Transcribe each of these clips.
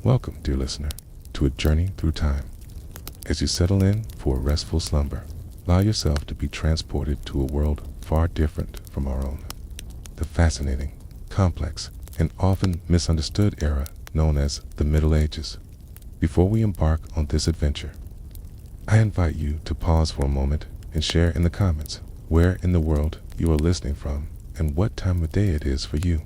Welcome, dear listener, to a journey through time. As you settle in for a restful slumber, allow yourself to be transported to a world far different from our own. The fascinating, complex, and often misunderstood era known as the Middle Ages. Before we embark on this adventure, I invite you to pause for a moment and share in the comments where in the world you are listening from and what time of day it is for you.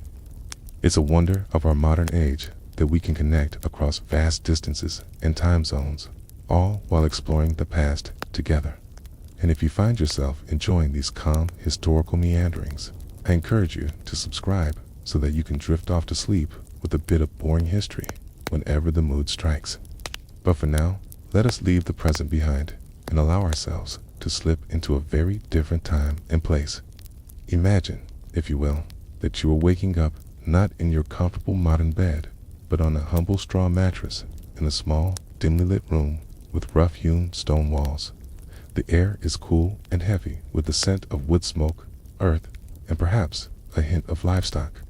It's a wonder of our modern age that we can connect across vast distances and time zones, all while exploring the past together. And if you find yourself enjoying these calm historical meanderings, I encourage you to subscribe so that you can drift off to sleep with a bit of boring history whenever the mood strikes. But for now, let us leave the present behind and allow ourselves to slip into a very different time and place. Imagine, if you will, that you are waking up not in your comfortable modern bed, but on a humble straw mattress in a small, dimly lit room with rough-hewn stone walls. The air is cool and heavy with the scent of wood smoke, earth, and perhaps a hint of livestock.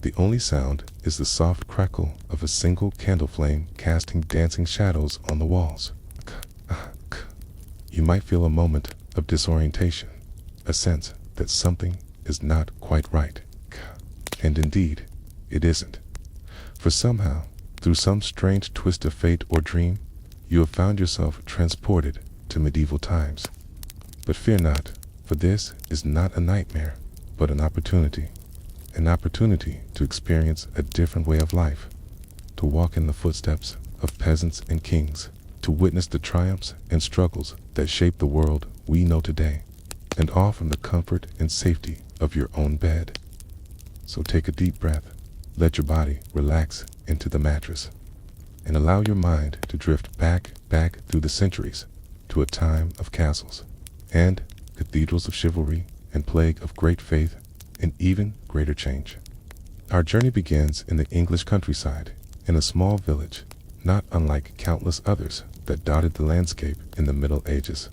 The only sound is the soft crackle of a single candle flame casting dancing shadows on the walls. You might feel a moment of disorientation, a sense that something is not quite right. And indeed, it isn't. For somehow, through some strange twist of fate or dream, you have found yourself transported to medieval times. But fear not, for this is not a nightmare, but an opportunity to experience a different way of life, to walk in the footsteps of peasants and kings, to witness the triumphs and struggles that shape the world we know today, and all from the comfort and safety of your own bed. So take a deep breath, let your body relax into the mattress, and allow your mind to drift back through the centuries to a time of castles and cathedrals of chivalry and plague of great faith and even greater change. Our journey begins in the English countryside, in a small village, not unlike countless others that dotted the landscape in the Middle Ages.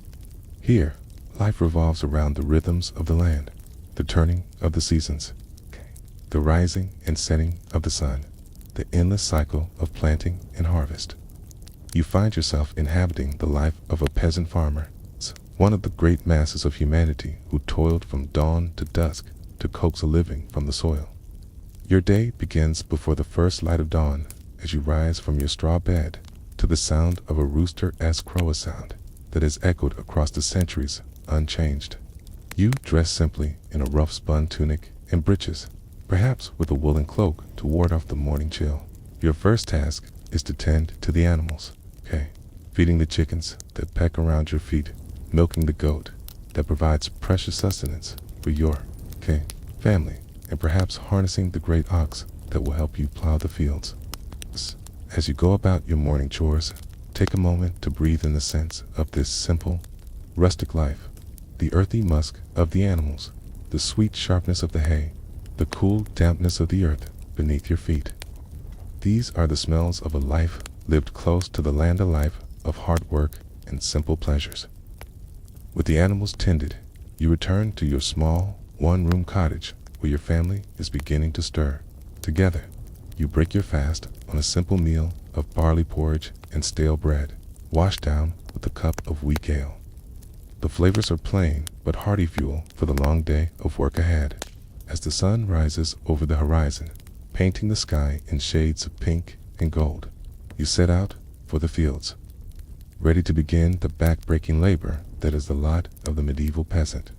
Here, life revolves around the rhythms of the land, the turning of the seasons, the rising and setting of the sun, the endless cycle of planting and harvest. You find yourself inhabiting the life of a peasant farmer, one of the great masses of humanity who toiled from dawn to dusk to coax a living from the soil. Your day begins before the first light of dawn as you rise from your straw bed to the sound of a rooster-esque crow, a sound that has echoed across the centuries unchanged. You dress simply in a rough spun tunic and breeches, perhaps with a woolen cloak to ward off the morning chill. Your first task is to tend to the animals, feeding the chickens that peck around your feet, milking the goat that provides precious sustenance for your family, and perhaps harnessing the great ox that will help you plow the fields. As you go about your morning chores, take a moment to breathe in the sense of this simple, rustic life, the earthy musk of the animals, the sweet sharpness of the hay, the cool dampness of the earth beneath your feet. These are the smells of a life lived close to the land, a life of hard work and simple pleasures. With the animals tended, you return to your small, one-room cottage where your family is beginning to stir. Together, you break your fast on a simple meal of barley porridge and stale bread, washed down with a cup of weak ale. The flavors are plain but hearty fuel for the long day of work ahead. As the sun rises over the horizon, painting the sky in shades of pink and gold, you set out for the fields, ready to begin the back-breaking labor that is the lot of the medieval peasant.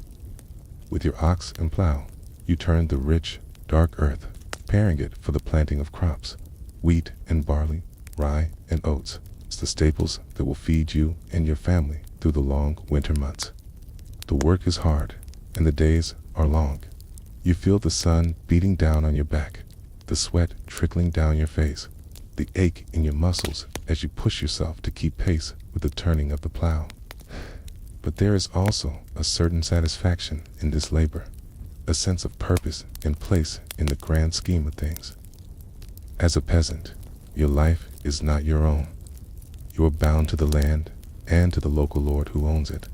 With your ox and plow, you turn the rich, dark earth, preparing it for the planting of crops, wheat and barley, rye and oats. It's the staples that will feed you and your family through the long winter months. The work is hard, and the days are long. You feel the sun beating down on your back, the sweat trickling down your face, the ache in your muscles as you push yourself to keep pace with the turning of the plow. But there is also a certain satisfaction in this labor, a sense of purpose and place in the grand scheme of things. As a peasant, your life is not your own. You are bound to the land and to the local lord who owns it,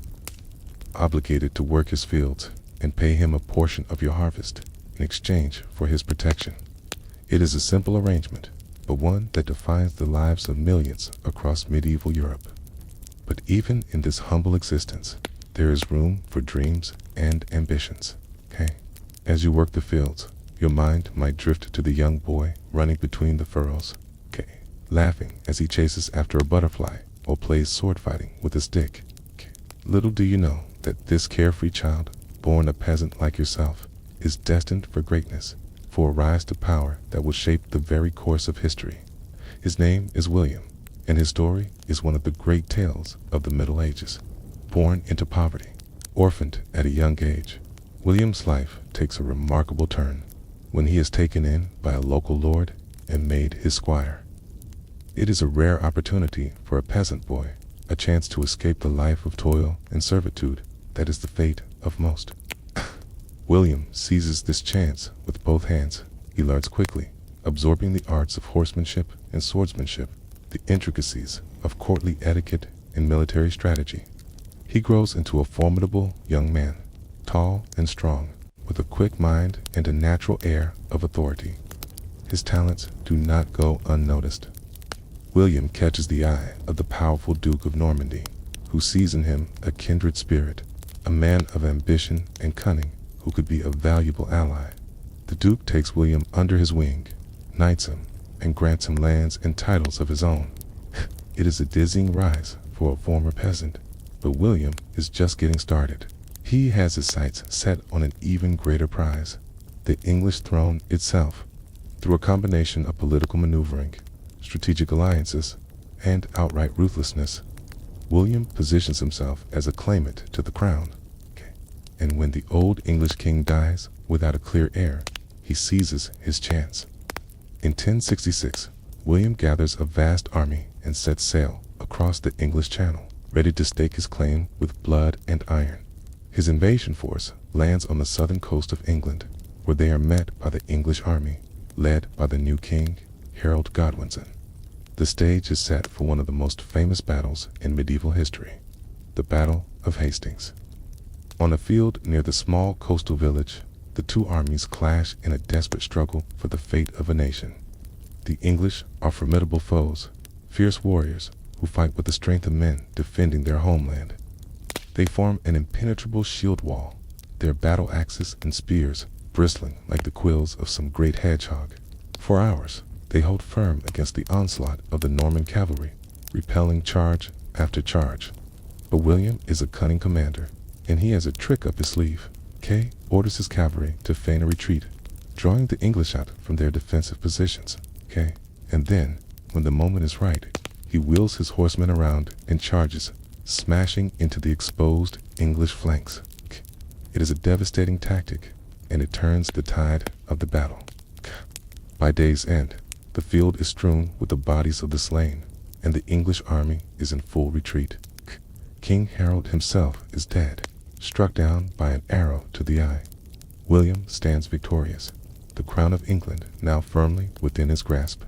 obligated to work his fields and pay him a portion of your harvest in exchange for his protection. It is a simple arrangement, but one that defines the lives of millions across medieval Europe. But even in this humble existence, there is room for dreams and ambitions. Okay? As you work the fields, your mind might drift to the young boy running between the furrows, okay, laughing as he chases after a butterfly or plays sword fighting with a stick. Okay. Little do you know that this carefree child, born a peasant like yourself, is destined for greatness, for a rise to power that will shape the very course of history. His name is William, and his story is one of the great tales of the Middle Ages. Born into poverty, orphaned at a young age, William's life takes a remarkable turn when he is taken in by a local lord and made his squire. It is a rare opportunity for a peasant boy, a chance to escape the life of toil and servitude that is the fate of most. William seizes this chance with both hands. He learns quickly, absorbing the arts of horsemanship and swordsmanship, the intricacies of courtly etiquette and military strategy. He grows into a formidable young man, tall and strong, with a quick mind and a natural air of authority. His talents do not go unnoticed. William catches the eye of the powerful Duke of Normandy, who sees in him a kindred spirit, a man of ambition and cunning who could be a valuable ally. The Duke takes William under his wing, knights him, and grants him lands and titles of his own. It is a dizzying rise for a former peasant, but William is just getting started. He has his sights set on an even greater prize, the English throne itself. Through a combination of political maneuvering, strategic alliances, and outright ruthlessness, William positions himself as a claimant to the crown. And when the old English king dies without a clear heir, he seizes his chance. In 1066, William gathers a vast army and sets sail across the English Channel, ready to stake his claim with blood and iron. His invasion force lands on the southern coast of England, where they are met by the English army, led by the new king, Harold Godwinson. The stage is set for one of the most famous battles in medieval history, the Battle of Hastings. On a field near the small coastal village, the two armies clash in a desperate struggle for the fate of a nation. The English are formidable foes, fierce warriors who fight with the strength of men defending their homeland. They form an impenetrable shield wall, their battle axes and spears bristling like the quills of some great hedgehog. For hours, they hold firm against the onslaught of the Norman cavalry, repelling charge after charge. But William is a cunning commander, and he has a trick up his sleeve. Kay orders his cavalry to feign a retreat, drawing the English out from their defensive positions. Okay, and then, when the moment is right, he wheels his horsemen around and charges, smashing into the exposed English flanks. It is a devastating tactic, and it turns the tide of the battle. By day's end, the field is strewn with the bodies of the slain, and the English army is in full retreat. King Harold himself is dead, struck down by an arrow to the eye. William stands victorious, the crown of England now firmly within his grasp.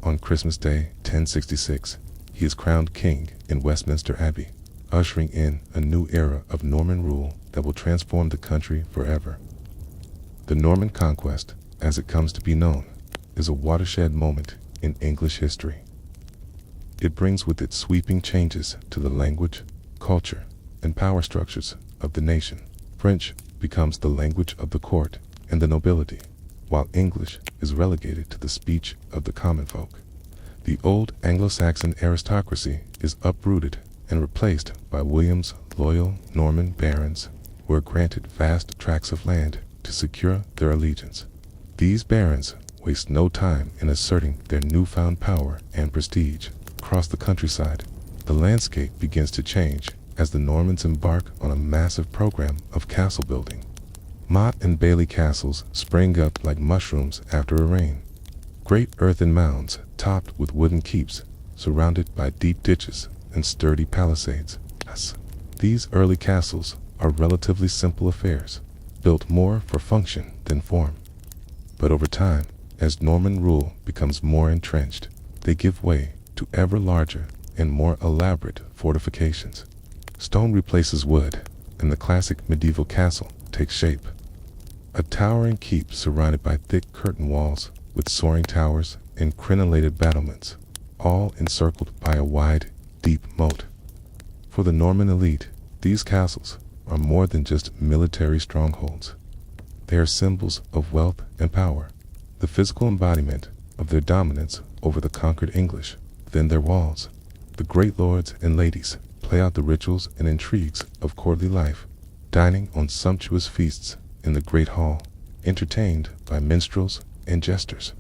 On Christmas Day, 1066, he is crowned king in Westminster Abbey, ushering in a new era of Norman rule that will transform the country forever. The Norman conquest, as it comes to be known, is a watershed moment in English history. It brings with it sweeping changes to the language, culture, and power structures of the nation. French becomes the language of the court and the nobility, while English is relegated to the speech of the common folk. The old Anglo-Saxon aristocracy is uprooted and replaced by William's loyal Norman barons, who are granted vast tracts of land to secure their allegiance. These barons waste no time in asserting their newfound power and prestige. Across the countryside, the landscape begins to change as the Normans embark on a massive program of castle building. Motte and Bailey castles spring up like mushrooms after a rain. Great earthen mounds topped with wooden keeps, surrounded by deep ditches and sturdy palisades. These early castles are relatively simple affairs, built more for function than form. But over time, as Norman rule becomes more entrenched, they give way to ever larger and more elaborate fortifications. Stone replaces wood, and the classic medieval castle takes shape. A towering keep surrounded by thick curtain walls with soaring towers and crenellated battlements, all encircled by a wide, deep moat. For the Norman elite, these castles are more than just military strongholds. They are symbols of wealth and power, the physical embodiment of their dominance over the conquered English. Within their walls, the great lords and ladies play out the rituals and intrigues of courtly life, dining on sumptuous feasts in the great hall, entertained by minstrels and jesters.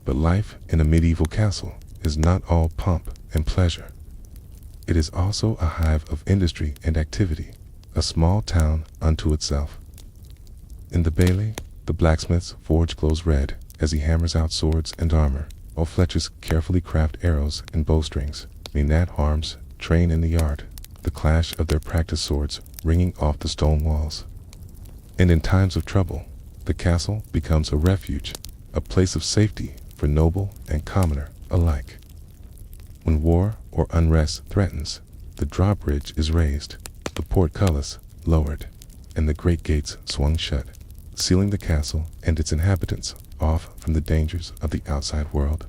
But life in a medieval castle is not all pomp and pleasure. It is also a hive of industry and activity, a small town unto itself. In the bailey, the blacksmith's forge glows red as he hammers out swords and armor, while fletchers carefully craft arrows and bowstrings. Gnat arms train in the yard, the clash of their practice swords ringing off the stone walls. And in times of trouble, the castle becomes a refuge, a place of safety for noble and commoner alike. When war or unrest threatens, the drawbridge is raised, the portcullis lowered, and the great gates swung shut, sealing the castle and its inhabitants off from the dangers of the outside world.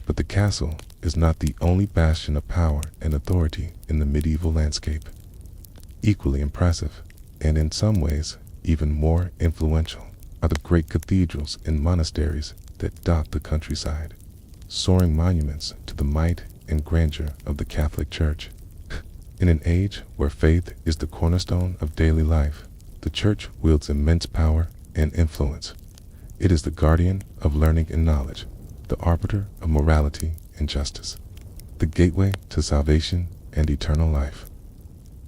But the castle is not the only bastion of power and authority in the medieval landscape. Equally impressive, and in some ways even more influential, are the great cathedrals and monasteries that dot the countryside, soaring monuments to the might and grandeur of the Catholic Church. In an age where faith is the cornerstone of daily life, the Church wields immense power and influence. It is the guardian of learning and knowledge, the arbiter of morality and justice, the gateway to salvation and eternal life.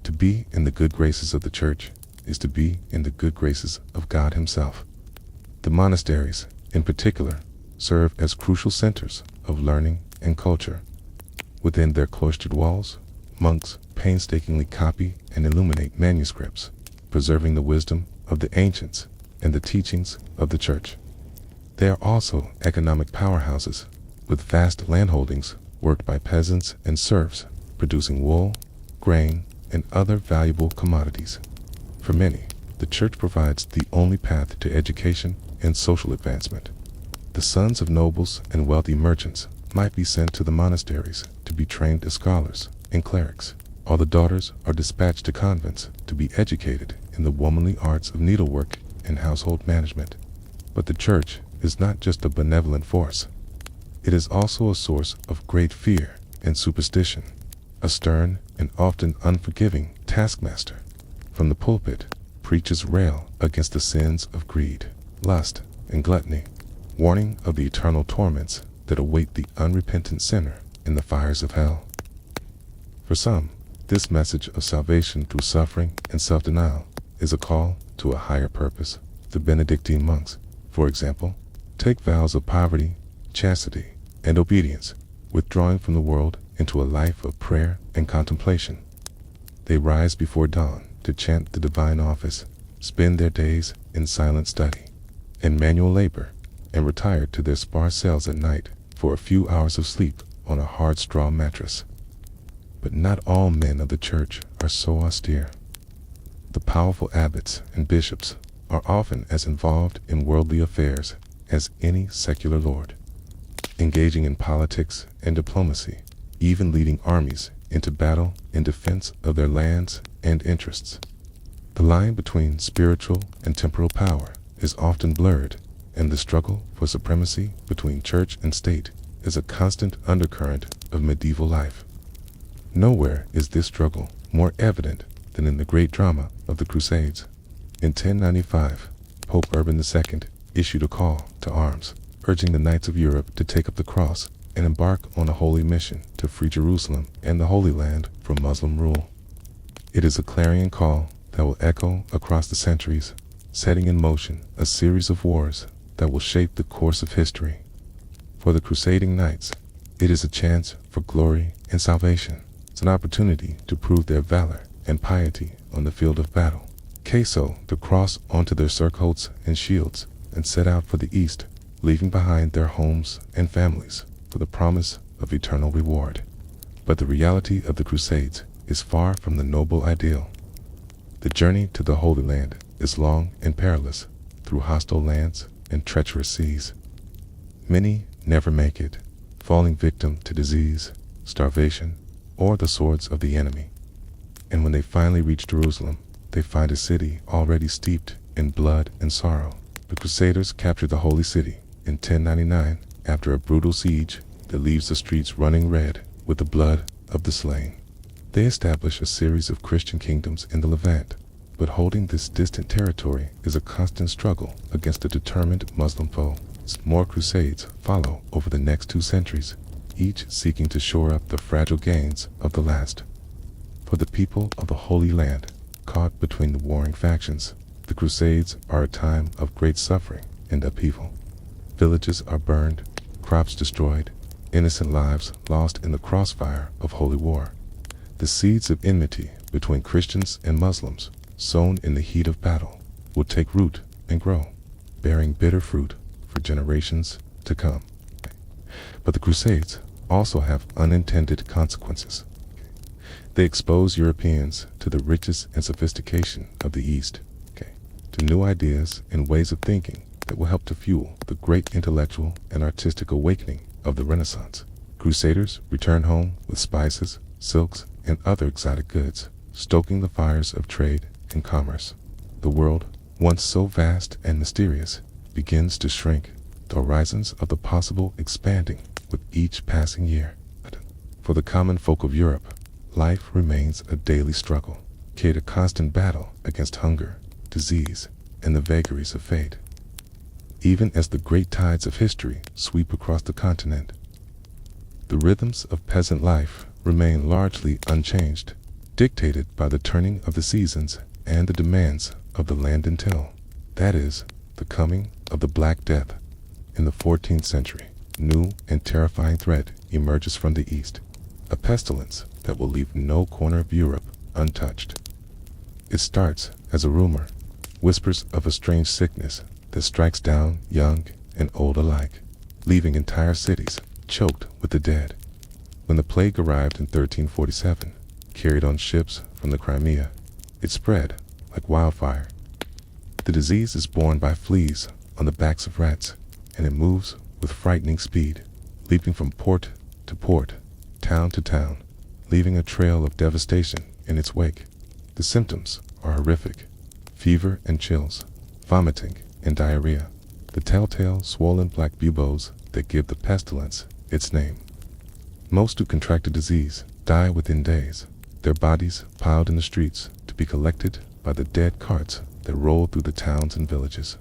To be in the good graces of the Church is to be in the good graces of God Himself. The monasteries, in particular, serve as crucial centers of learning and culture. Within their cloistered walls, monks painstakingly copy and illuminate manuscripts, preserving the wisdom of the ancients and the teachings of the Church. They are also economic powerhouses, with vast landholdings worked by peasants and serfs, producing wool, grain, and other valuable commodities. For many, the Church provides the only path to education and social advancement. The sons of nobles and wealthy merchants might be sent to the monasteries to be trained as scholars and clerics, while the daughters are dispatched to convents to be educated in the womanly arts of needlework and household management. But the Church is not just a benevolent force. It is also a source of great fear and superstition, a stern and often unforgiving taskmaster. From the pulpit, preachers rail against the sins of greed, lust, and gluttony, warning of the eternal torments that await the unrepentant sinner in the fires of hell. For some, this message of salvation through suffering and self-denial is a call to a higher purpose. The Benedictine monks, for example, take vows of poverty, chastity, and obedience, withdrawing from the world into a life of prayer and contemplation. They rise before dawn to chant the divine office, spend their days in silent study and manual labor, and retire to their sparse cells at night for a few hours of sleep on a hard straw mattress. But not all men of the Church are so austere. The powerful abbots and bishops are often as involved in worldly affairs as any secular lord, engaging in politics and diplomacy, even leading armies into battle in defense of their lands and interests. The line between spiritual and temporal power is often blurred, and the struggle for supremacy between church and state is a constant undercurrent of medieval life. Nowhere is this struggle more evident than in the great drama of the Crusades. In 1095, Pope Urban II issued a call to arms, urging the knights of Europe to take up the cross and embark on a holy mission to free Jerusalem and the Holy Land from Muslim rule. It is a clarion call that will echo across the centuries, setting in motion a series of wars that will shape the course of history. For the crusading knights, it is a chance for glory and salvation. It's an opportunity to prove their valor and piety on the field of battle. Queso the cross onto their surcoats and shields, and set out for the east, leaving behind their homes and families for the promise of eternal reward. But the reality of the Crusades is far from the noble ideal. The journey to the Holy Land is long and perilous, through hostile lands and treacherous seas. Many never make it, falling victim to disease, starvation, or the swords of the enemy. And when they finally reach Jerusalem, they find a city already steeped in blood and sorrow. The Crusaders captured the Holy City in 1099 after a brutal siege that leaves the streets running red with the blood of the slain. They establish a series of Christian kingdoms in the Levant, but holding this distant territory is a constant struggle against a determined Muslim foe. More crusades follow over the next 2 centuries, each seeking to shore up the fragile gains of the last. For the people of the Holy Land, caught between the warring factions, the Crusades are a time of great suffering and upheaval. Villages are burned, crops destroyed, innocent lives lost in the crossfire of holy war. The seeds of enmity between Christians and Muslims, sown in the heat of battle, will take root and grow, bearing bitter fruit for generations to come. But the Crusades also have unintended consequences. They expose Europeans to the riches and sophistication of the East, to new ideas and ways of thinking that will help to fuel the great intellectual and artistic awakening of the Renaissance. Crusaders return home with spices, silks, and other exotic goods, stoking the fires of trade and commerce. The world, once so vast and mysterious, begins to shrink, the horizons of the possible expanding with each passing year. For the common folk of Europe, life remains a daily struggle, a constant battle against hunger, disease, and the vagaries of fate. Even as the great tides of history sweep across the continent, the rhythms of peasant life remain largely unchanged, dictated by the turning of the seasons and the demands of the land and till. That is, the coming of the Black Death. In the 14th century, new and terrifying threat emerges from the east, a pestilence that will leave no corner of Europe untouched. It starts as a rumor, whispers of a strange sickness that strikes down young and old alike, leaving entire cities choked with the dead. When the plague arrived in 1347, carried on ships from the Crimea, it spread like wildfire. The disease is borne by fleas on the backs of rats, and it moves with frightening speed, leaping from port to port, town to town, leaving a trail of devastation in its wake. The symptoms are horrific: fever and chills, vomiting and diarrhea, the telltale swollen black buboes that give the pestilence its name. Most who contract the disease die within days, their bodies piled in the streets to be collected by the dead carts that roll through the towns and villages.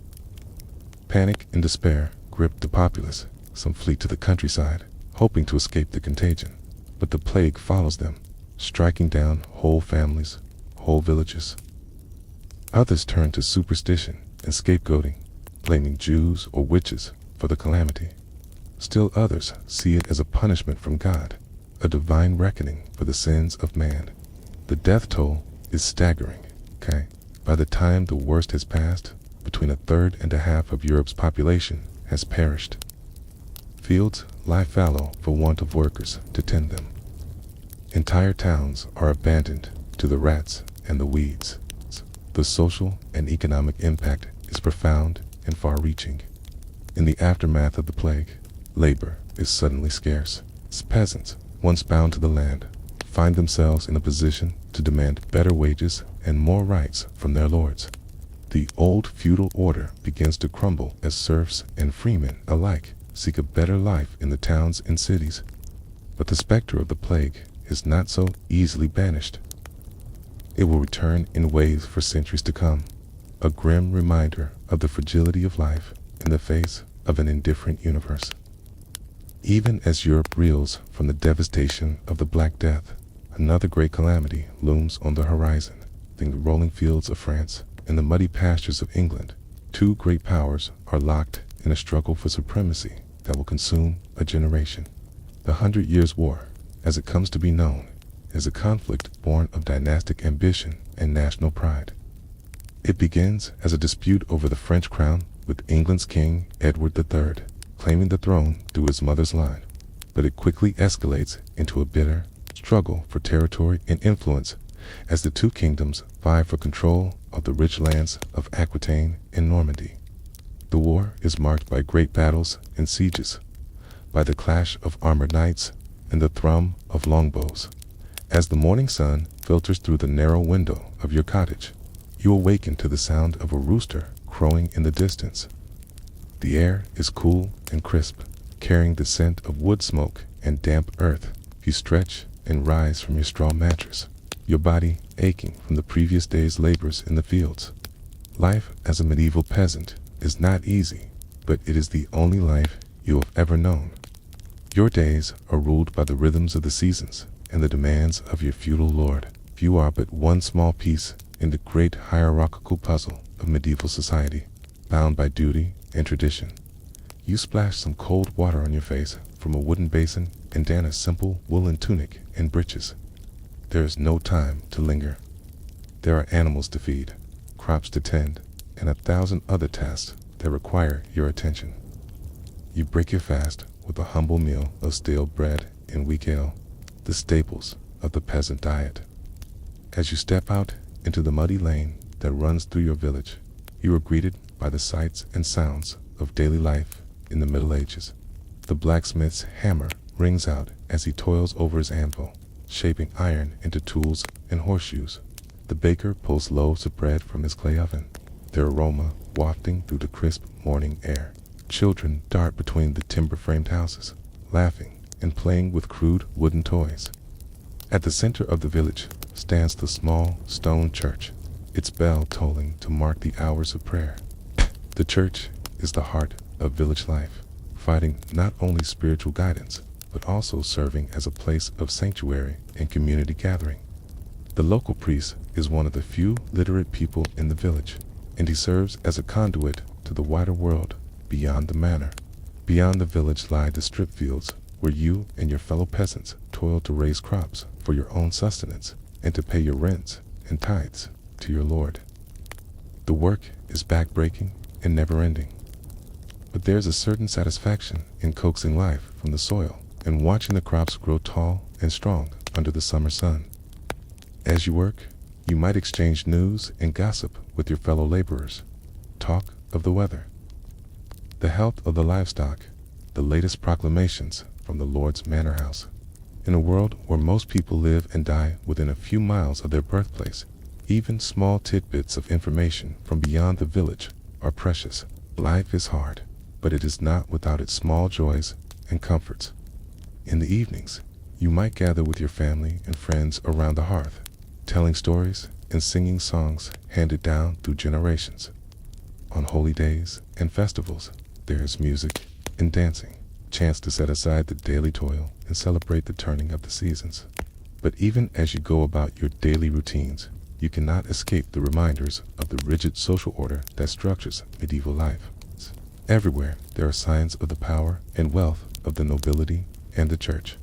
Panic and despair grip the populace. Some flee to the countryside, hoping to escape the contagion, but the plague follows them, striking down whole families, whole villages. Others turn to superstition and scapegoating, blaming Jews or witches for the calamity. Still others see it as a punishment from God, a divine reckoning for the sins of man. The death toll is staggering, By the time the worst has passed, between a third and a half of Europe's population has perished. Fields lie fallow for want of workers to tend them. Entire towns are abandoned to the rats and the weeds. The social and economic impact is profound and far-reaching. In the aftermath of the plague, labor is suddenly scarce. Peasants, once bound to the land, find themselves in a position to demand better wages and more rights from their lords. The old feudal order begins to crumble as serfs and freemen alike seek a better life in the towns and cities. But the specter of the plague is not so easily banished. It will return in waves for centuries to come, a grim reminder of the fragility of life in the face of an indifferent universe. Even as Europe reels from the devastation of the Black Death, another great calamity looms on the horizon. The rolling fields of France and the muddy pastures of England, two great powers are locked in a struggle for supremacy that will consume a generation. The 100 Years' War, as it comes to be known, is a conflict born of dynastic ambition and national pride. It begins as a dispute over the French crown, with England's King Edward III claiming the throne through his mother's line, but it quickly escalates into a bitter struggle for territory and influence as the two kingdoms vie for control of the rich lands of Aquitaine and Normandy. The war is marked by great battles and sieges, by the clash of armored knights and the thrum of longbows. As the morning sun filters through the narrow window of your cottage, you awaken to the sound of a rooster crowing in the distance. The air is cool and crisp, carrying the scent of wood smoke and damp earth. You stretch and rise from your straw mattress, your body aching from the previous day's labors in the fields. Life as a medieval peasant is not easy, but it is the only life you have ever known. Your days are ruled by the rhythms of the seasons and the demands of your feudal lord. You are but one small piece in the great hierarchical puzzle of medieval society, bound by duty and tradition. You splash some cold water on your face from a wooden basin and don a simple woolen tunic and breeches. There is no time to linger. There are animals to feed, crops to tend, and 1,000 other tasks that require your attention. You break your fast with a humble meal of stale bread and weak ale, the staples of the peasant diet. As you step out into the muddy lane that runs through your village, you are greeted by the sights and sounds of daily life in the Middle Ages. The blacksmith's hammer rings out as he toils over his anvil, shaping iron into tools and horseshoes. The baker pulls loaves of bread from his clay oven, their aroma wafting through the crisp morning air. Children dart between the timber-framed houses, laughing and playing with crude wooden toys. At the center of the village stands the small stone church, its bell tolling to mark the hours of prayer. The church is the heart of village life, providing not only spiritual guidance, but also serving as a place of sanctuary and community gathering. The local priest is one of the few literate people in the village, and he serves as a conduit to the wider world beyond the manor. Beyond the village lie the strip fields where you and your fellow peasants toil to raise crops for your own sustenance and to pay your rents and tithes to your lord. The work is backbreaking and never-ending, but there's a certain satisfaction in coaxing life from the soil and watching the crops grow tall and strong under the summer sun. As you work, you might exchange news and gossip with your fellow laborers, talk of the weather, the health of the livestock, the latest proclamations from the Lord's manor house. In a world where most people live and die within a few miles of their birthplace, even small tidbits of information from beyond the village are precious. Life is hard, but it is not without its small joys and comforts. In the evenings, you might gather with your family and friends around the hearth, telling stories and singing songs handed down through generations. On holy days and festivals, there is music and dancing, chance to set aside the daily toil and celebrate the turning of the seasons. But even as you go about your daily routines, you cannot escape the reminders of the rigid social order that structures medieval life. Everywhere, there are signs of the power and wealth of the nobility and the church.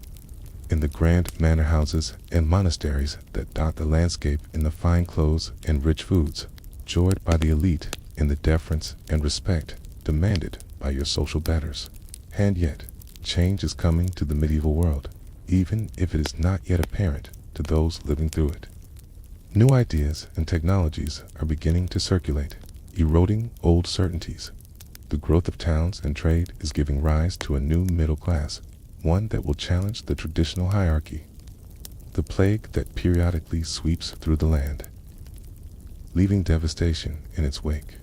In the grand manor houses and monasteries that dot the landscape in the fine clothes and rich foods, enjoyed by the elite in the deference and respect demanded by your social betters. And yet, change is coming to the medieval world, even if it is not yet apparent to those living through it. New ideas and technologies are beginning to circulate, eroding old certainties. The growth of towns and trade is giving rise to a new middle class, one that will challenge the traditional hierarchy. The plague that periodically sweeps through the land, leaving devastation in its wake,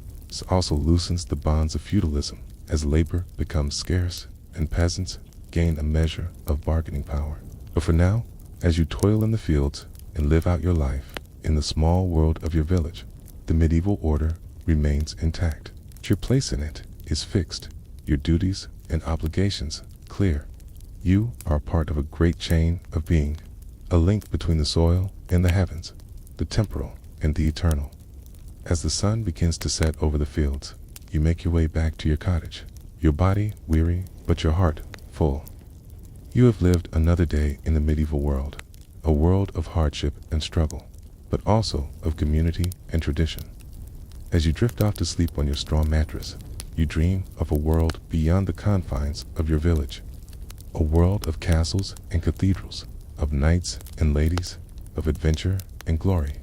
also loosens the bonds of feudalism as labor becomes scarce and peasants gain a measure of bargaining power. But for now, as you toil in the fields and live out your life in the small world of your village, the medieval order remains intact. Your place in it is fixed, your duties and obligations clear. You are a part of a great chain of being, a link between the soil and the heavens, the temporal and the eternal. As the sun begins to set over the fields, you make your way back to your cottage, your body weary but your heart full. You have lived another day in the medieval world, a world of hardship and struggle, but also of community and tradition. As you drift off to sleep on your straw mattress, you dream of a world beyond the confines of your village, a world of castles and cathedrals, of knights and ladies, of adventure and glory.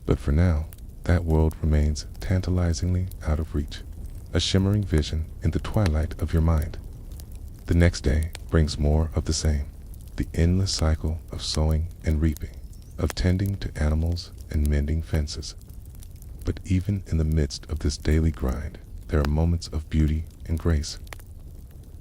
But for now, that world remains tantalizingly out of reach, a shimmering vision in the twilight of your mind. The next day brings more of the same, the endless cycle of sowing and reaping, of tending to animals and mending fences. But even in the midst of this daily grind, there are moments of beauty and grace.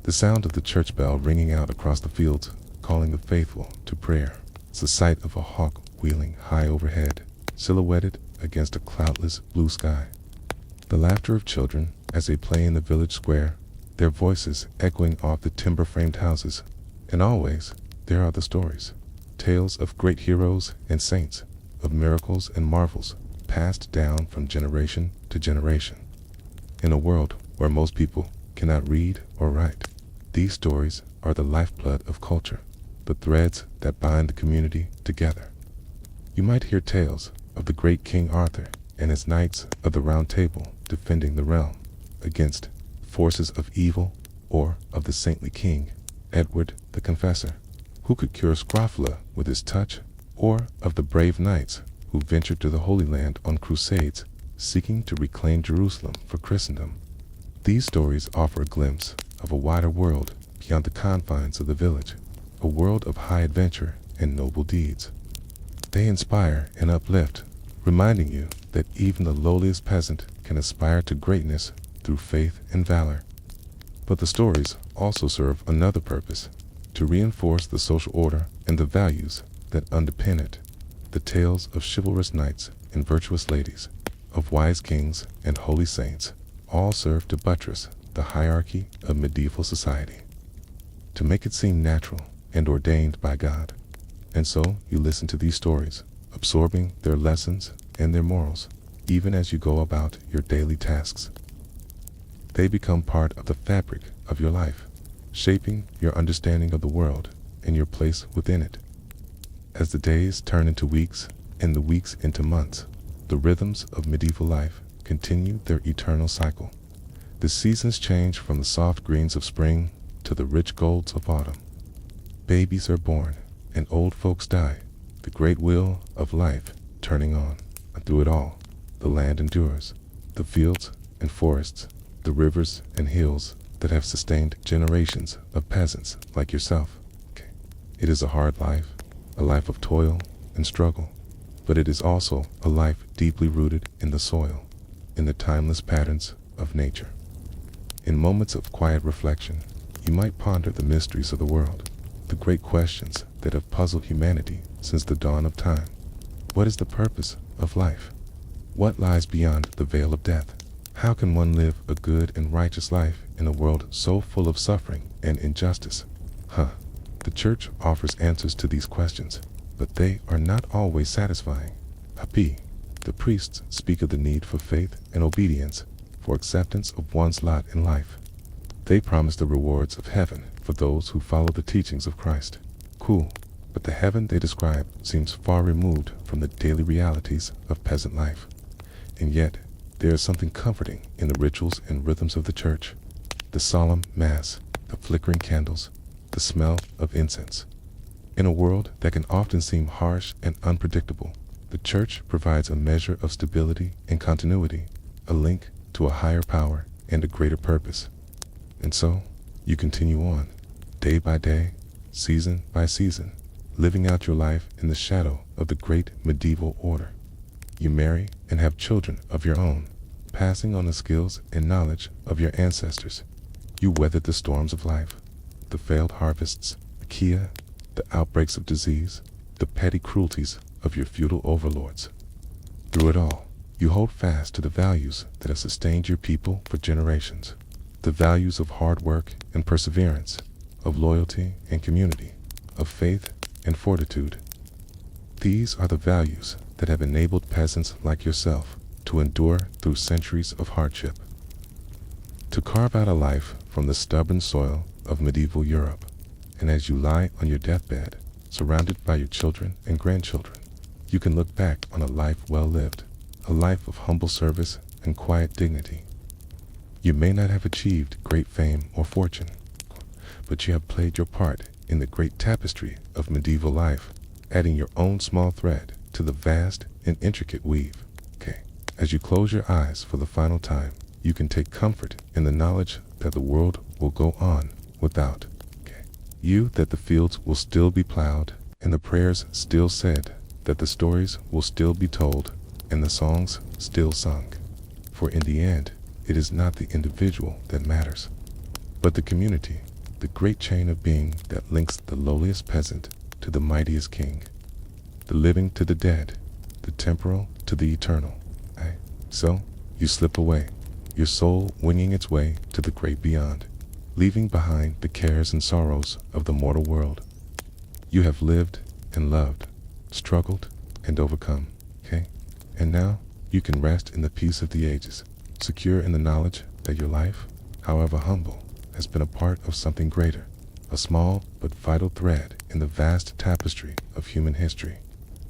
The sound of the church bell ringing out across the fields, calling the faithful to prayer. It's the sight of a hawk wheeling high overhead, silhouetted against a cloudless blue sky. The laughter of children as they play in the village square, their voices echoing off the timber-framed houses. And always, there are the stories, tales of great heroes and saints, of miracles and marvels, passed down from generation to generation. In a world where most people cannot read or write, these stories are the lifeblood of culture, the threads that bind the community together. You might hear tales of the great King Arthur and his knights of the Round Table defending the realm against forces of evil, or of the saintly King Edward the Confessor, who could cure scrofula with his touch, or of the brave knights who ventured to the Holy Land on crusades, seeking to reclaim Jerusalem for Christendom. These stories offer a glimpse of a wider world beyond the confines of the village, a world of high adventure and noble deeds. They inspire and uplift, reminding you that even the lowliest peasant can aspire to greatness through faith and valor. But the stories also serve another purpose, to reinforce the social order and the values that underpin it. The tales of chivalrous knights and virtuous ladies, of wise kings and holy saints, all serve to buttress the hierarchy of medieval society, to make it seem natural and ordained by God. And so you listen to these stories, absorbing their lessons and their morals, even as you go about your daily tasks. They become part of the fabric of your life, shaping your understanding of the world and your place within it. As the days turn into weeks and the weeks into months, the rhythms of medieval life continue their eternal cycle. The seasons change from the soft greens of spring to the rich golds of autumn. Babies are born and old folks die, the great wheel of life turning on. And through it all, the land endures, the fields and forests, the rivers and hills that have sustained generations of peasants like yourself. It is a hard life, a life of toil and struggle, but it is also a life deeply rooted in the soil, in the timeless patterns of nature. In moments of quiet reflection, you might ponder the mysteries of the world, the great questions that have puzzled humanity since the dawn of time. What is the purpose of life? What lies beyond the veil of death? How can one live a good and righteous life in a world so full of suffering and injustice? The church offers answers to these questions, but they are not always satisfying. The priests speak of the need for faith and obedience, for acceptance of one's lot in life. They promise the rewards of heaven for those who follow the teachings of Christ. But the heaven they describe seems far removed from the daily realities of peasant life. And yet, there is something comforting in the rituals and rhythms of the church. The solemn mass, the flickering candles, the smell of incense. In a world that can often seem harsh and unpredictable, the church provides a measure of stability and continuity, a link to a higher power and a greater purpose. And so, you continue on, day by day, season by season, living out your life in the shadow of the great medieval order. You marry and have children of your own, passing on the skills and knowledge of your ancestors. You weathered the storms of life, the failed harvests, the outbreaks of disease, the petty cruelties of your feudal overlords. Through it all, you hold fast to the values that have sustained your people for generations, the values of hard work and perseverance, of loyalty and community, of faith and fortitude. These are the values that have enabled peasants like yourself to endure through centuries of hardship, to carve out a life from the stubborn soil of medieval Europe. And as you lie on your deathbed, surrounded by your children and grandchildren, you can look back on a life well lived, a life of humble service and quiet dignity. You may not have achieved great fame or fortune, but you have played your part in the great tapestry of medieval life, adding your own small thread to the vast and intricate weave. As you close your eyes for the final time, you can take comfort in the knowledge that the world will go on without You that the fields will still be plowed, and the prayers still said, that the stories will still be told, and the songs still sung. For in the end, it is not the individual that matters, but the community, the great chain of being that links the lowliest peasant to the mightiest king, the living to the dead, the temporal to the eternal. Aye. So, you slip away, your soul winging its way to the great beyond, leaving behind the cares and sorrows of the mortal world. You have lived and loved, struggled and overcome, okay? And now, you can rest in the peace of the ages, secure in the knowledge that your life, however humble, has been a part of something greater, a small but vital thread in the vast tapestry of human history.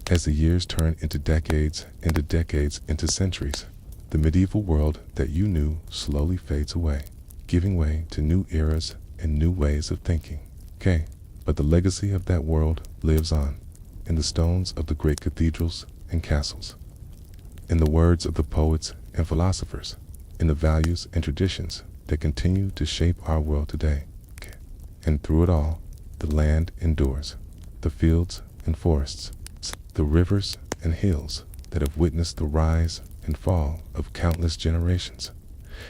As the years turn into decades into centuries, the medieval world that you knew slowly fades away, giving way to new eras and new ways of thinking. Okay, but the legacy of that world lives on, in the stones of the great cathedrals and castles, in the words of the poets and philosophers, in the values and traditions that continue to shape our world today. Okay. And through it all, the land endures, the fields and forests, the rivers and hills that have witnessed the rise and fall of countless generations.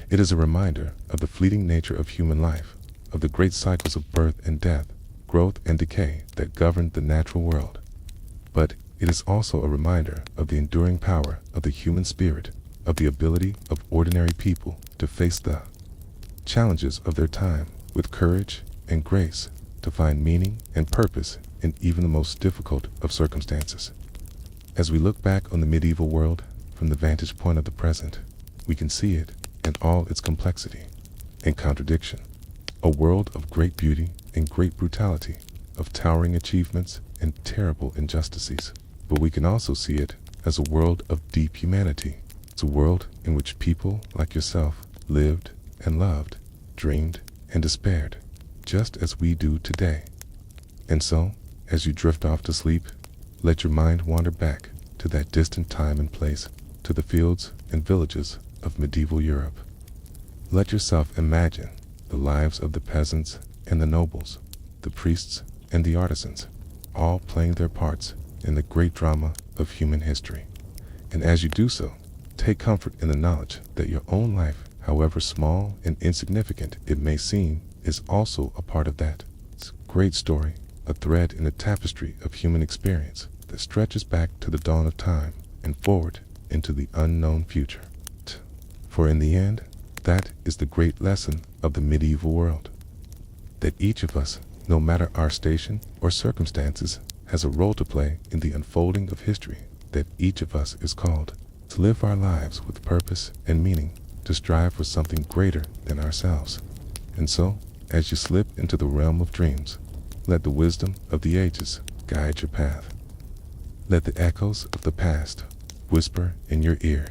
It is a reminder of the fleeting nature of human life, of the great cycles of birth and death, growth and decay that govern the natural world. But it is also a reminder of the enduring power of the human spirit, of the ability of ordinary people to face the challenges of their time with courage and grace, to find meaning and purpose in even the most difficult of circumstances. As we look back on the medieval world from the vantage point of the present, we can see it in all its complexity and contradiction, a world of great beauty and great brutality, of towering achievements and terrible injustices. But we can also see it as a world of deep humanity. It's a world in which people like yourself lived and loved, dreamed and despaired, just as we do today. And so, as you drift off to sleep, let your mind wander back to that distant time and place, to the fields and villages of medieval Europe. Let yourself imagine the lives of the peasants and the nobles, the priests and the artisans, all playing their parts in the great drama of human history. And as you do so, take comfort in the knowledge that your own life, however small and insignificant it may seem, is also a part of that great story, a thread in the tapestry of human experience that stretches back to the dawn of time and forward into the unknown future. For in the end, that is the great lesson of the medieval world, that each of us, no matter our station or circumstances, has a role to play in the unfolding of history, that each of us is called to live our lives with purpose and meaning, to strive for something greater than ourselves. And so, as you slip into the realm of dreams, let the wisdom of the ages guide your path. Let the echoes of the past whisper in your ear,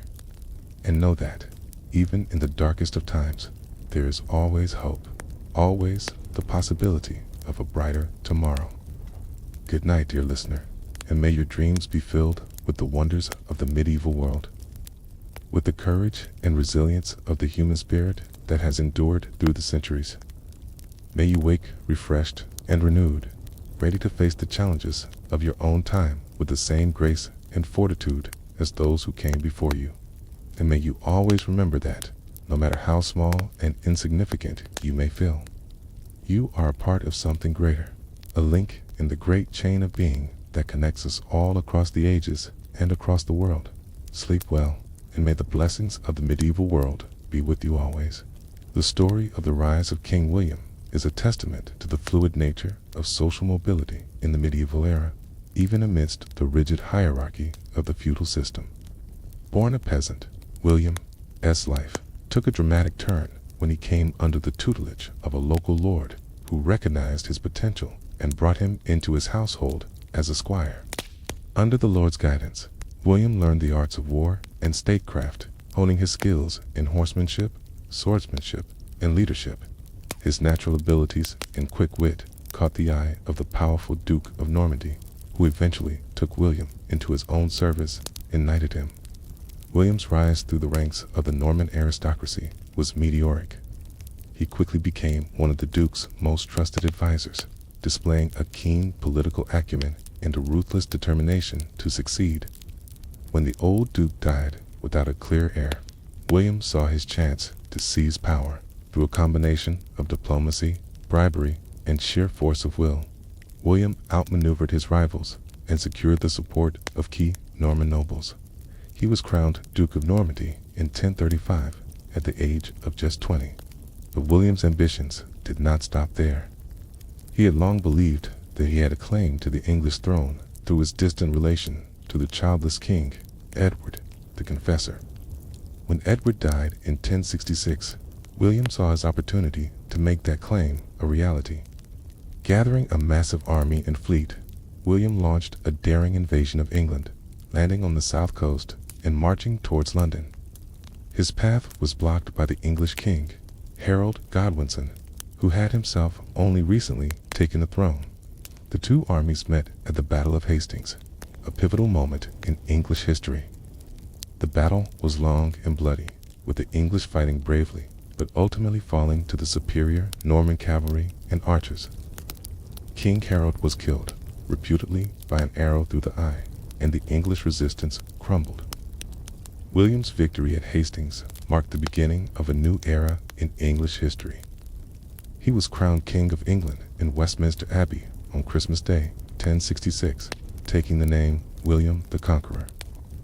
and know that, even in the darkest of times, there is always hope, always the possibility of a brighter tomorrow. Good night, dear listener, and may your dreams be filled with the wonders of the medieval world, with the courage and resilience of the human spirit that has endured through the centuries. May you wake refreshed and renewed, ready to face the challenges of your own time with the same grace and fortitude as those who came before you. And may you always remember that, no matter how small and insignificant you may feel, you are a part of something greater, a link in the great chain of being that connects us all across the ages and across the world. Sleep well, and may the blessings of the medieval world be with you always. The story of the rise of King William is a testament to the fluid nature of social mobility in the medieval era, even amidst the rigid hierarchy of the feudal system. Born a peasant, William's life took a dramatic turn when he came under the tutelage of a local lord who recognized his potential and brought him into his household as a squire. Under the lord's guidance, William learned the arts of war and statecraft, honing his skills in horsemanship, swordsmanship, and leadership. His natural abilities and quick wit caught the eye of the powerful Duke of Normandy, who eventually took William into his own service and knighted him. William's rise through the ranks of the Norman aristocracy was meteoric. He quickly became one of the Duke's most trusted advisors, displaying a keen political acumen and a ruthless determination to succeed. When the old Duke died without a clear heir, William saw his chance to seize power through a combination of diplomacy, bribery, and sheer force of will. William outmaneuvered his rivals and secured the support of key Norman nobles. He was crowned Duke of Normandy in 1035 at the age of just 20. But William's ambitions did not stop there. He had long believed that he had a claim to the English throne through his distant relation to the childless king, Edward the Confessor. When Edward died in 1066, William saw his opportunity to make that claim a reality. Gathering a massive army and fleet, William launched a daring invasion of England, landing on the south coast and marching towards London. His path was blocked by the English king, Harold Godwinson, who had himself only recently taken the throne. The two armies met at the Battle of Hastings, a pivotal moment in English history. The battle was long and bloody, with the English fighting bravely, but ultimately falling to the superior Norman cavalry and archers. King Harold was killed, reputedly by an arrow through the eye, and the English resistance crumbled. William's victory at Hastings marked the beginning of a new era in English history. He was crowned King of England in Westminster Abbey on Christmas Day, 1066, taking the name William the Conqueror.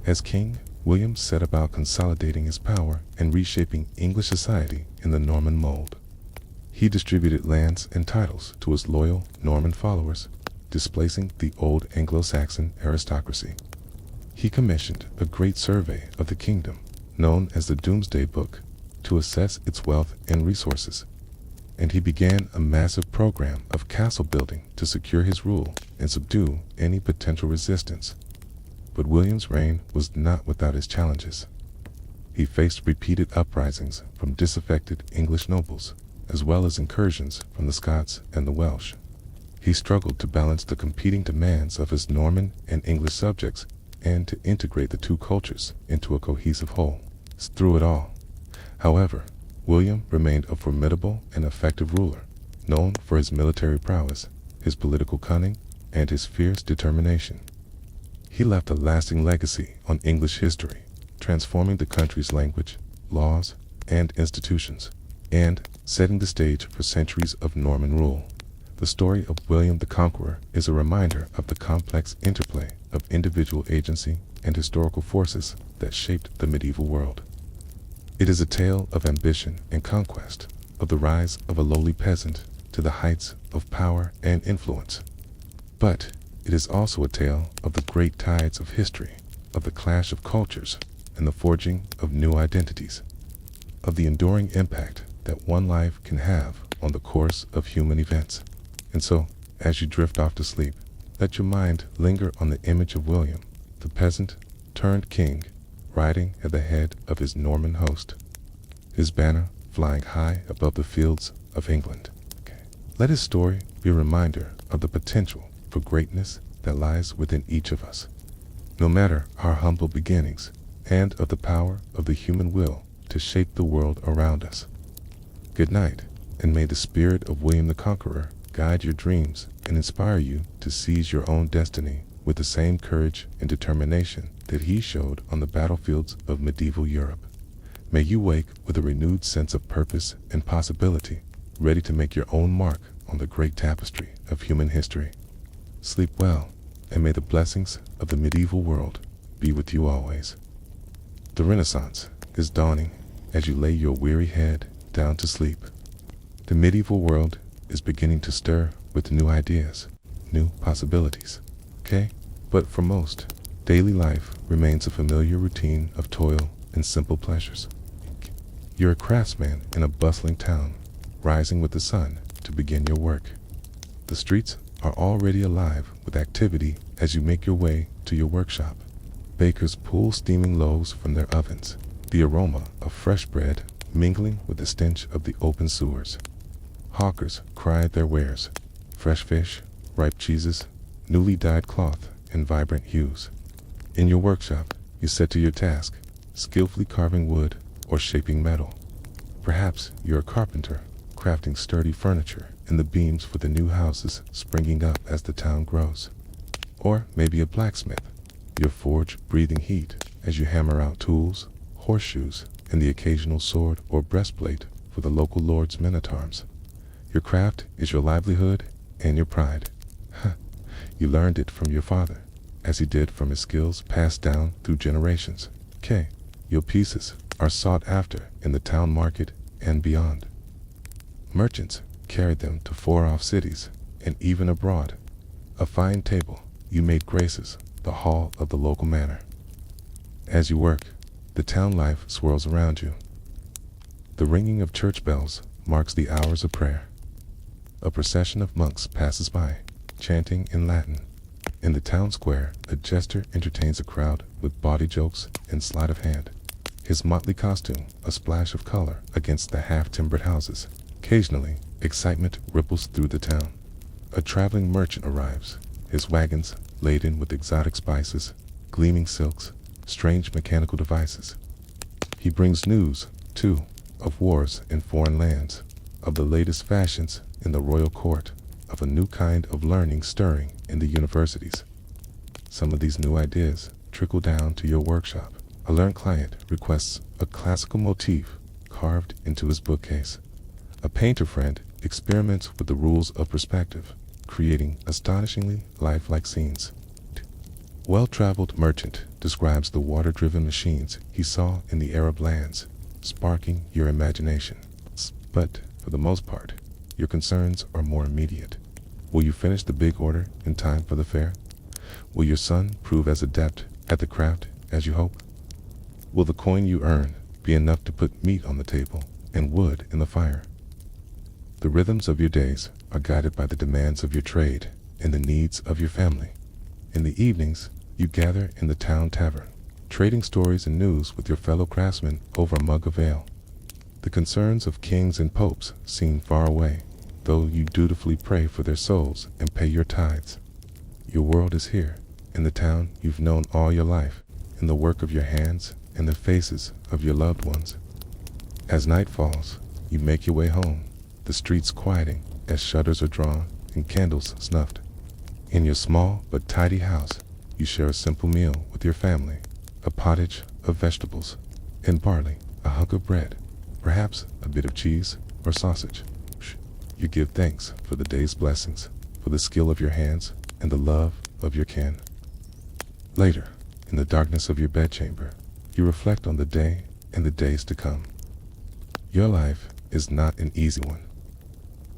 As king, William set about consolidating his power and reshaping English society in the Norman mold. He distributed lands and titles to his loyal Norman followers, displacing the old Anglo-Saxon aristocracy. He commissioned a great survey of the kingdom, known as the Domesday Book, to assess its wealth and resources. And he began a massive program of castle building to secure his rule and subdue any potential resistance. But William's reign was not without its challenges. He faced repeated uprisings from disaffected English nobles, as well as incursions from the Scots and the Welsh. He struggled to balance the competing demands of his Norman and English subjects and to integrate the two cultures into a cohesive whole. Through it all, however, William remained a formidable and effective ruler, known for his military prowess, his political cunning, and his fierce determination. He left a lasting legacy on English history, transforming the country's language, laws, and institutions, and setting the stage for centuries of Norman rule. The story of William the Conqueror is a reminder of the complex interplay of individual agency and historical forces that shaped the medieval world. It is a tale of ambition and conquest, of the rise of a lowly peasant to the heights of power and influence. But it is also a tale of the great tides of history, of the clash of cultures, and the forging of new identities, of the enduring impact that one life can have on the course of human events. And so, as you drift off to sleep, let your mind linger on the image of William, the peasant turned king, riding at the head of his Norman host, his banner flying high above the fields of England. Let his story be a reminder of the potential for greatness that lies within each of us, no matter our humble beginnings, and of the power of the human will to shape the world around us. Good night, and may the spirit of William the Conqueror guide your dreams and inspire you to seize your own destiny with the same courage and determination that he showed on the battlefields of medieval Europe. May you wake with a renewed sense of purpose and possibility, ready to make your own mark on the great tapestry of human history. Sleep well, and may the blessings of the medieval world be with you always. The Renaissance is dawning as you lay your weary head down to sleep. The medieval world is beginning to stir with new ideas, new possibilities. But for most, daily life remains a familiar routine of toil and simple pleasures. You're a craftsman in a bustling town, rising with the sun to begin your work. The streets are already alive with activity as you make your way to your workshop. Bakers pull steaming loaves from their ovens, the aroma of fresh bread mingling with the stench of the open sewers. Hawkers cry at their wares, fresh fish, ripe cheeses, newly dyed cloth, and vibrant hues. In your workshop, you set to your task, skillfully carving wood or shaping metal. Perhaps you're a carpenter, crafting sturdy furniture in the beams for the new houses springing up as the town grows. Or maybe a blacksmith, your forge breathing heat as you hammer out tools, horseshoes, and the occasional sword or breastplate for the local lord's men-at-arms. Your craft is your livelihood and your pride. You learned it from your father, as he did from his skills passed down through generations. Your pieces are sought after in the town market and beyond. Merchants carried them to far-off cities and even abroad. A fine table you made graces the hall of the local manor. As you work, the town life swirls around you. The ringing of church bells marks the hours of prayer. A procession of monks passes by, chanting in Latin. In the town square, a jester entertains a crowd with bawdy jokes and sleight of hand. His motley costume a splash of color against the half-timbered houses. Occasionally, excitement ripples through the town. A traveling merchant arrives, his wagons laden with exotic spices, gleaming silks, strange mechanical devices. He brings news, too, of wars in foreign lands, of the latest fashions in the royal court, of a new kind of learning stirring in the universities. Some of these new ideas trickle down to your workshop. A learned client requests a classical motif carved into his bookcase. A painter friend experiments with the rules of perspective, creating astonishingly lifelike scenes. Well-traveled merchant describes the water-driven machines he saw in the Arab lands, sparking your imagination. But, for the most part, your concerns are more immediate. Will you finish the big order in time for the fair? Will your son prove as adept at the craft as you hope? Will the coin you earn be enough to put meat on the table and wood in the fire? The rhythms of your days are guided by the demands of your trade and the needs of your family. In the evenings, you gather in the town tavern, trading stories and news with your fellow craftsmen over a mug of ale. The concerns of kings and popes seem far away, though you dutifully pray for their souls and pay your tithes. Your world is here, in the town you've known all your life, in the work of your hands and the faces of your loved ones. As night falls, you make your way home, the streets quieting as shutters are drawn and candles snuffed. In your small but tidy house, you share a simple meal with your family, a pottage of vegetables and barley, a hunk of bread, perhaps a bit of cheese or sausage. You give thanks for the day's blessings, for the skill of your hands and the love of your kin. Later, in the darkness of your bedchamber, you reflect on the day and the days to come. Your life is not an easy one.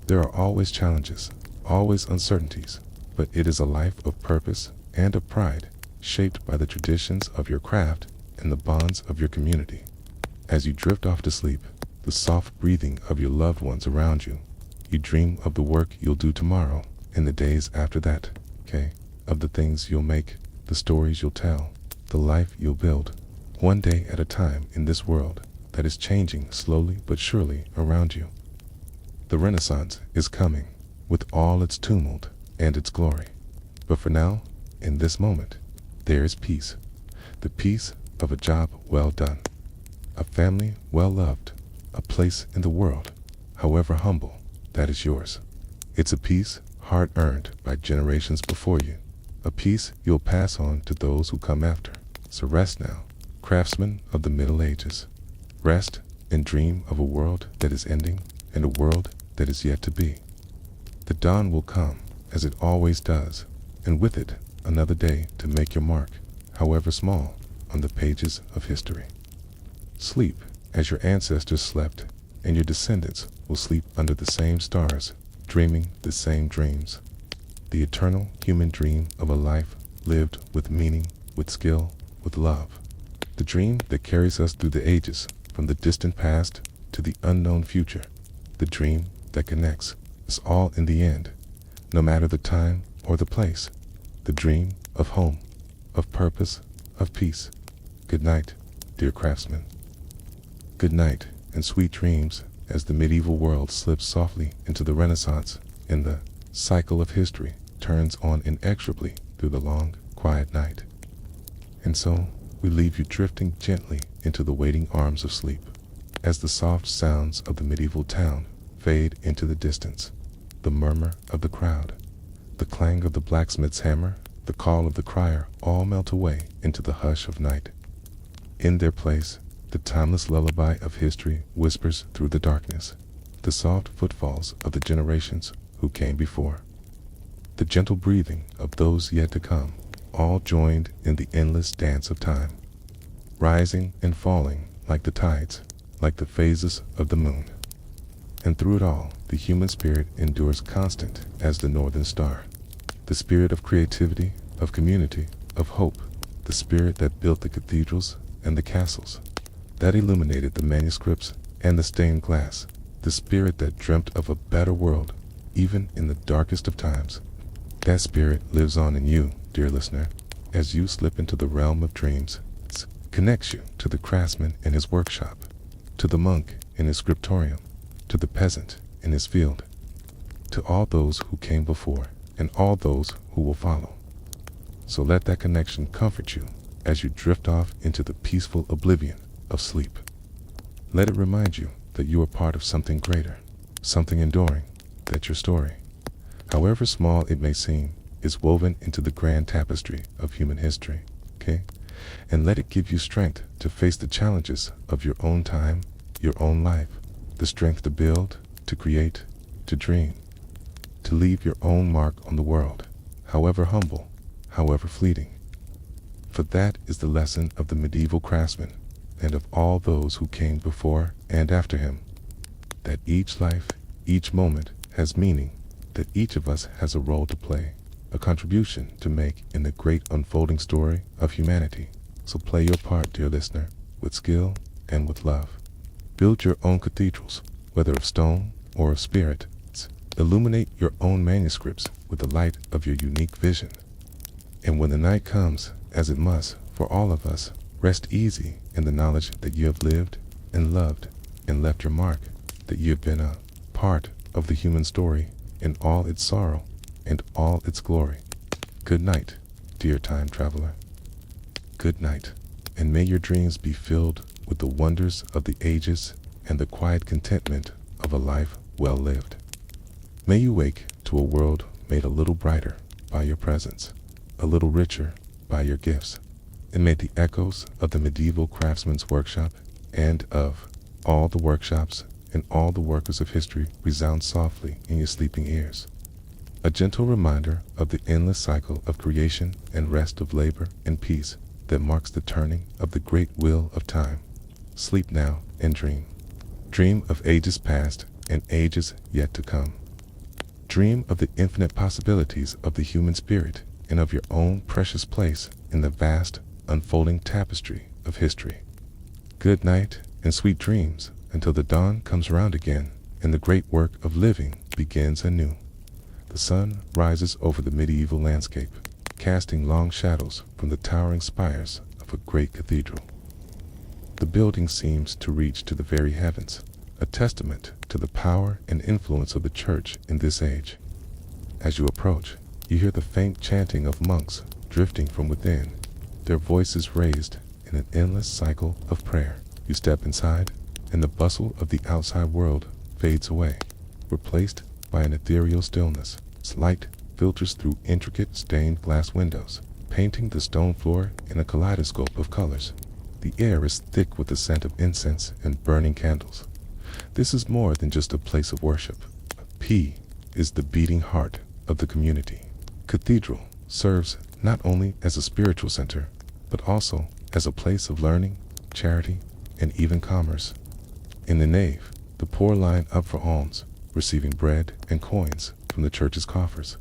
There are always challenges, always uncertainties, but it is a life of purpose and of pride, shaped by the traditions of your craft and the bonds of your community. As you drift off to sleep, the soft breathing of your loved ones around you, you dream of the work you'll do tomorrow and the days after that, of the things you'll make, the stories you'll tell, the life you'll build, one day at a time in this world that is changing slowly but surely around you. The Renaissance is coming, with all its tumult and its glory. But for now, in this moment, there is peace. The peace of a job well done, a family well loved, a place in the world, however humble, that is yours. It's a peace hard-earned by generations before you, a peace you'll pass on to those who come after. So rest now, craftsmen of the Middle Ages. Rest and dream of a world that is ending and a world that is yet to be. The dawn will come, as it always does, and with it, another day to make your mark, however small, on the pages of history. Sleep as your ancestors slept, and your descendants will sleep under the same stars, dreaming the same dreams. The eternal human dream of a life lived with meaning, with skill, with love. The dream that carries us through the ages, from the distant past to the unknown future. The dream that connects us all in the end, no matter the time or the place. The dream of home, of purpose, of peace. Good night, dear craftsman. Good night and sweet dreams as the medieval world slips softly into the Renaissance and the cycle of history turns on inexorably through the long, quiet night. And so we leave you drifting gently into the waiting arms of sleep as the soft sounds of the medieval town fade into the distance. the murmur of the crowd, the clang of the blacksmith's hammer, the call of the crier all melt away into the hush of night. In their place, the timeless lullaby of history whispers through the darkness, the soft footfalls of the generations who came before, the gentle breathing of those yet to come, all joined in the endless dance of time, rising and falling like the tides, like the phases of the moon. And through it all, the human spirit endures constant as the northern star, the spirit of creativity, of community, of hope, the spirit that built the cathedrals and the castles, that illuminated the manuscripts and the stained glass, the spirit that dreamt of a better world, even in the darkest of times. That spirit lives on in you, dear listener, as you slip into the realm of dreams. It connects you to the craftsman in his workshop, to the monk in his scriptorium, to the peasant in his field, to all those who came before and all those who will follow. So let that connection comfort you as you drift off into the peaceful oblivion of sleep. Let it remind you that you are part of something greater, something enduring, that your story, however small it may seem, is woven into the grand tapestry of human history, okay? And let it give you strength to face the challenges of your own time, your own life, the strength to build, to create, to dream, to leave your own mark on the world, however humble, however fleeting. For that is the lesson of the medieval craftsman and of all those who came before and after him, that each life, each moment has meaning, that each of us has a role to play, a contribution to make in the great unfolding story of humanity. So play your part, dear listener, with skill and with love. Build your own cathedrals, whether of stone or of spirit. Illuminate your own manuscripts with the light of your unique vision. And when the night comes, as it must for all of us, rest easy in the knowledge that you have lived and loved and left your mark, that you have been a part of the human story in all its sorrow and all its glory. Good night, dear time traveler. Good night, and may your dreams be filled with the wonders of the ages and the quiet contentment of a life well lived. May you wake to a world made a little brighter by your presence, a little richer by your gifts, and may the echoes of the medieval craftsman's workshop and of all the workshops and all the workers of history resound softly in your sleeping ears. A gentle reminder of the endless cycle of creation and rest of labor and peace that marks the turning of the great wheel of time. Sleep now and dream. Dream of ages past and ages yet to come. Dream of the infinite possibilities of the human spirit and of your own precious place in the vast, unfolding tapestry of history. Good night and sweet dreams until the dawn comes around again and the great work of living begins anew. The sun rises over the medieval landscape, casting long shadows from the towering spires of a great cathedral. The building seems to reach to the very heavens, a testament to the power and influence of the church in this age. As you approach, you hear the faint chanting of monks drifting from within, their voices raised in an endless cycle of prayer. You step inside, and the bustle of the outside world fades away, replaced by an ethereal stillness. Its light filters through intricate stained glass windows, painting the stone floor in a kaleidoscope of colors. The air is thick with the scent of incense and burning candles. This is more than just a place of worship. P is the beating heart of the community. Cathedral serves not only as a spiritual center, but also as a place of learning, charity, and even commerce. In the nave, the poor line up for alms, receiving bread and coins from the church's coffers.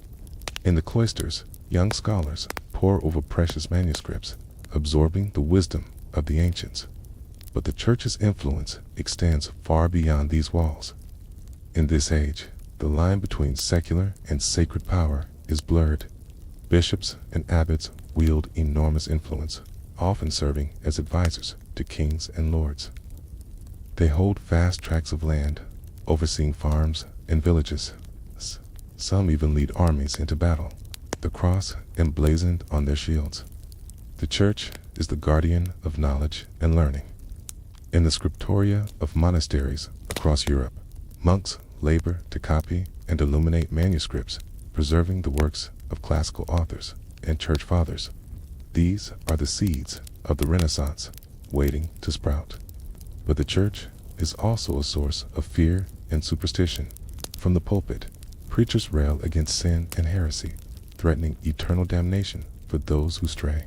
In the cloisters, young scholars pore over precious manuscripts, absorbing the wisdom of the ancients. But the church's influence extends far beyond these walls. In this age, the line between secular and sacred power is blurred. Bishops and abbots wield enormous influence, often serving as advisors to kings and lords. They hold vast tracts of land, overseeing farms and villages. Some even lead armies into battle, the cross emblazoned on their shields. The church is the guardian of knowledge and learning. In the scriptoria of monasteries across Europe, monks labor to copy, and illuminate manuscripts, preserving the works of classical authors and church fathers. These are the seeds of the Renaissance, waiting to sprout. But the church is also a source of fear and superstition. From the pulpit, preachers rail against sin and heresy, threatening eternal damnation for those who stray.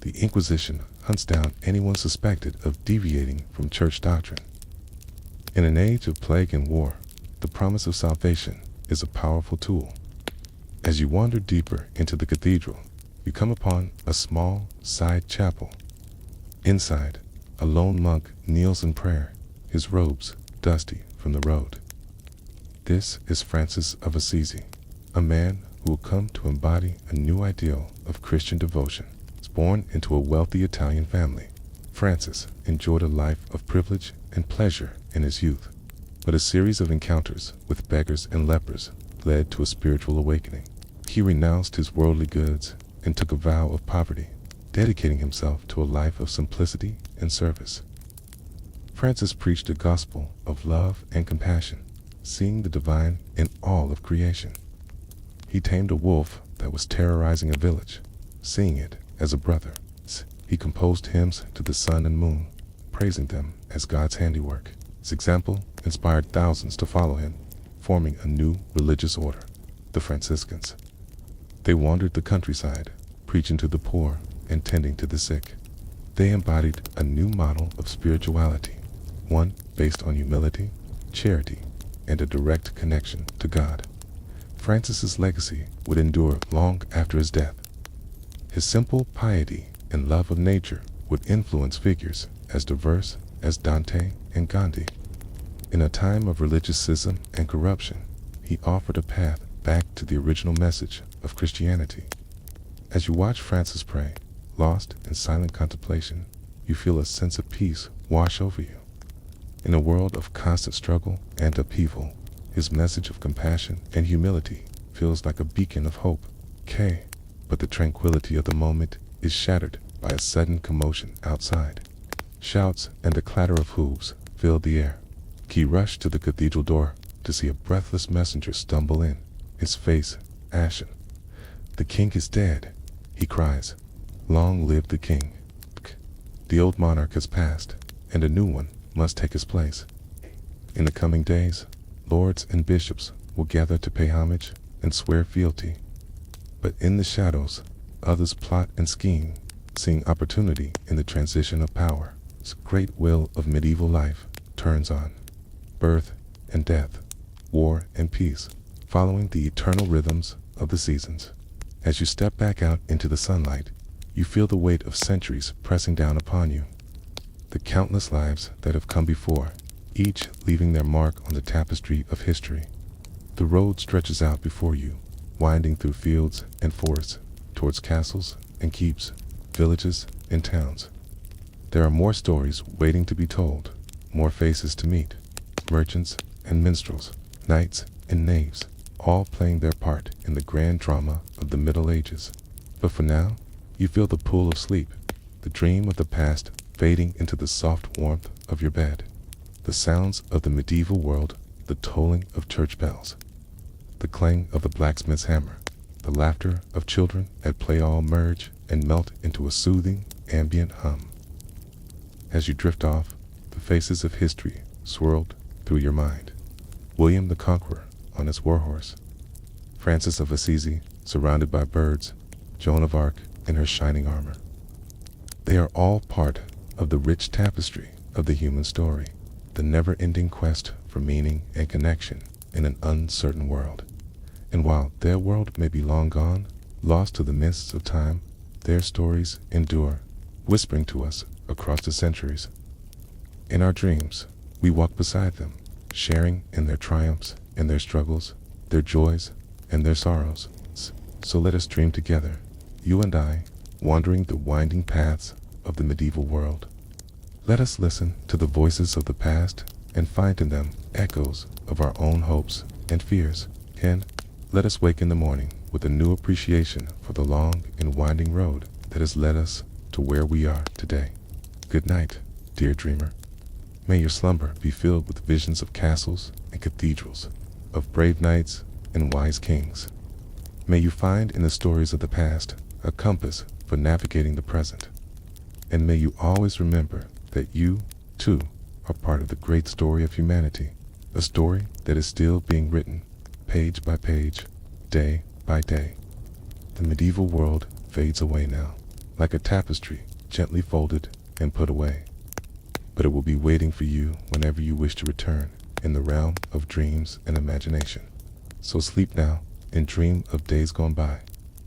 The Inquisition hunts down anyone suspected of deviating from church doctrine. In an age of plague and war, the promise of salvation is a powerful tool. As you wander deeper into the cathedral, you come upon a small side chapel. Inside, a lone monk kneels in prayer, his robes dusty from the road. This is Francis of Assisi, a man who will come to embody a new ideal of Christian devotion. Born into a wealthy Italian family, Francis enjoyed a life of privilege and pleasure in his youth, but a series of encounters with beggars and lepers led to a spiritual awakening. He renounced his worldly goods and took a vow of poverty, dedicating himself to a life of simplicity and service. Francis preached a gospel of love and compassion, seeing the divine in all of creation. He tamed a wolf that was terrorizing a village, seeing it as a brother. He composed hymns to the sun and moon, praising them as God's handiwork. His example inspired thousands to follow him, forming a new religious order, the Franciscans. They wandered the countryside, preaching to the poor and tending to the sick. They embodied a new model of spirituality, one based on humility, charity, and a direct connection to God. Francis's legacy would endure long after his death. His simple piety and love of nature would influence figures as diverse as Dante and Gandhi. In a time of religious schism and corruption, he offered a path back to the original message of Christianity. As you watch Francis pray, lost in silent contemplation, you feel a sense of peace wash over you. In a world of constant struggle and upheaval, his message of compassion and humility feels like a beacon of hope. But the tranquility of the moment is shattered by a sudden commotion outside. Shouts and the clatter of hooves filled the air. He rushed to the cathedral door to see a breathless messenger stumble in, his face ashen. "The king is dead," he cries. "Long live the king. The old monarch has passed, and a new one must take his place." In the coming days, lords and bishops will gather to pay homage and swear fealty. But in the shadows, others plot and scheme, seeing opportunity in the transition of power. This great wheel of medieval life turns on. Birth and death, war and peace, following the eternal rhythms of the seasons. As you step back out into the sunlight, you feel the weight of centuries pressing down upon you. The countless lives that have come before, each leaving their mark on the tapestry of history. The road stretches out before you, winding through fields and forests, towards castles and keeps, villages and towns. There are more stories waiting to be told, more faces to meet, merchants and minstrels, knights and knaves, all playing their part in the grand drama of the Middle Ages. But for now, you feel the pull of sleep, the dream of the past fading into the soft warmth of your bed. The sounds of the medieval world, the tolling of church bells, the clang of the blacksmith's hammer, the laughter of children at play all merge and melt into a soothing, ambient hum. As you drift off, the faces of history swirled through your mind. William the Conqueror on his warhorse, Francis of Assisi surrounded by birds, Joan of Arc in her shining armor. They are all part of the rich tapestry of the human story, the never-ending quest for meaning and connection in an uncertain world. And while their world may be long gone, lost to the mists of time, their stories endure, whispering to us across the centuries. In our dreams, we walk beside them, sharing in their triumphs and their struggles, their joys and their sorrows. So let us dream together, you and I, wandering the winding paths of the medieval world. Let us listen to the voices of the past and find in them echoes of our own hopes and fears. And let us wake in the morning with a new appreciation for the long and winding road that has led us to where we are today. Good night, dear dreamer. May your slumber be filled with visions of castles and cathedrals, of brave knights and wise kings. May you find in the stories of the past a compass for navigating the present. And may you always remember that you, too, are part of the great story of humanity, a story that is still being written, page by page, day by day. The medieval world fades away now, like a tapestry gently folded and put away. But it will be waiting for you whenever you wish to return in the realm of dreams and imagination. So sleep now and dream of days gone by,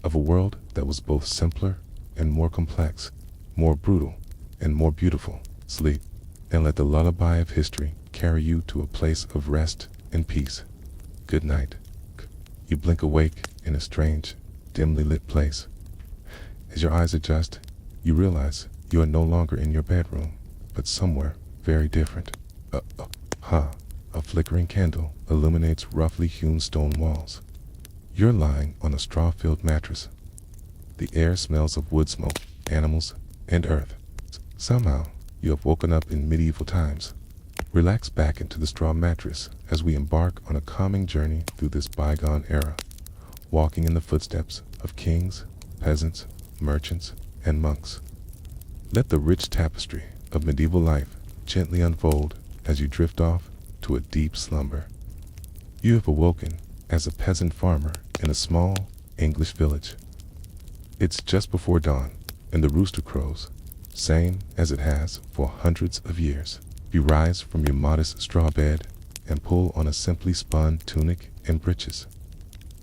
of a world that was both simpler and more complex, more brutal and more beautiful. Sleep, and let the lullaby of history carry you to a place of rest and peace. Good night. You blink awake in a strange, dimly lit place. As your eyes adjust, you realize you are no longer in your bedroom, but somewhere very different. A flickering candle illuminates roughly hewn stone walls. You're lying on a straw-filled mattress. The air smells of wood smoke, animals, and earth. Somehow, you have woken up in medieval times. Relax back into the straw mattress as we embark on a calming journey through this bygone era, walking in the footsteps of kings, peasants, merchants, and monks. Let the rich tapestry of medieval life gently unfold as you drift off to a deep slumber. You have awoken as a peasant farmer in a small English village. It's just before dawn, and the rooster crows, same as it has for hundreds of years. You rise from your modest straw bed and pull on a simply spun tunic and breeches.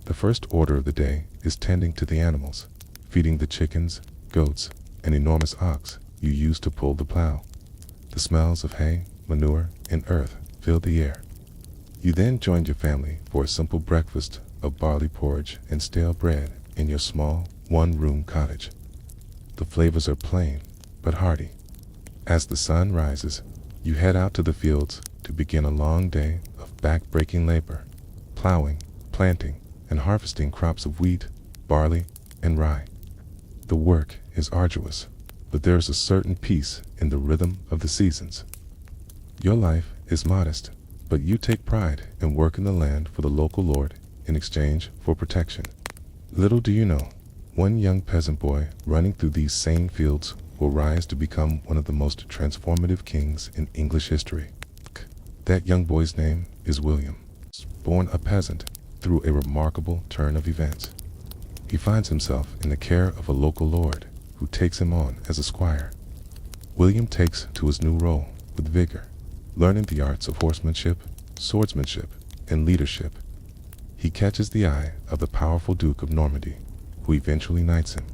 The first order of the day is tending to the animals, feeding the chickens, goats, and enormous ox you use to pull the plow. The smells of hay, manure, and earth fill the air. You then join your family for a simple breakfast of barley porridge and stale bread in your small, one-room cottage. The flavors are plain, but hearty. As the sun rises, you head out to the fields to begin a long day of back-breaking labor, plowing, planting, and harvesting crops of wheat, barley, and rye. The work is arduous, but there is a certain peace in the rhythm of the seasons. Your life is modest, but you take pride in working the land for the local lord in exchange for protection. Little do you know, one young peasant boy running through these same fields will rise to become one of the most transformative kings in English history. That young boy's name is William. Born a peasant through a remarkable turn of events, he finds himself in the care of a local lord who takes him on as a squire. William takes to his new role with vigor, learning the arts of horsemanship, swordsmanship, and leadership. He catches the eye of the powerful Duke of Normandy, who eventually knights him.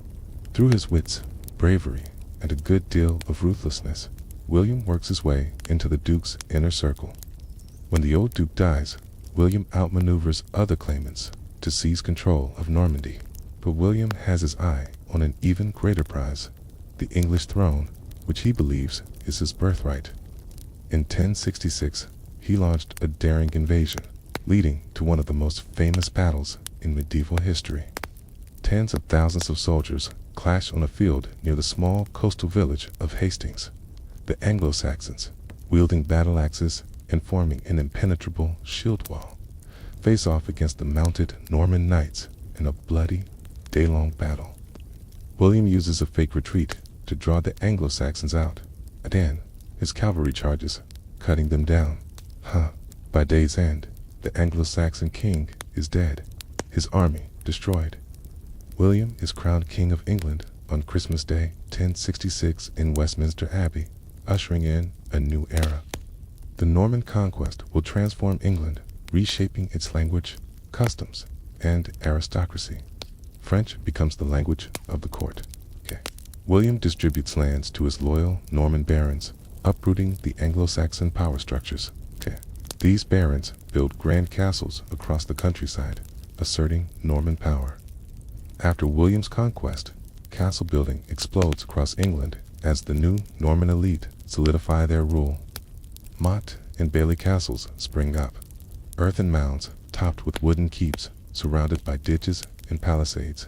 Through his wits, bravery, and a good deal of ruthlessness, William works his way into the Duke's inner circle. When the old Duke dies, William outmaneuvers other claimants to seize control of Normandy. But William has his eye on an even greater prize, the English throne, which he believes is his birthright. In 1066, he launched a daring invasion, leading to one of the most famous battles in medieval history. Tens of thousands of soldiers clash on a field near the small coastal village of Hastings. The Anglo-Saxons, wielding battle axes and forming an impenetrable shield wall, face off against the mounted Norman knights in a bloody, day-long battle. William uses a fake retreat to draw the Anglo-Saxons out, and then his cavalry charges, cutting them down. By day's end, the Anglo-Saxon king is dead, his army destroyed. William is crowned King of England on Christmas Day, 1066 in Westminster Abbey, ushering in a new era. The Norman conquest will transform England, reshaping its language, customs, and aristocracy. French becomes the language of the court. William distributes lands to his loyal Norman barons, uprooting the Anglo-Saxon power structures. These barons build grand castles across the countryside, asserting Norman power. After William's conquest, castle building explodes across England as the new Norman elite solidify their rule. Motte and Bailey castles spring up, earthen mounds topped with wooden keeps surrounded by ditches and palisades.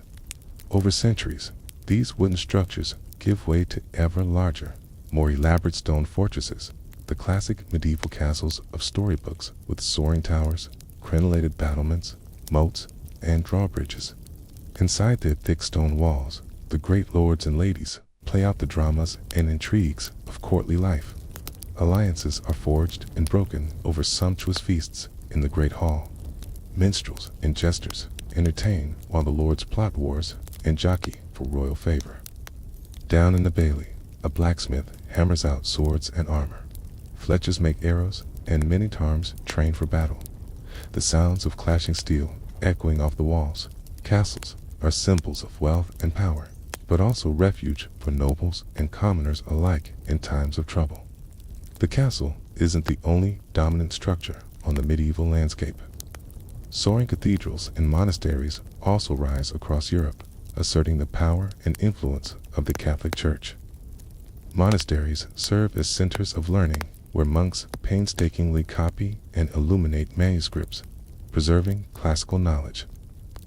Over centuries, these wooden structures give way to ever larger, more elaborate stone fortresses, the classic medieval castles of storybooks with soaring towers, crenellated battlements, moats, and drawbridges. Inside their thick stone walls, the great lords and ladies play out the dramas and intrigues of courtly life. Alliances are forged and broken over sumptuous feasts in the great hall. Minstrels and jesters entertain while the lords plot wars and jockey for royal favor. Down in the bailey, a blacksmith hammers out swords and armor. Fletchers make arrows, and men-at-arms train for battle. The sounds of clashing steel echoing off the walls. Castles are symbols of wealth and power, but also refuge for nobles and commoners alike in times of trouble. The castle isn't the only dominant structure on the medieval landscape. Soaring cathedrals and monasteries also rise across Europe, asserting the power and influence of the Catholic Church. Monasteries serve as centers of learning where monks painstakingly copy and illuminate manuscripts, preserving classical knowledge.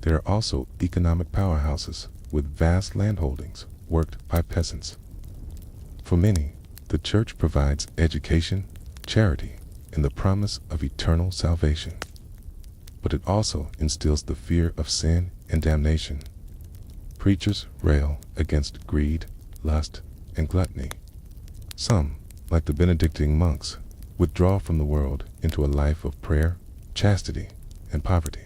There are also economic powerhouses with vast landholdings worked by peasants. For many, the church provides education, charity, and the promise of eternal salvation. But it also instills the fear of sin and damnation. Preachers rail against greed, lust, and gluttony. Some, like the Benedictine monks, withdraw from the world into a life of prayer, chastity, and poverty.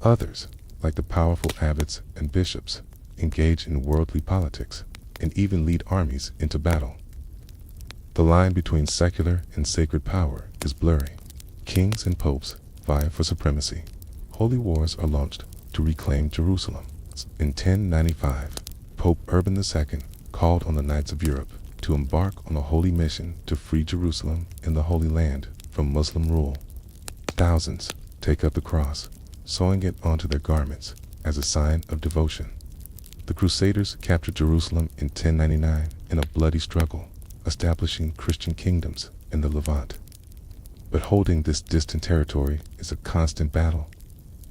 Others, like the powerful abbots and bishops, engage in worldly politics and even lead armies into battle. The line between secular and sacred power is blurry. Kings and popes vie for supremacy. Holy wars are launched to reclaim Jerusalem. In 1095, Pope Urban II called on the Knights of Europe to embark on a holy mission to free Jerusalem and the Holy Land from Muslim rule. Thousands take up the cross, sewing it onto their garments as a sign of devotion. The Crusaders captured Jerusalem in 1099 in a bloody struggle, establishing Christian kingdoms in the Levant. But holding this distant territory is a constant battle.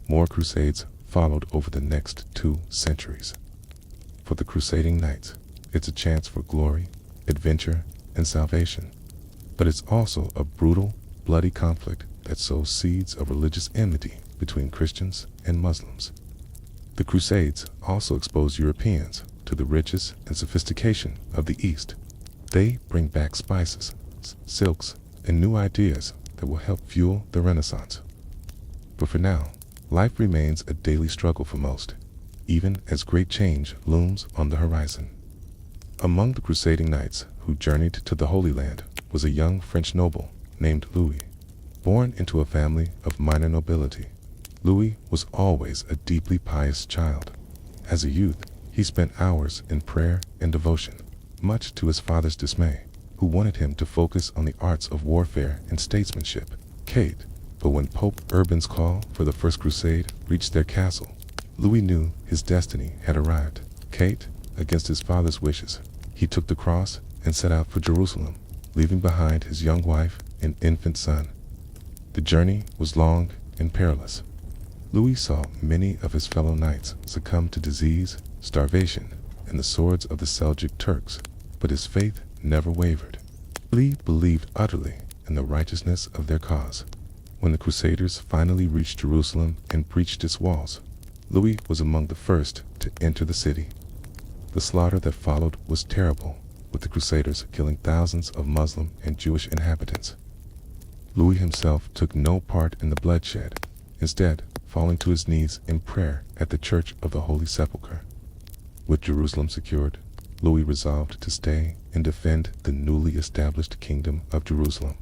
More crusades followed over the next 2 centuries. For the crusading knights, it's a chance for glory, adventure, and salvation. But it's also a brutal, bloody conflict that sows seeds of religious enmity between Christians and Muslims. The Crusades also expose Europeans to the riches and sophistication of the East. They bring back spices, silks, and new ideas that will help fuel the Renaissance. But for now, life remains a daily struggle for most, even as great change looms on the horizon. Among the crusading knights who journeyed to the Holy Land was a young French noble named Louis. Born into a family of minor nobility, Louis was always a deeply pious child. As a youth, he spent hours in prayer and devotion, much to his father's dismay, who wanted him to focus on the arts of warfare and statesmanship. But when Pope Urban's call for the First Crusade reached their castle, Louis knew his destiny had arrived. Against his father's wishes, he took the cross and set out for Jerusalem, leaving behind his young wife and infant son. The journey was long and perilous. Louis saw many of his fellow knights succumb to disease, starvation, and the swords of the Seljuk Turks, but his faith never wavered. Louis believed utterly in the righteousness of their cause. When the Crusaders finally reached Jerusalem and breached its walls, Louis was among the first to enter the city. The slaughter that followed was terrible, with the Crusaders killing thousands of Muslim and Jewish inhabitants. Louis himself took no part in the bloodshed, instead falling to his knees in prayer at the Church of the Holy Sepulchre. With Jerusalem secured, Louis resolved to stay and defend the newly established Kingdom of Jerusalem.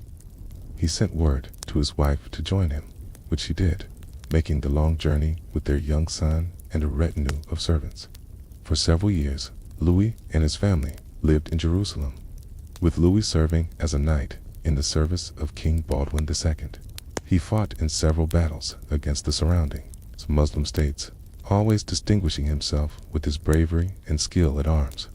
He sent word to his wife to join him, which she did, making the long journey with their young son and a retinue of servants. For several years, Louis and his family lived in Jerusalem, with Louis serving as a knight in the service of King Baldwin II. He fought in several battles against the surrounding Muslim states, always distinguishing himself with his bravery and skill at arms.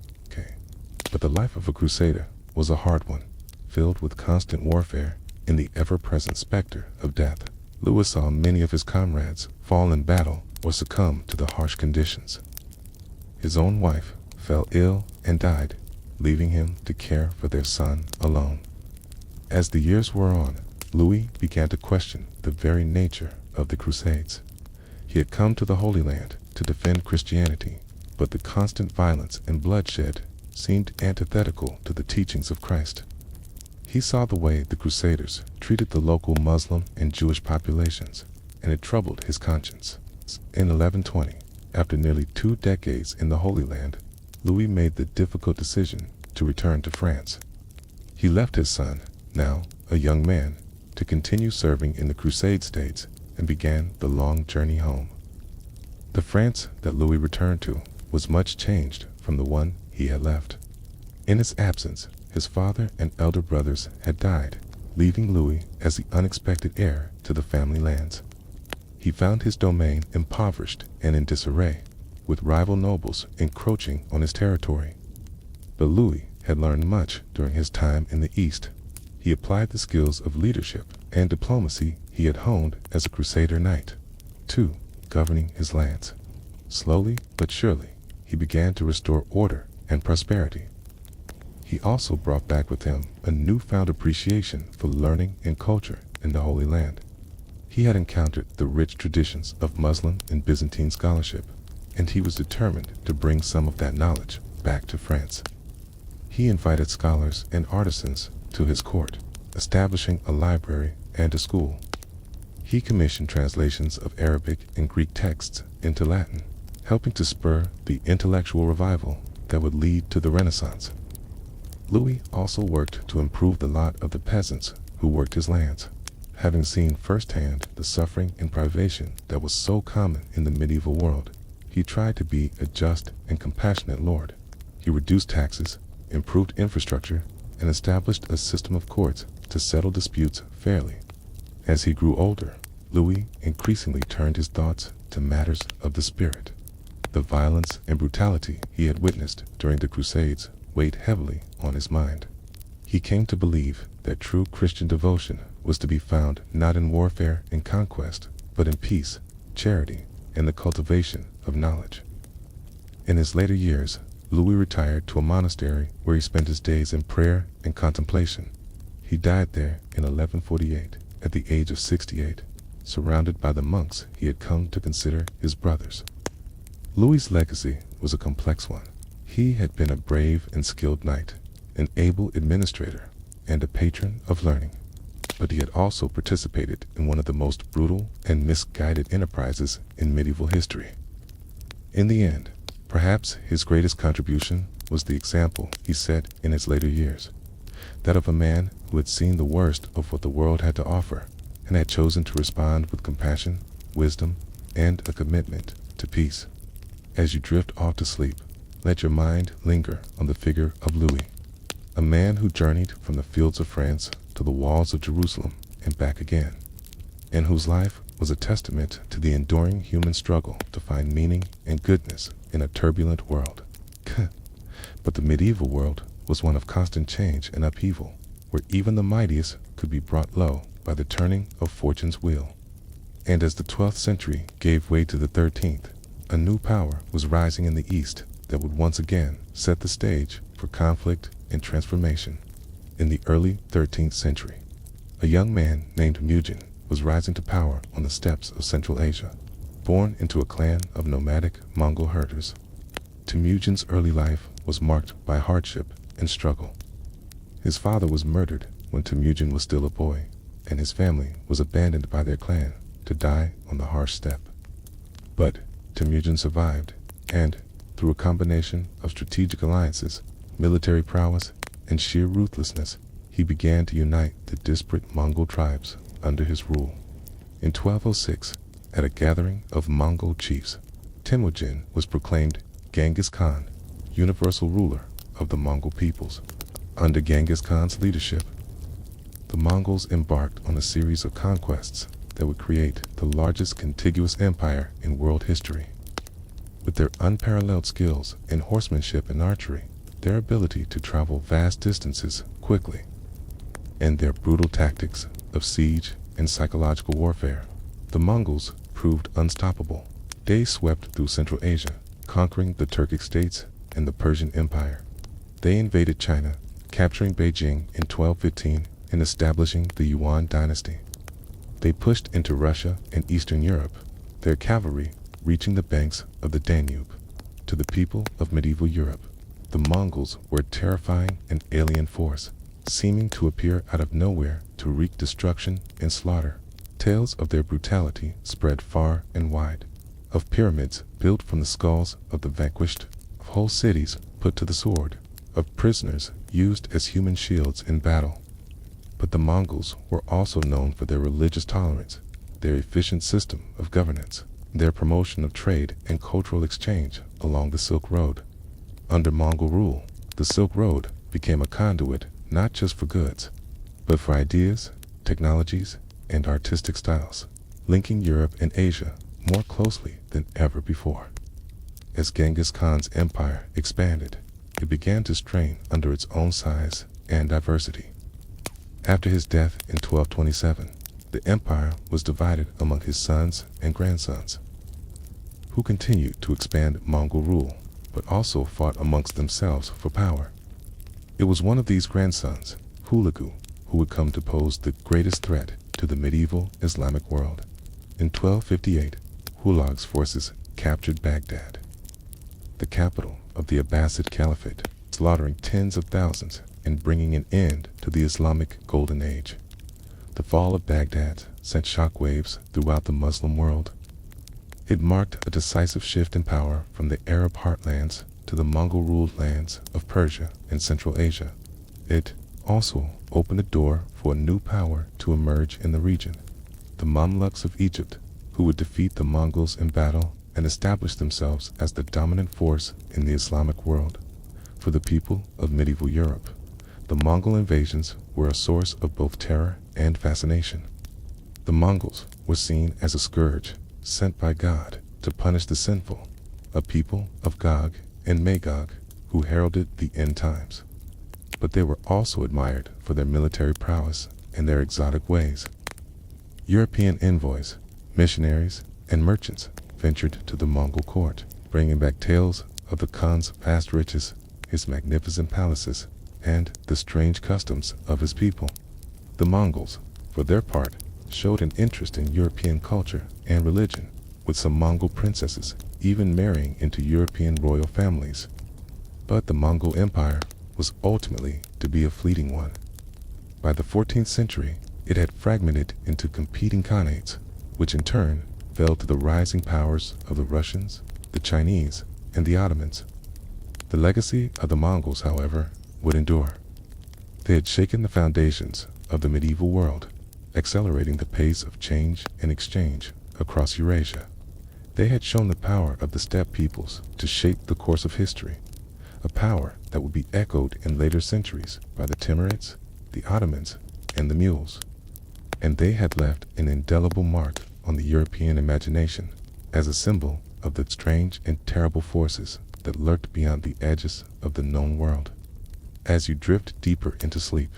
But the life of a crusader was a hard one, filled with constant warfare and the ever-present specter of death. Louis saw many of his comrades fall in battle or succumb to the harsh conditions. His own wife fell ill and died, leaving him to care for their son alone. As the years wore on, Louis began to question the very nature of the Crusades. He had come to the Holy Land to defend Christianity, but the constant violence and bloodshed seemed antithetical to the teachings of Christ. He saw the way the Crusaders treated the local Muslim and Jewish populations, and it troubled his conscience. In 1120, after nearly 2 decades in the Holy Land, Louis made the difficult decision to return to France. He left his son, now a young man, to continue serving in the Crusade states and began the long journey home. The France that Louis returned to was much changed from the one he had left. In his absence, his father and elder brothers had died, leaving Louis as the unexpected heir to the family lands. He found his domain impoverished and in disarray, with rival nobles encroaching on his territory. But Louis had learned much during his time in the East. He applied the skills of leadership and diplomacy he had honed as a Crusader knight to governing his lands. Slowly but surely, he began to restore order and prosperity. He also brought back with him a newfound appreciation for learning and culture in the Holy Land. He had encountered the rich traditions of Muslim and Byzantine scholarship, and he was determined to bring some of that knowledge back to France. He invited scholars and artisans to his court, establishing a library and a school. He commissioned translations of Arabic and Greek texts into Latin, helping to spur the intellectual revival that would lead to the Renaissance. Louis also worked to improve the lot of the peasants who worked his lands. Having seen firsthand the suffering and privation that was so common in the medieval world, he tried to be a just and compassionate lord. He reduced taxes, improved infrastructure, and established a system of courts to settle disputes fairly. As he grew older, Louis increasingly turned his thoughts to matters of the spirit. The violence and brutality he had witnessed during the Crusades weighed heavily on his mind. He came to believe that true Christian devotion was to be found not in warfare and conquest, but in peace, charity, and the cultivation of knowledge. In his later years, Louis retired to a monastery where he spent his days in prayer and contemplation. He died there in 1148 at the age of 68, surrounded by the monks he had come to consider his brothers. Louis's legacy was a complex one. He had been a brave and skilled knight, an able administrator, and a patron of learning. But he had also participated in one of the most brutal and misguided enterprises in medieval history. In the end, perhaps his greatest contribution was the example he set in his later years, that of a man who had seen the worst of what the world had to offer and had chosen to respond with compassion, wisdom, and a commitment to peace. As you drift off to sleep, let your mind linger on the figure of Louis, a man who journeyed from the fields of France to the walls of Jerusalem and back again, and whose life was a testament to the enduring human struggle to find meaning and goodness in a turbulent world. But the medieval world was one of constant change and upheaval, where even the mightiest could be brought low by the turning of fortune's wheel. And as the 12th century gave way to the 13th, a new power was rising in the East that would once again set the stage for conflict and transformation. In the early 13th century, a young man named Mujan was rising to power on the steppes of Central Asia, born into a clan of nomadic Mongol herders. Temujin's early life was marked by hardship and struggle. His father was murdered when Temujin was still a boy, and his family was abandoned by their clan to die on the harsh steppe. But Temujin survived, and through a combination of strategic alliances, military prowess, and sheer ruthlessness, he began to unite the disparate Mongol tribes under his rule. In 1206, at a gathering of Mongol chiefs, Temujin was proclaimed Genghis Khan, universal ruler of the Mongol peoples. Under Genghis Khan's leadership, the Mongols embarked on a series of conquests that would create the largest contiguous empire in world history. With their unparalleled skills in horsemanship and archery, their ability to travel vast distances quickly, and their brutal tactics of siege and psychological warfare, the Mongols proved unstoppable. They swept through Central Asia, conquering the Turkic states and the Persian Empire. They invaded China, capturing Beijing in 1215 in establishing the Yuan dynasty. They pushed into Russia and Eastern Europe, their cavalry reaching the banks of the Danube. To the people of medieval Europe, the Mongols were a terrifying and alien force, seeming to appear out of nowhere to wreak destruction and slaughter. Tales of their brutality spread far and wide, of pyramids built from the skulls of the vanquished, of whole cities put to the sword, of prisoners used as human shields in battle. But the Mongols were also known for their religious tolerance, their efficient system of governance, their promotion of trade and cultural exchange along the Silk Road. Under Mongol rule, the Silk Road became a conduit not just for goods, but for ideas, technologies, and artistic styles, linking Europe and Asia more closely than ever before. As Genghis Khan's empire expanded, it began to strain under its own size and diversity. After his death in 1227, the empire was divided among his sons and grandsons, who continued to expand Mongol rule, but also fought amongst themselves for power. It was one of these grandsons, Hulagu, who would come to pose the greatest threat to the medieval Islamic world. In 1258, Hulag's forces captured Baghdad, the capital of the Abbasid Caliphate, slaughtering tens of thousands and bringing an end to the Islamic Golden Age. The fall of Baghdad sent shockwaves throughout the Muslim world. It marked a decisive shift in power from the Arab heartlands to the Mongol-ruled lands of Persia and Central Asia. It also opened a door for a new power to emerge in the region, the Mamluks of Egypt, who would defeat the Mongols in battle and establish themselves as the dominant force in the Islamic world. For the people of medieval Europe, the Mongol invasions were a source of both terror and fascination. The Mongols were seen as a scourge sent by God to punish the sinful, a people of Gog and Magog who heralded the end times. But they were also admired for their military prowess and their exotic ways. European envoys, missionaries, and merchants ventured to the Mongol court, bringing back tales of the Khan's vast riches, his magnificent palaces, and the strange customs of his people. The Mongols, for their part, showed an interest in European culture and religion, with some Mongol princesses even marrying into European royal families. But the Mongol Empire was ultimately to be a fleeting one. By the 14th century, it had fragmented into competing khanates, which in turn fell to the rising powers of the Russians, the Chinese, and the Ottomans. The legacy of the Mongols, however, would endure. They had shaken the foundations of the medieval world, accelerating the pace of change and exchange across Eurasia. They had shown the power of the steppe peoples to shape the course of history, a power that would be echoed in later centuries by the Timurids, the Ottomans, and the Mules. And they had left an indelible mark on the European imagination as a symbol of the strange and terrible forces that lurked beyond the edges of the known world. As you drift deeper into sleep,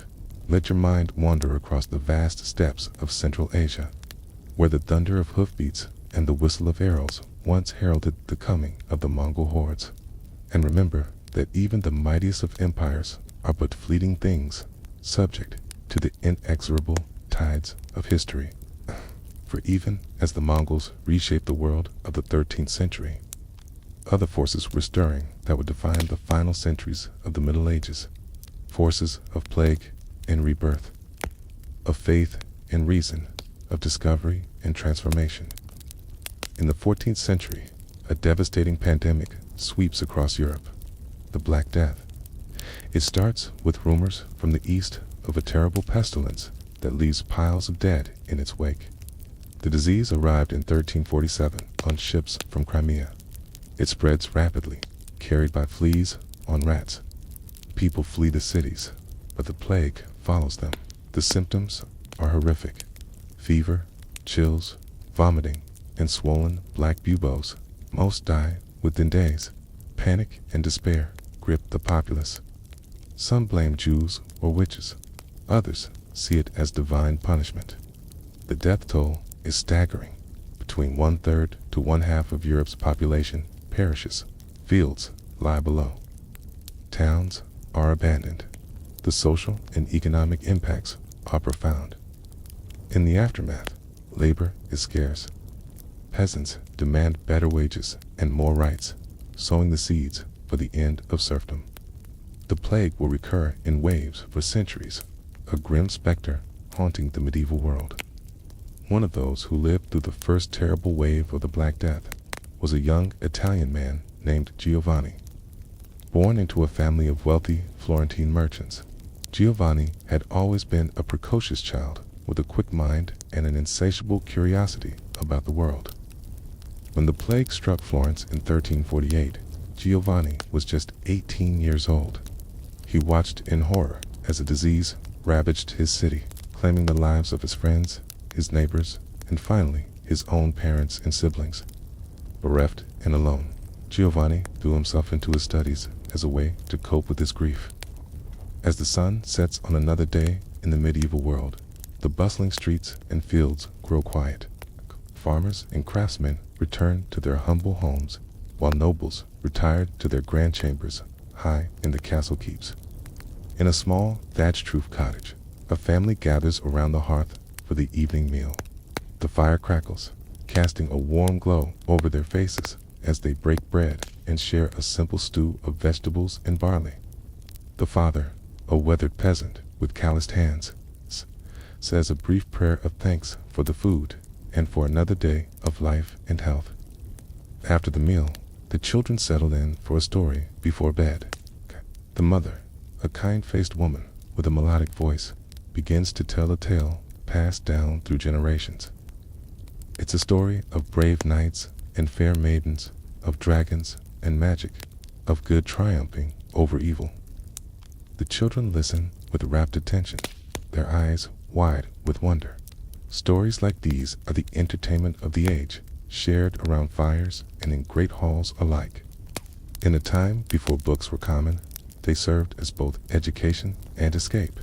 let your mind wander across the vast steppes of Central Asia, where the thunder of hoofbeats and the whistle of arrows once heralded the coming of the Mongol hordes. And remember that even the mightiest of empires are but fleeting things, subject to the inexorable tides of history. For even as the Mongols reshaped the world of the 13th century, other forces were stirring that would define the final centuries of the Middle Ages, forces of plague and rebirth, of faith and reason, of discovery and transformation. In the 14th century, a devastating pandemic sweeps across Europe, the Black Death. It starts with rumors from the east of a terrible pestilence that leaves piles of dead in its wake. The disease arrived in 1347 on ships from Crimea. It spreads rapidly, carried by fleas on rats. People flee the cities, but the plague follows them. The symptoms are horrific: fever, chills, vomiting, and swollen black buboes. Most die within days. Panic and despair grip the populace. Some blame Jews or witches. Others see it as divine punishment. The death toll is staggering. Between 1/3 to 1/2 of Europe's population perishes. Fields lie below. Towns are abandoned. The social and economic impacts are profound. In the aftermath, labor is scarce. Peasants demand better wages and more rights, sowing the seeds for the end of serfdom. The plague will recur in waves for centuries, a grim specter haunting the medieval world. One of those who lived through the first terrible wave of the Black Death was a young Italian man named Giovanni. Born into a family of wealthy Florentine merchants, Giovanni had always been a precocious child with a quick mind and an insatiable curiosity about the world. When the plague struck Florence in 1348, Giovanni was just 18 years old. He watched in horror as a disease ravaged his city, claiming the lives of his friends, his neighbors, and finally his own parents and siblings. Bereft and alone, Giovanni threw himself into his studies as a way to cope with his grief. As the sun sets on another day in the medieval world, the bustling streets and fields grow quiet. Farmers and craftsmen return to their humble homes, while nobles retired to their grand chambers high in the castle keeps. In a small thatched-roof cottage, a family gathers around the hearth for the evening meal. The fire crackles, casting a warm glow over their faces as they break bread and share a simple stew of vegetables and barley. The father, a weathered peasant with calloused hands, says a brief prayer of thanks for the food and for another day of life and health. After the meal, the children settle in for a story before bed. The mother, a kind-faced woman with a melodic voice, begins to tell a tale passed down through generations. It's a story of brave knights and fair maidens, of dragons and magic, of good triumphing over evil. The children listen with rapt attention, their eyes wide with wonder. Stories like these are the entertainment of the age, shared around fires and in great halls alike. In a time before books were common, they served as both education and escape,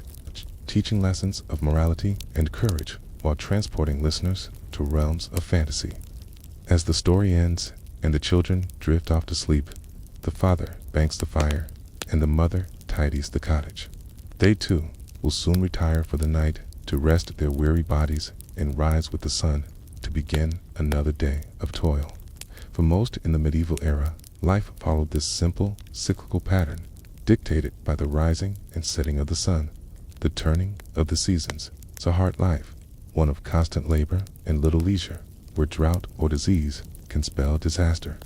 teaching lessons of morality and courage while transporting listeners to realms of fantasy. As the story ends and the children drift off to sleep, the father banks the fire and the mother tidies the cottage. They too will soon retire for the night to rest their weary bodies and rise with the sun to begin another day of toil. For most in the medieval era, life followed this simple, cyclical pattern, dictated by the rising and setting of the sun, the turning of the seasons. It's a hard life, one of constant labor and little leisure, where drought or disease can spell disaster.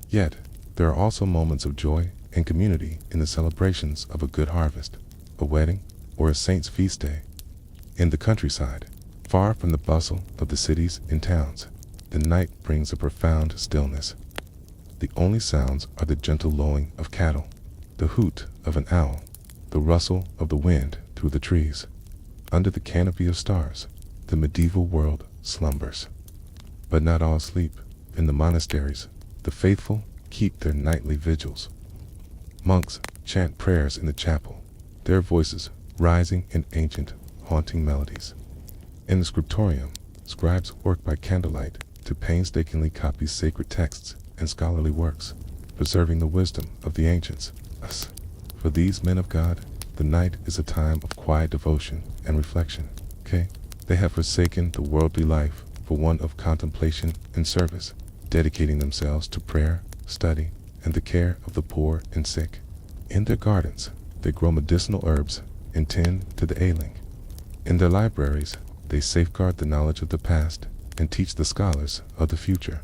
Yet, there are also moments of joy and community in the celebrations of a good harvest, a wedding, or a saint's feast day. In the countryside, far from the bustle of the cities and towns, the night brings a profound stillness. The only sounds are the gentle lowing of cattle, the hoot of an owl, the rustle of the wind through the trees. Under the canopy of stars, the medieval world slumbers. But not all sleep. In the monasteries, the faithful keep their nightly vigils. Monks chant prayers in the chapel, their voices rising in ancient, haunting melodies. In the scriptorium, scribes work by candlelight to painstakingly copy sacred texts and scholarly works, preserving the wisdom of the ancients. For these men of God, the night is a time of quiet devotion and reflection. They have forsaken the worldly life for one of contemplation and service, dedicating themselves to prayer, study, and the care of the poor and sick. In their gardens, they grow medicinal herbs and tend to the ailing. In their libraries, they safeguard the knowledge of the past and teach the scholars of the future.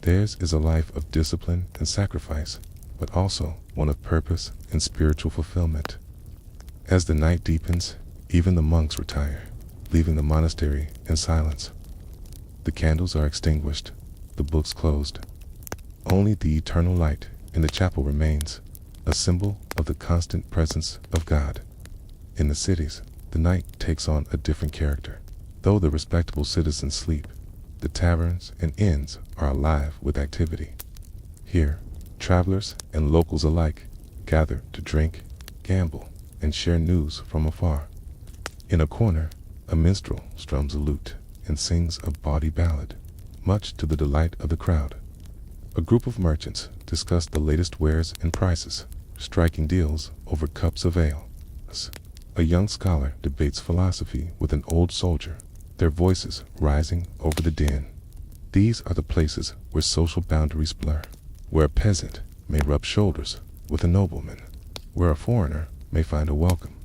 Theirs is a life of discipline and sacrifice, but also one of purpose and spiritual fulfillment. As the night deepens, even the monks retire, leaving the monastery in silence. The candles are extinguished, the books closed. Only the eternal light in the chapel remains, a symbol of the constant presence of God. In the cities, the night takes on a different character. Though the respectable citizens sleep, the taverns and inns are alive with activity. Here, travelers and locals alike gather to drink, gamble, and share news from afar. In a corner, a minstrel strums a lute and sings a bawdy ballad, much to the delight of the crowd. A group of merchants discuss the latest wares and prices, striking deals over cups of ale. a young scholar debates philosophy with an old soldier, their voices rising over the din. These are the places where social boundaries blur, where a peasant may rub shoulders with a nobleman, where a foreigner may find a welcome.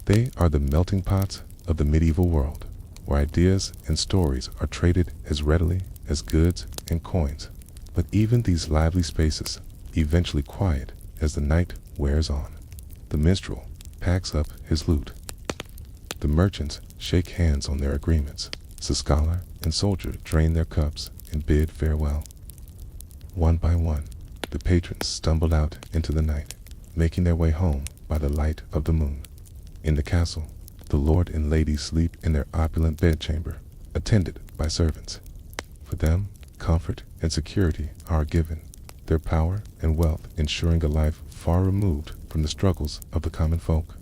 They are the melting pots of the medieval world, where ideas and stories are traded as readily as goods and coins. But even these lively spaces eventually quiet as the night wears on. The minstrel packs up his lute. The merchants shake hands on their agreements. The scholar and soldier drain their cups and bid farewell. One by one, the patrons stumble out into the night, making their way home by the light of the moon. In the castle, the lord and lady sleep in their opulent bedchamber, attended by servants. For them, comfort and security are given, their power and wealth ensuring a life far removed from the struggles of the common folk.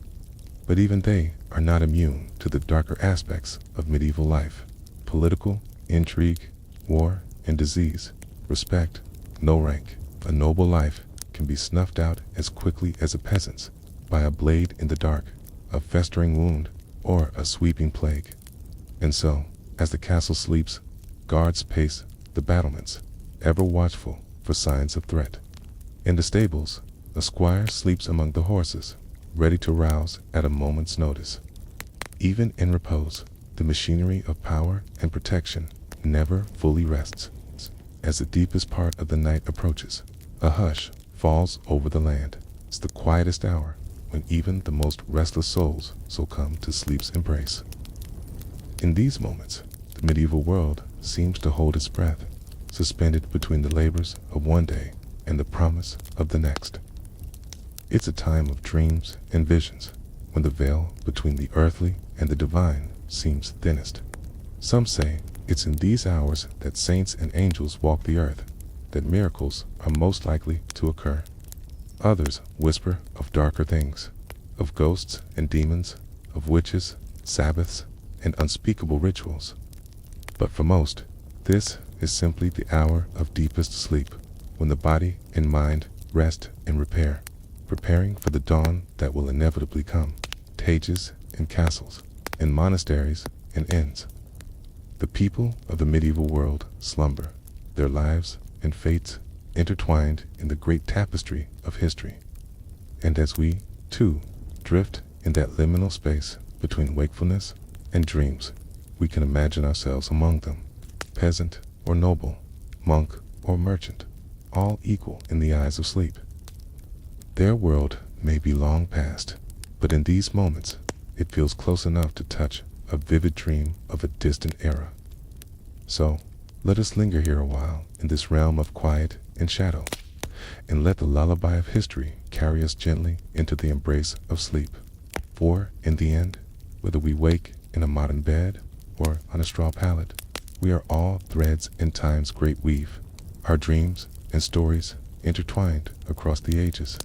But even they are not immune to the darker aspects of medieval life: political, intrigue, war, and disease. Respect, no rank. A noble life can be snuffed out as quickly as a peasant's by a blade in the dark, a festering wound, or a sweeping plague. And so, as the castle sleeps, guards pace the battlements, ever watchful for signs of threat. In the stables, a squire sleeps among the horses, ready to rouse at a moment's notice. Even in repose, the machinery of power and protection never fully rests. As the deepest part of the night approaches, a hush falls over the land. It's the quietest hour, when even the most restless souls succumb to sleep's embrace. In these moments, the medieval world seems to hold its breath, suspended between the labors of one day and the promise of the next. It's a time of dreams and visions, when the veil between the earthly and the divine seems thinnest. Some say it's in these hours that saints and angels walk the earth, that miracles are most likely to occur. Others whisper of darker things, of ghosts and demons, of witches, Sabbaths, and unspeakable rituals. But for most, this is simply the hour of deepest sleep, when the body and mind rest and repair, preparing for the dawn that will inevitably come. Tages and castles, and monasteries and inns. The people of the medieval world slumber, their lives and fates intertwined in the great tapestry of history. And as we, too, drift in that liminal space between wakefulness and dreams, we can imagine ourselves among them, peasant or noble, monk or merchant, all equal in the eyes of sleep. Their world may be long past, but in these moments, it feels close enough to touch a vivid dream of a distant era. So, let us linger here a while in this realm of quiet and shadow, and let the lullaby of history carry us gently into the embrace of sleep. For, in the end, whether we wake in a modern bed or on a straw pallet, we are all threads in time's great weave, our dreams and stories intertwined across the ages.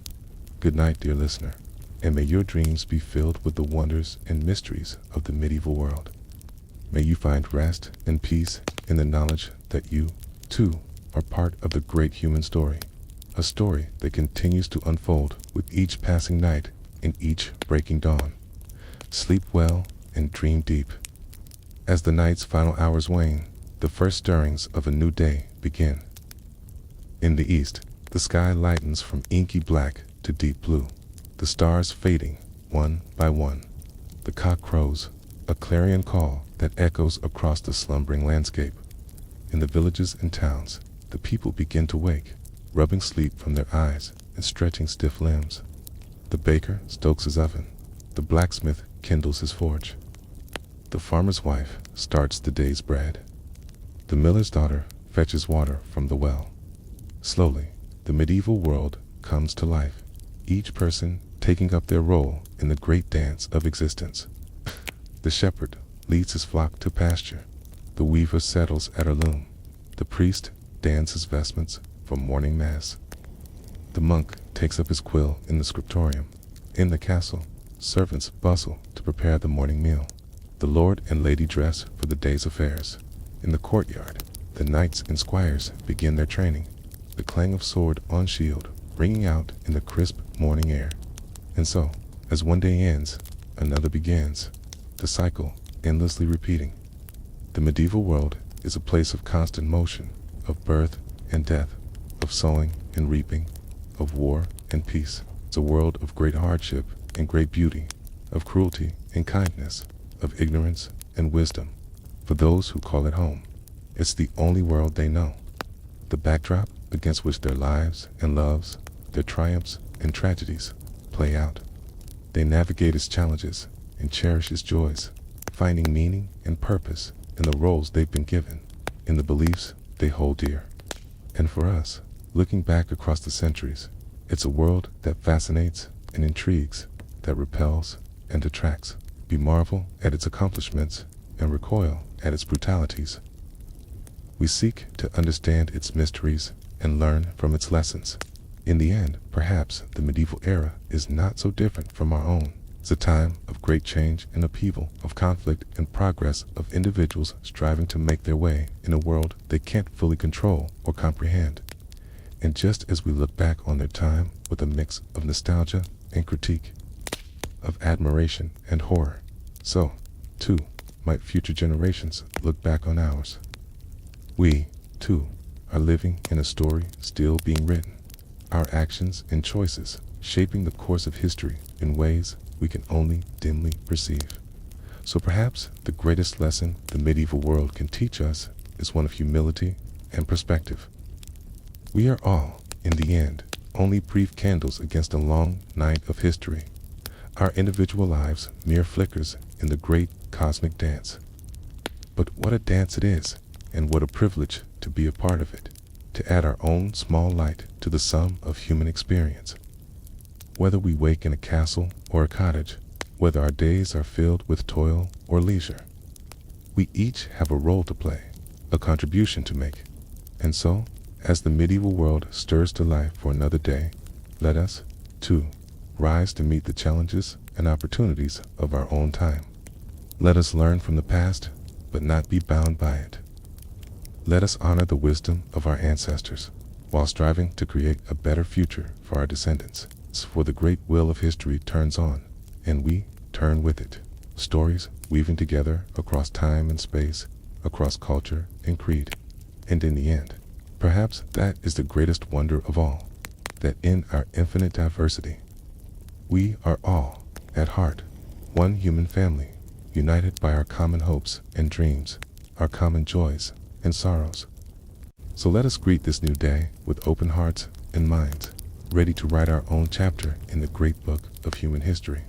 Good night, dear listener, and may your dreams be filled with the wonders and mysteries of the medieval world. May you find rest and peace in the knowledge that you, too, are part of the great human story, a story that continues to unfold with each passing night and each breaking dawn. Sleep well and dream deep. As the night's final hours wane, the first stirrings of a new day begin. In the east, the sky lightens from inky black to deep blue, the stars fading one by one. The cock crows, a clarion call that echoes across the slumbering landscape. In the villages and towns, the people begin to wake, rubbing sleep from their eyes and stretching stiff limbs. The baker stokes his oven, the blacksmith kindles his forge. The farmer's wife starts the day's bread. The miller's daughter fetches water from the well. Slowly, the medieval world comes to life, each person taking up their role in the great dance of existence. The shepherd leads his flock to pasture. The weaver settles at her loom. The priest dons his vestments for morning mass. The monk takes up his quill in the scriptorium. In the castle, servants bustle to prepare the morning meal. The lord and lady dress for the day's affairs. In the courtyard, the knights and squires begin their training, the clang of sword on shield ringing out in the crisp morning air. And so, as one day ends, another begins, the cycle endlessly repeating. The medieval world is a place of constant motion, of birth and death, of sowing and reaping, of war and peace. It's a world of great hardship and great beauty, of cruelty and kindness, of ignorance and wisdom. For those who call it home, it's the only world they know, the backdrop against which their lives and loves, their triumphs and tragedies play out. They navigate its challenges and cherish its joys, finding meaning and purpose in the roles they've been given, in the beliefs they hold dear. And for us, looking back across the centuries, it's a world that fascinates and intrigues, that repels and attracts. We marvel at its accomplishments and recoil at its brutalities. We seek to understand its mysteries and learn from its lessons. In the end, perhaps the medieval era is not so different from our own. It's a time of great change and upheaval, of conflict and progress, of individuals striving to make their way in a world they can't fully control or comprehend. And just as we look back on their time with a mix of nostalgia and critique, of admiration and horror, so, too, might future generations look back on ours. We, too, are living in a story still being written, our actions and choices shaping the course of history in ways we can only dimly perceive. So perhaps the greatest lesson the medieval world can teach us is one of humility and perspective. We are all, in the end, only brief candles against a long night of history, our individual lives mere flickers in the great cosmic dance. But what a dance it is, and what a privilege to be a part of it, to add our own small light to the sum of human experience. Whether we wake in a castle or a cottage, whether our days are filled with toil or leisure, we each have a role to play, a contribution to make. And so, as the medieval world stirs to life for another day, let us, too, rise to meet the challenges and opportunities of our own time. Let us learn from the past, but not be bound by it. Let us honor the wisdom of our ancestors, while striving to create a better future for our descendants. For the great wheel of history turns on, and we turn with it. Stories weaving together across time and space, across culture and creed. And in the end, perhaps that is the greatest wonder of all, that in our infinite diversity, we are all, at heart, one human family, united by our common hopes and dreams, our common joys and sorrows. So let us greet this new day with open hearts and minds, ready to write our own chapter in the great book of human history.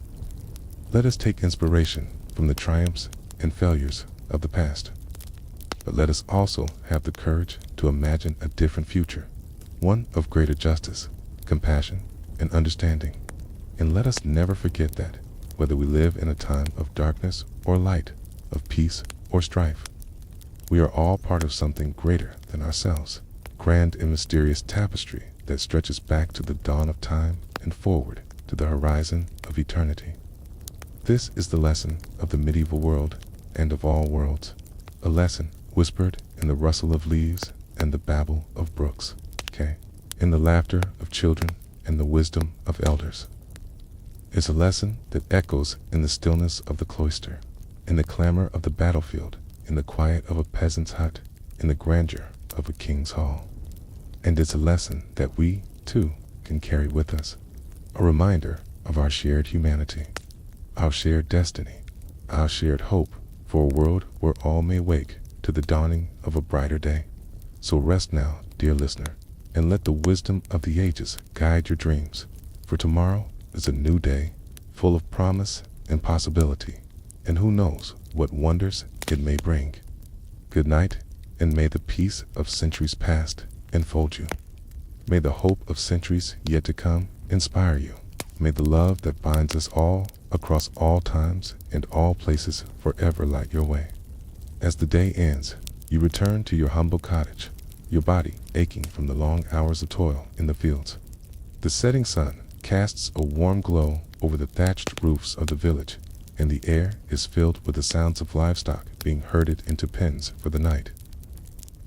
Let us take inspiration from the triumphs and failures of the past. But let us also have the courage to imagine a different future, one of greater justice, compassion, and understanding. And let us never forget that, whether we live in a time of darkness or light, of peace or strife, we are all part of something greater than ourselves, grand and mysterious tapestry that stretches back to the dawn of time and forward to the horizon of eternity. This is the lesson of the medieval world and of all worlds, a lesson whispered in the rustle of leaves and the babble of brooks, in the laughter of children and the wisdom of elders. It's a lesson that echoes in the stillness of the cloister, in the clamor of the battlefield, in the quiet of a peasant's hut, in the grandeur of a king's hall. And it's a lesson that we, too, can carry with us, a reminder of our shared humanity, our shared destiny, our shared hope for a world where all may wake to the dawning of a brighter day. So rest now, dear listener, and let the wisdom of the ages guide your dreams, for tomorrow is a new day, full of promise and possibility, and who knows what wonders it may bring. Good night, and may the peace of centuries past enfold you. May the hope of centuries yet to come inspire you. May the love that binds us all across all times and all places forever light your way. As the day ends, you return to your humble cottage, your body aching from the long hours of toil in the fields. The setting sun casts a warm glow over the thatched roofs of the village, and the air is filled with the sounds of livestock being herded into pens for the night.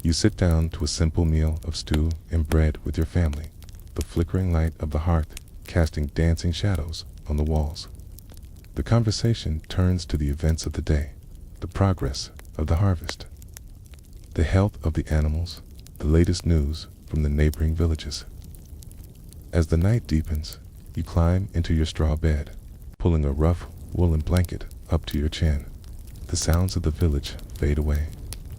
You sit down to a simple meal of stew and bread with your family, the flickering light of the hearth casting dancing shadows on the walls. The conversation turns to the events of the day, the progress of the harvest, the health of the animals, the latest news from the neighboring villages. As the night deepens, you climb into your straw bed, pulling a rough woolen blanket up to your chin. The sounds of the village fade away,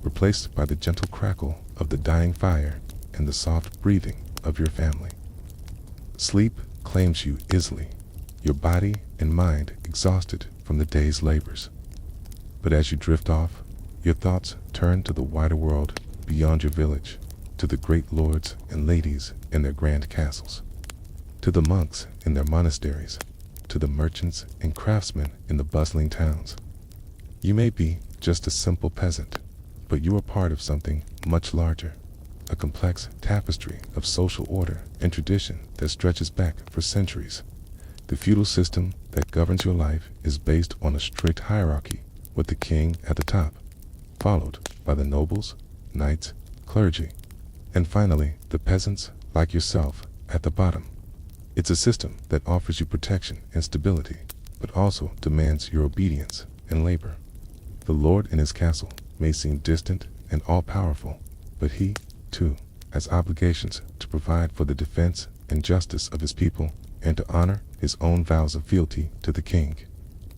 replaced by the gentle crackle of the dying fire and the soft breathing of your family. Sleep claims you easily, your body and mind exhausted from the day's labors. But as you drift off, your thoughts turn to the wider world beyond your village, to the great lords and ladies in their grand castles, to the monks in their monasteries, to the merchants and craftsmen in the bustling towns. You may be just a simple peasant, but you are part of something much larger, a complex tapestry of social order and tradition that stretches back for centuries. The feudal system that governs your life is based on a strict hierarchy, with the king at the top, followed by the nobles, knights, clergy, and finally the peasants like yourself at the bottom. It's a system that offers you protection and stability, but also demands your obedience and labor. The lord in his castle may seem distant and all-powerful, but he, too, has obligations to provide for the defense and justice of his people and to honor his own vows of fealty to the king.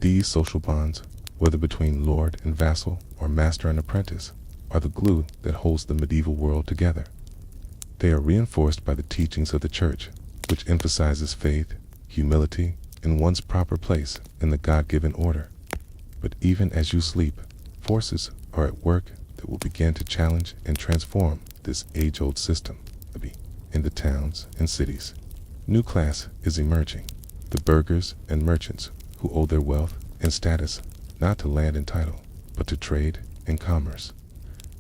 These social bonds, whether between lord and vassal or master and apprentice, are the glue that holds the medieval world together. They are reinforced by the teachings of the church, which emphasizes faith, humility, and one's proper place in the God-given order. But even as you sleep, forces are at work that will begin to challenge and transform this age-old system in the towns and cities. New class is emerging, the burghers and merchants who owe their wealth and status not to land and title, but to trade and commerce.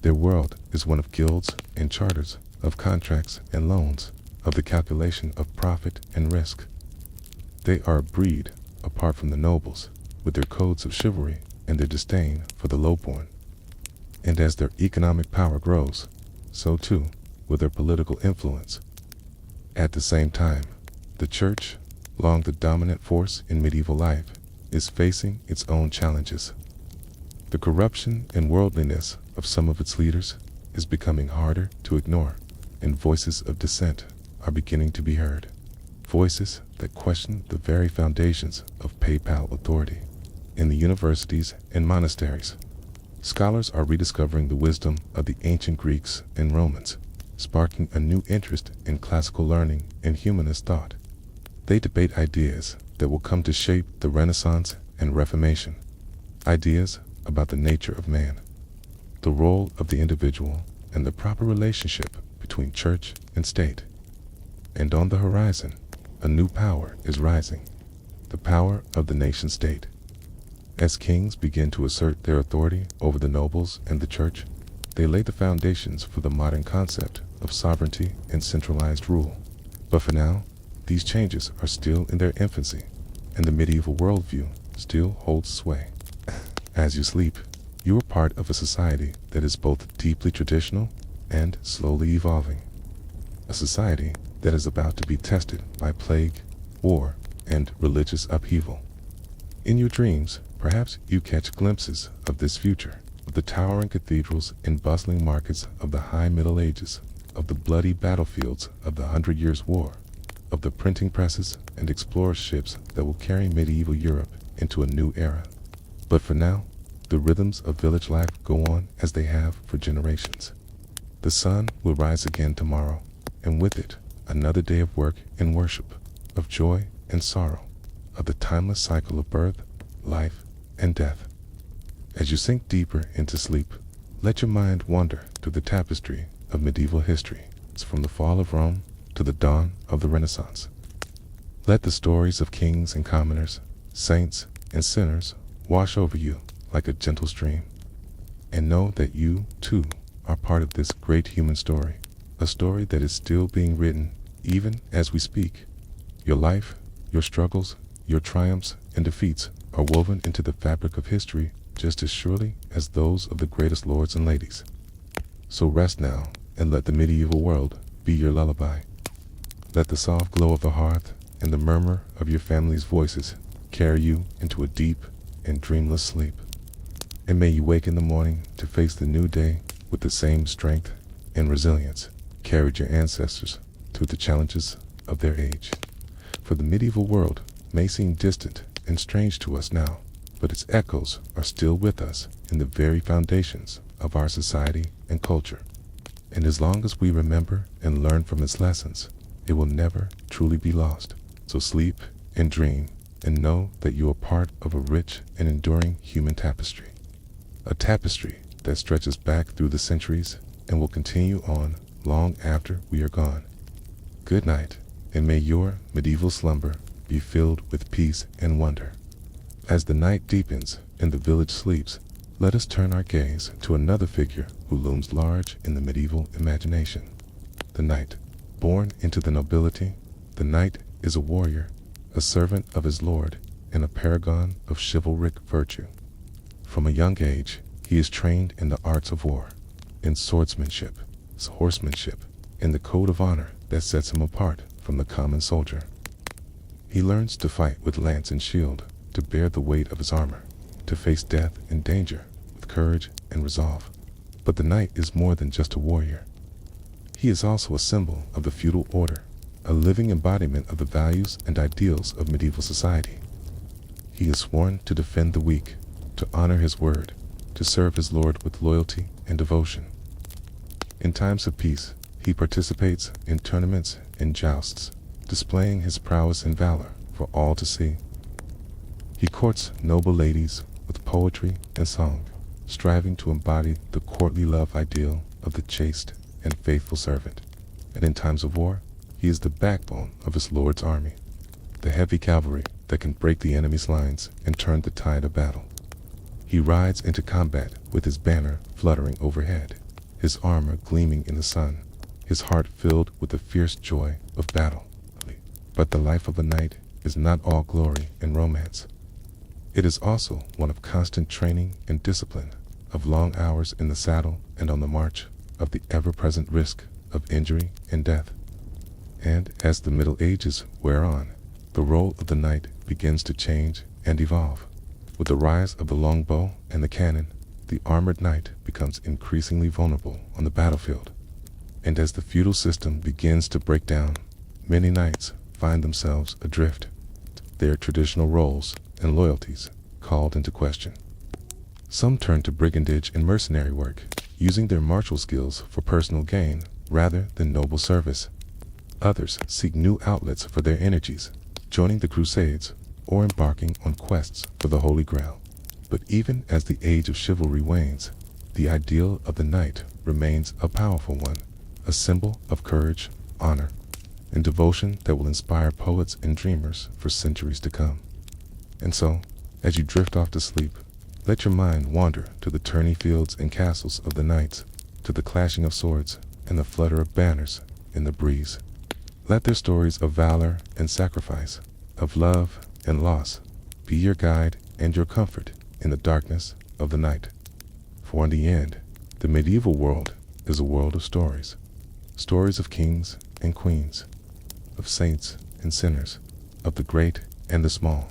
Their world is one of guilds and charters, of contracts and loans, of the calculation of profit and risk. They are a breed apart from the nobles, with their codes of chivalry and their disdain for the lowborn. And as their economic power grows, so too will their political influence. At the same time, the church, long the dominant force in medieval life, is facing its own challenges. The corruption and worldliness of some of its leaders is becoming harder to ignore, and voices of dissent are beginning to be heard. Voices that question the very foundations of papal authority. In the universities and monasteries, scholars are rediscovering the wisdom of the ancient Greeks and Romans, sparking a new interest in classical learning and humanist thought. They debate ideas that will come to shape the Renaissance and Reformation, ideas about the nature of man, the role of the individual, and the proper relationship between church and state. And on the horizon, a new power is rising, the power of the nation-state. As kings begin to assert their authority over the nobles and the church, they lay the foundations for the modern concept of sovereignty and centralized rule. But for now, these changes are still in their infancy, and the medieval worldview still holds sway. As you sleep, you are part of a society that is both deeply traditional and slowly evolving. A society that is about to be tested by plague, war, and religious upheaval. In your dreams, perhaps you catch glimpses of this future, of the towering cathedrals and bustling markets of the High Middle Ages, of the bloody battlefields of the 100 Years' War, of the printing presses and explorer ships that will carry medieval Europe into a new era. But for now, the rhythms of village life go on as they have for generations. The sun will rise again tomorrow, and with it, another day of work and worship, of joy and sorrow, of the timeless cycle of birth, life, and death. As you sink deeper into sleep, let your mind wander through the tapestry of medieval history, from the fall of Rome to the dawn of the Renaissance. Let the stories of kings and commoners, saints and sinners wash over you like a gentle stream. And know that you, too, are part of this great human story, a story that is still being written even as we speak. Your life, your struggles, your triumphs and defeats are woven into the fabric of history just as surely as those of the greatest lords and ladies. So rest now and let the medieval world be your lullaby. Let the soft glow of the hearth and the murmur of your family's voices carry you into a deep and dreamless sleep. And may you wake in the morning to face the new day with the same strength and resilience carried your ancestors through the challenges of their age. For the medieval world may seem distant and strange to us now, but its echoes are still with us in the very foundations of our society and culture. And as long as we remember and learn from its lessons, it will never truly be lost. So sleep and dream and know that you are part of a rich and enduring human tapestry. A tapestry that stretches back through the centuries and will continue on long after we are gone. Good night, and may your medieval slumber be filled with peace and wonder. As the night deepens and the village sleeps, let us turn our gaze to another figure who looms large in the medieval imagination. The knight. Born into the nobility, the knight is a warrior, a servant of his lord, and a paragon of chivalric virtue. From a young age, he is trained in the arts of war, in swordsmanship, horsemanship, and the code of honor that sets him apart from the common soldier. He learns to fight with lance and shield, to bear the weight of his armor, to face death and danger with courage and resolve. But the knight is more than just a warrior. He is also a symbol of the feudal order, a living embodiment of the values and ideals of medieval society. He is sworn to defend the weak, to honor his word, to serve his lord with loyalty and devotion. In times of peace, he participates in tournaments and jousts, displaying his prowess and valor for all to see. He courts noble ladies with poetry and song, striving to embody the courtly love ideal of the chaste and faithful servant. And in times of war, he is the backbone of his lord's army, the heavy cavalry that can break the enemy's lines and turn the tide of battle. He rides into combat with his banner fluttering overhead, his armor gleaming in the sun, his heart filled with the fierce joy of battle. But the life of a knight is not all glory and romance. It is also one of constant training and discipline, of long hours in the saddle and on the march, of the ever-present risk of injury and death. And as the Middle Ages wear on, the role of the knight begins to change and evolve. With the rise of the longbow and the cannon, the armored knight becomes increasingly vulnerable on the battlefield. And as the feudal system begins to break down, many knights find themselves adrift, their traditional roles and loyalties called into question. Some turn to brigandage and mercenary work, using their martial skills for personal gain rather than noble service. Others seek new outlets for their energies, joining the Crusades or embarking on quests for the Holy Grail. But even as the age of chivalry wanes, the ideal of the knight remains a powerful one, a symbol of courage, honor, and devotion that will inspire poets and dreamers for centuries to come. And so, as you drift off to sleep, let your mind wander to the tourney fields and castles of the knights, to the clashing of swords and the flutter of banners in the breeze. Let their stories of valor and sacrifice, of love and loss, be your guide and your comfort in the darkness of the night. For in the end, the medieval world is a world of stories. Stories of kings and queens, of saints and sinners, of the great and the small.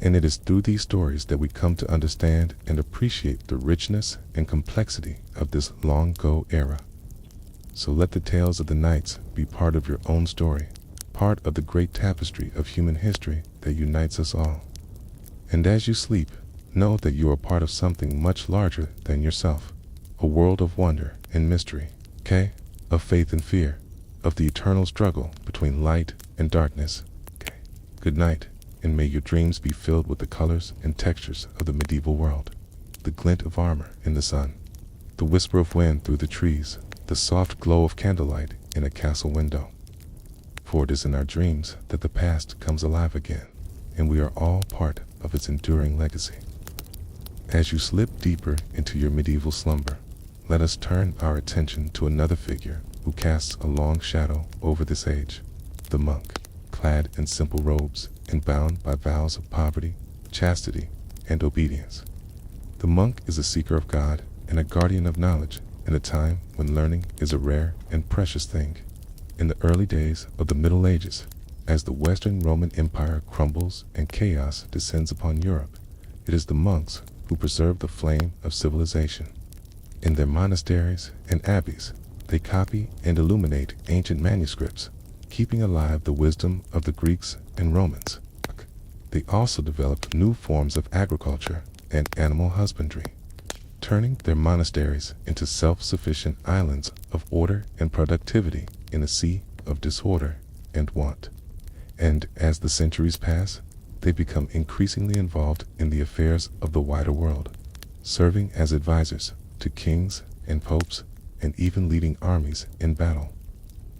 And it is through these stories that we come to understand and appreciate the richness and complexity of this long-ago era. So let the tales of the knights be part of your own story, part of the great tapestry of human history that unites us all. And as you sleep, know that you are part of something much larger than yourself, a world of wonder and mystery, of faith and fear, of the eternal struggle between light and darkness. Good night, and may your dreams be filled with the colors and textures of the medieval world, the glint of armor in the sun, the whisper of wind through the trees, the soft glow of candlelight in a castle window. For it is in our dreams that the past comes alive again, and we are all part of its enduring legacy. As you slip deeper into your medieval slumber, let us turn our attention to another figure who casts a long shadow over this age, the monk, clad in simple robes and bound by vows of poverty, chastity, and obedience. The monk is a seeker of God and a guardian of knowledge in a time when learning is a rare and precious thing. In the early days of the Middle Ages, As the Western Roman Empire crumbles and chaos descends upon Europe, it is the monks who preserve the flame of civilization. In their monasteries and abbeys, they copy and illuminate ancient manuscripts, keeping alive the wisdom of the Greeks and Romans. They also developed new forms of agriculture and animal husbandry, turning their monasteries into self-sufficient islands of order and productivity in a sea of disorder and want. And as the centuries pass, they become increasingly involved in the affairs of the wider world, serving as advisors to kings and popes and even leading armies in battle.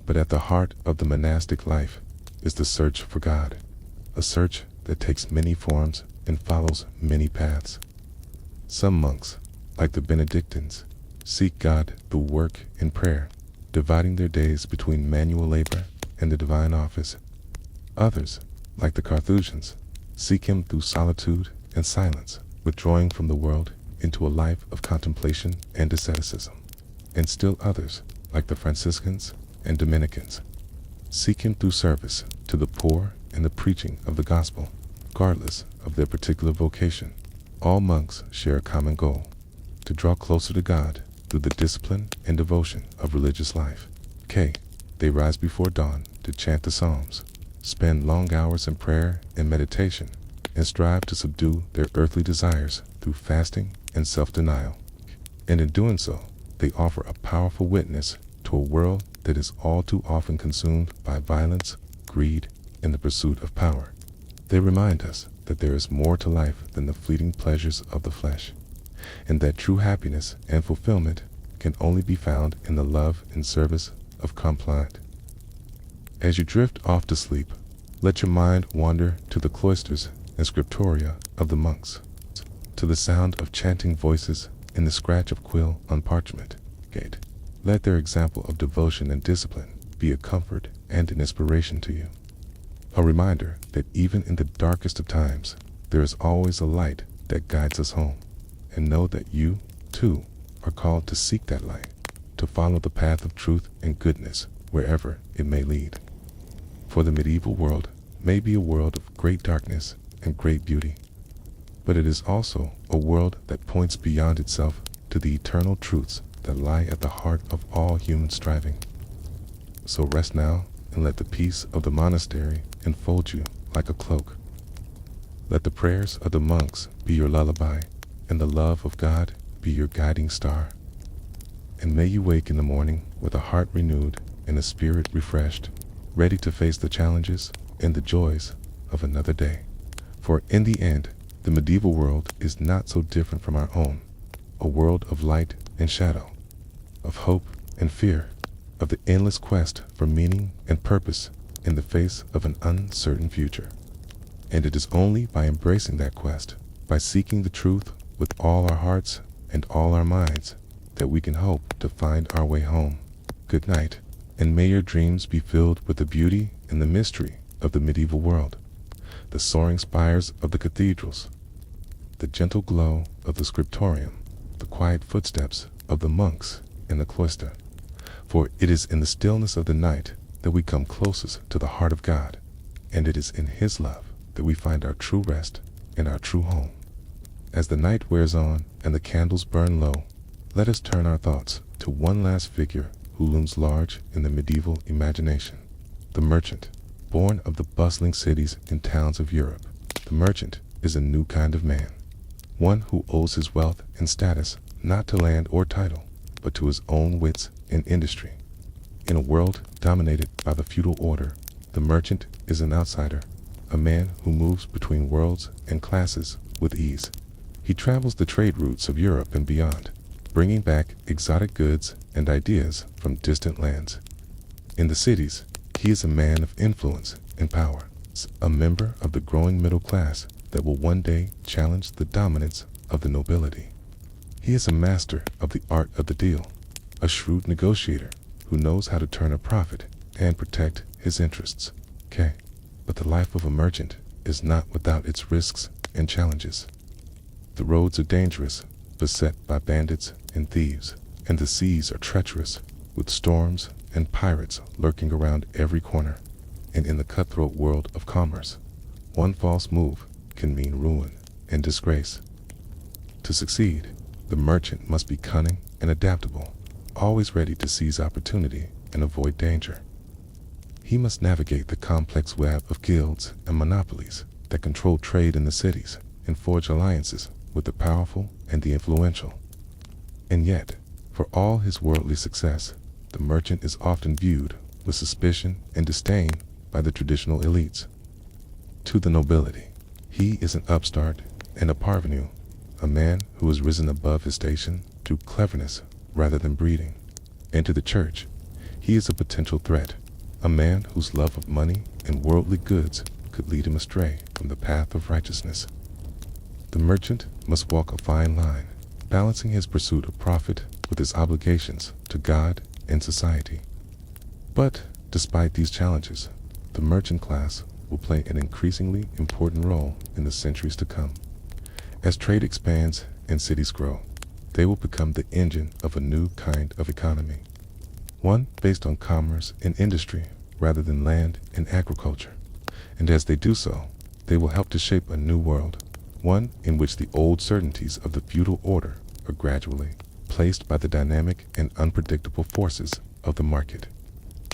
But at the heart of the monastic life is the search for God, a search that takes many forms and follows many paths. Some monks, like the Benedictines, seek God through work and prayer, dividing their days between manual labor and the divine office. Others, like the Carthusians, seek Him through solitude and silence, withdrawing from the world into a life of contemplation and asceticism. And still others, like the Franciscans and Dominicans, seek Him through service to the poor and the preaching of the gospel, regardless of their particular vocation. All monks share a common goal: to draw closer to God through the discipline and devotion of religious life. They rise before dawn to chant the Psalms, spend long hours in prayer and meditation, and strive to subdue their earthly desires through fasting and self-denial. And in doing so, they offer a powerful witness to a world that is all too often consumed by violence, greed, and the pursuit of power. They remind us that there is more to life than the fleeting pleasures of the flesh, and that true happiness and fulfillment can only be found in the love and service of compliant. As you drift off to sleep, let your mind wander to the cloisters and scriptoria of the monks, to the sound of chanting voices and the scratch of quill on parchment. Let their example of devotion and discipline be a comfort and an inspiration to you, a reminder that even in the darkest of times, there is always a light that guides us home. And know that you, too, are called to seek that light, to follow the path of truth and goodness wherever it may lead. For the medieval world may be a world of great darkness and great beauty, but it is also a world that points beyond itself to the eternal truths that lie at the heart of all human striving. So rest now and let the peace of the monastery enfold you like a cloak. Let the prayers of the monks be your lullaby, and the love of God be your guiding star. And may you wake in the morning with a heart renewed and a spirit refreshed, ready to face the challenges and the joys of another day. For in the end, the medieval world is not so different from our own, a world of light and shadow, of hope and fear, of the endless quest for meaning and purpose in the face of an uncertain future. And it is only by embracing that quest, by seeking the truth with all our hearts and all our minds, that we can hope to find our way home. Good night, and may your dreams be filled with the beauty and the mystery of the medieval world, the soaring spires of the cathedrals, the gentle glow of the scriptorium, the quiet footsteps of the monks in the cloister. For it is in the stillness of the night that we come closest to the heart of God, and it is in His love that we find our true rest and our true home. As the night wears on and the candles burn low, let us turn our thoughts to one last figure who looms large in the medieval imagination: the merchant, born of the bustling cities and towns of Europe. The merchant is a new kind of man, one who owes his wealth and status not to land or title, but to his own wits and industry. In a world dominated by the feudal order, the merchant is an outsider, a man who moves between worlds and classes with ease. He travels the trade routes of Europe and beyond, bringing back exotic goods and ideas from distant lands. In the cities, he is a man of influence and power, a member of the growing middle class that will one day challenge the dominance of the nobility. He is a master of the art of the deal, a shrewd negotiator who knows how to turn a profit and protect his interests. But the life of a merchant is not without its risks and challenges. The roads are dangerous, beset by bandits and thieves, and the seas are treacherous, with storms and pirates lurking around every corner. And in the cutthroat world of commerce, one false move can mean ruin and disgrace. To succeed, the merchant must be cunning and adaptable, always ready to seize opportunity and avoid danger. He must navigate the complex web of guilds and monopolies that control trade in the cities and forge alliances with the powerful and the influential. And yet, for all his worldly success, the merchant is often viewed with suspicion and disdain by the traditional elites. To the nobility, he is an upstart and a parvenu, a man who has risen above his station through cleverness rather than breeding. And to the church, he is a potential threat, a man whose love of money and worldly goods could lead him astray from the path of righteousness. The merchant must walk a fine line, balancing his pursuit of profit with his obligations to God and society. But despite these challenges, the merchant class will play an increasingly important role in the centuries to come. As trade expands and cities grow, they will become the engine of a new kind of economy, one based on commerce and industry rather than land and agriculture. And as they do so, they will help to shape a new world, one in which the old certainties of the feudal order are gradually placed by the dynamic and unpredictable forces of the market.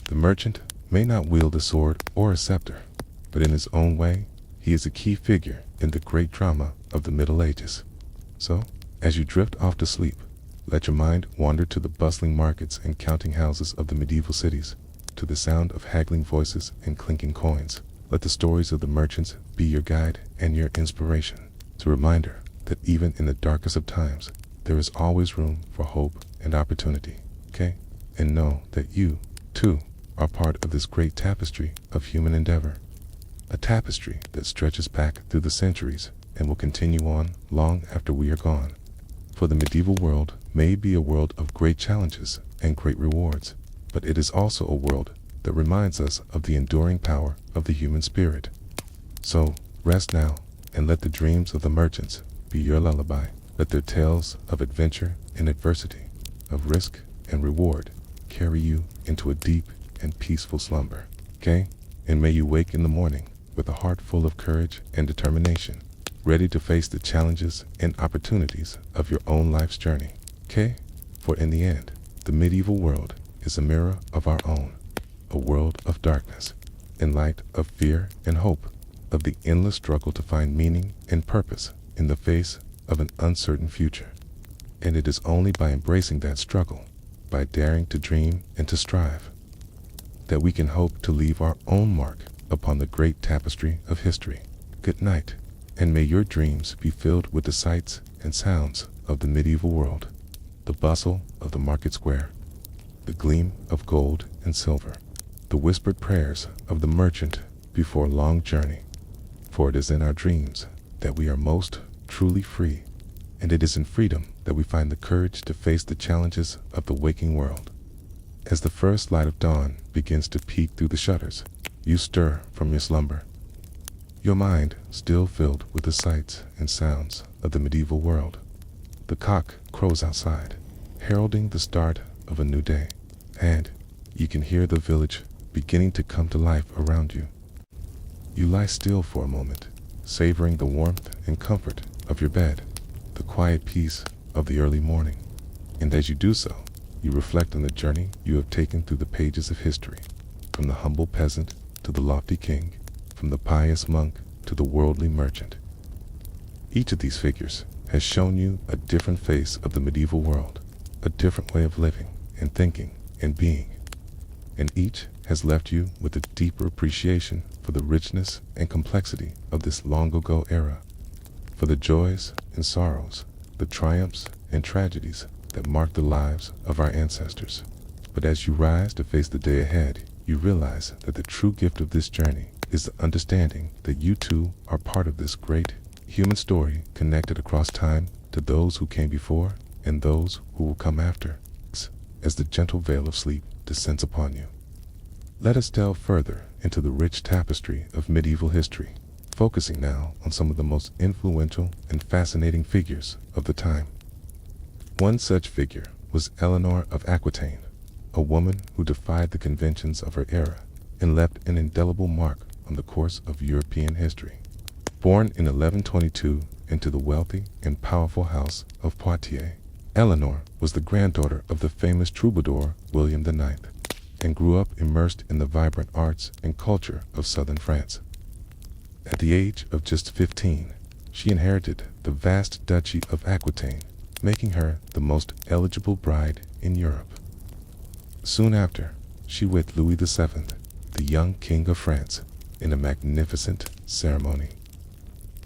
The merchant may not wield a sword or a scepter, but in his own way, he is a key figure in the great drama of the Middle Ages. So, as you drift off to sleep, let your mind wander to the bustling markets and counting houses of the medieval cities, to the sound of haggling voices and clinking coins. Let the stories of the merchants be your guide and your inspiration. It's a reminder that even in the darkest of times, there is always room for hope and opportunity, okay? And know that you, too, are part of this great tapestry of human endeavor. A tapestry that stretches back through the centuries and will continue on long after we are gone. For the medieval world may be a world of great challenges and great rewards, but it is also a world that reminds us of the enduring power of the human spirit. So, rest now and let the dreams of the merchants be your lullaby. Let their tales of adventure and adversity, of risk and reward, carry you into a deep and peaceful slumber, okay? And may you wake in the morning with a heart full of courage and determination, ready to face the challenges and opportunities of your own life's journey, okay? For in the end, the medieval world is a mirror of our own, a world of darkness, in light of fear and hope, of the endless struggle to find meaning and purpose in the face of an uncertain future. And it is only by embracing that struggle, by daring to dream and to strive, that we can hope to leave our own mark upon the great tapestry of history. Good night, and may your dreams be filled with the sights and sounds of the medieval world, the bustle of the market square, the gleam of gold and silver, the whispered prayers of the merchant before a long journey. For it is in our dreams that we are most truly free, and it is in freedom that we find the courage to face the challenges of the waking world. As the first light of dawn begins to peek through the shutters, you stir from your slumber, your mind still filled with the sights and sounds of the medieval world. The cock crows outside, heralding the start of a new day, and you can hear the village beginning to come to life around you. You lie still for a moment, savoring the warmth and comfort of your bed, the quiet peace of the early morning. And as you do so, you reflect on the journey you have taken through the pages of history, from the humble peasant to the lofty king, from the pious monk to the worldly merchant. Each of these figures has shown you a different face of the medieval world, a different way of living and thinking and being. And each has left you with a deeper appreciation for the richness and complexity of this long-ago era, for the joys and sorrows, the triumphs and tragedies that marked the lives of our ancestors. But as you rise to face the day ahead, you realize that the true gift of this journey is the understanding that you too are part of this great human story, connected across time to those who came before and those who will come after, as the gentle veil of sleep descends upon you. Let us delve further into the rich tapestry of medieval history, focusing now on some of the most influential and fascinating figures of the time. One such figure was Eleanor of Aquitaine, a woman who defied the conventions of her era and left an indelible mark on the course of European history. Born in 1122 into the wealthy and powerful house of Poitiers, Eleanor was the granddaughter of the famous troubadour William IX, and grew up immersed in the vibrant arts and culture of southern France. At the age of just 15, she inherited the vast duchy of Aquitaine, making her the most eligible bride in Europe. Soon after, she wed Louis VII, the young king of France, in a magnificent ceremony.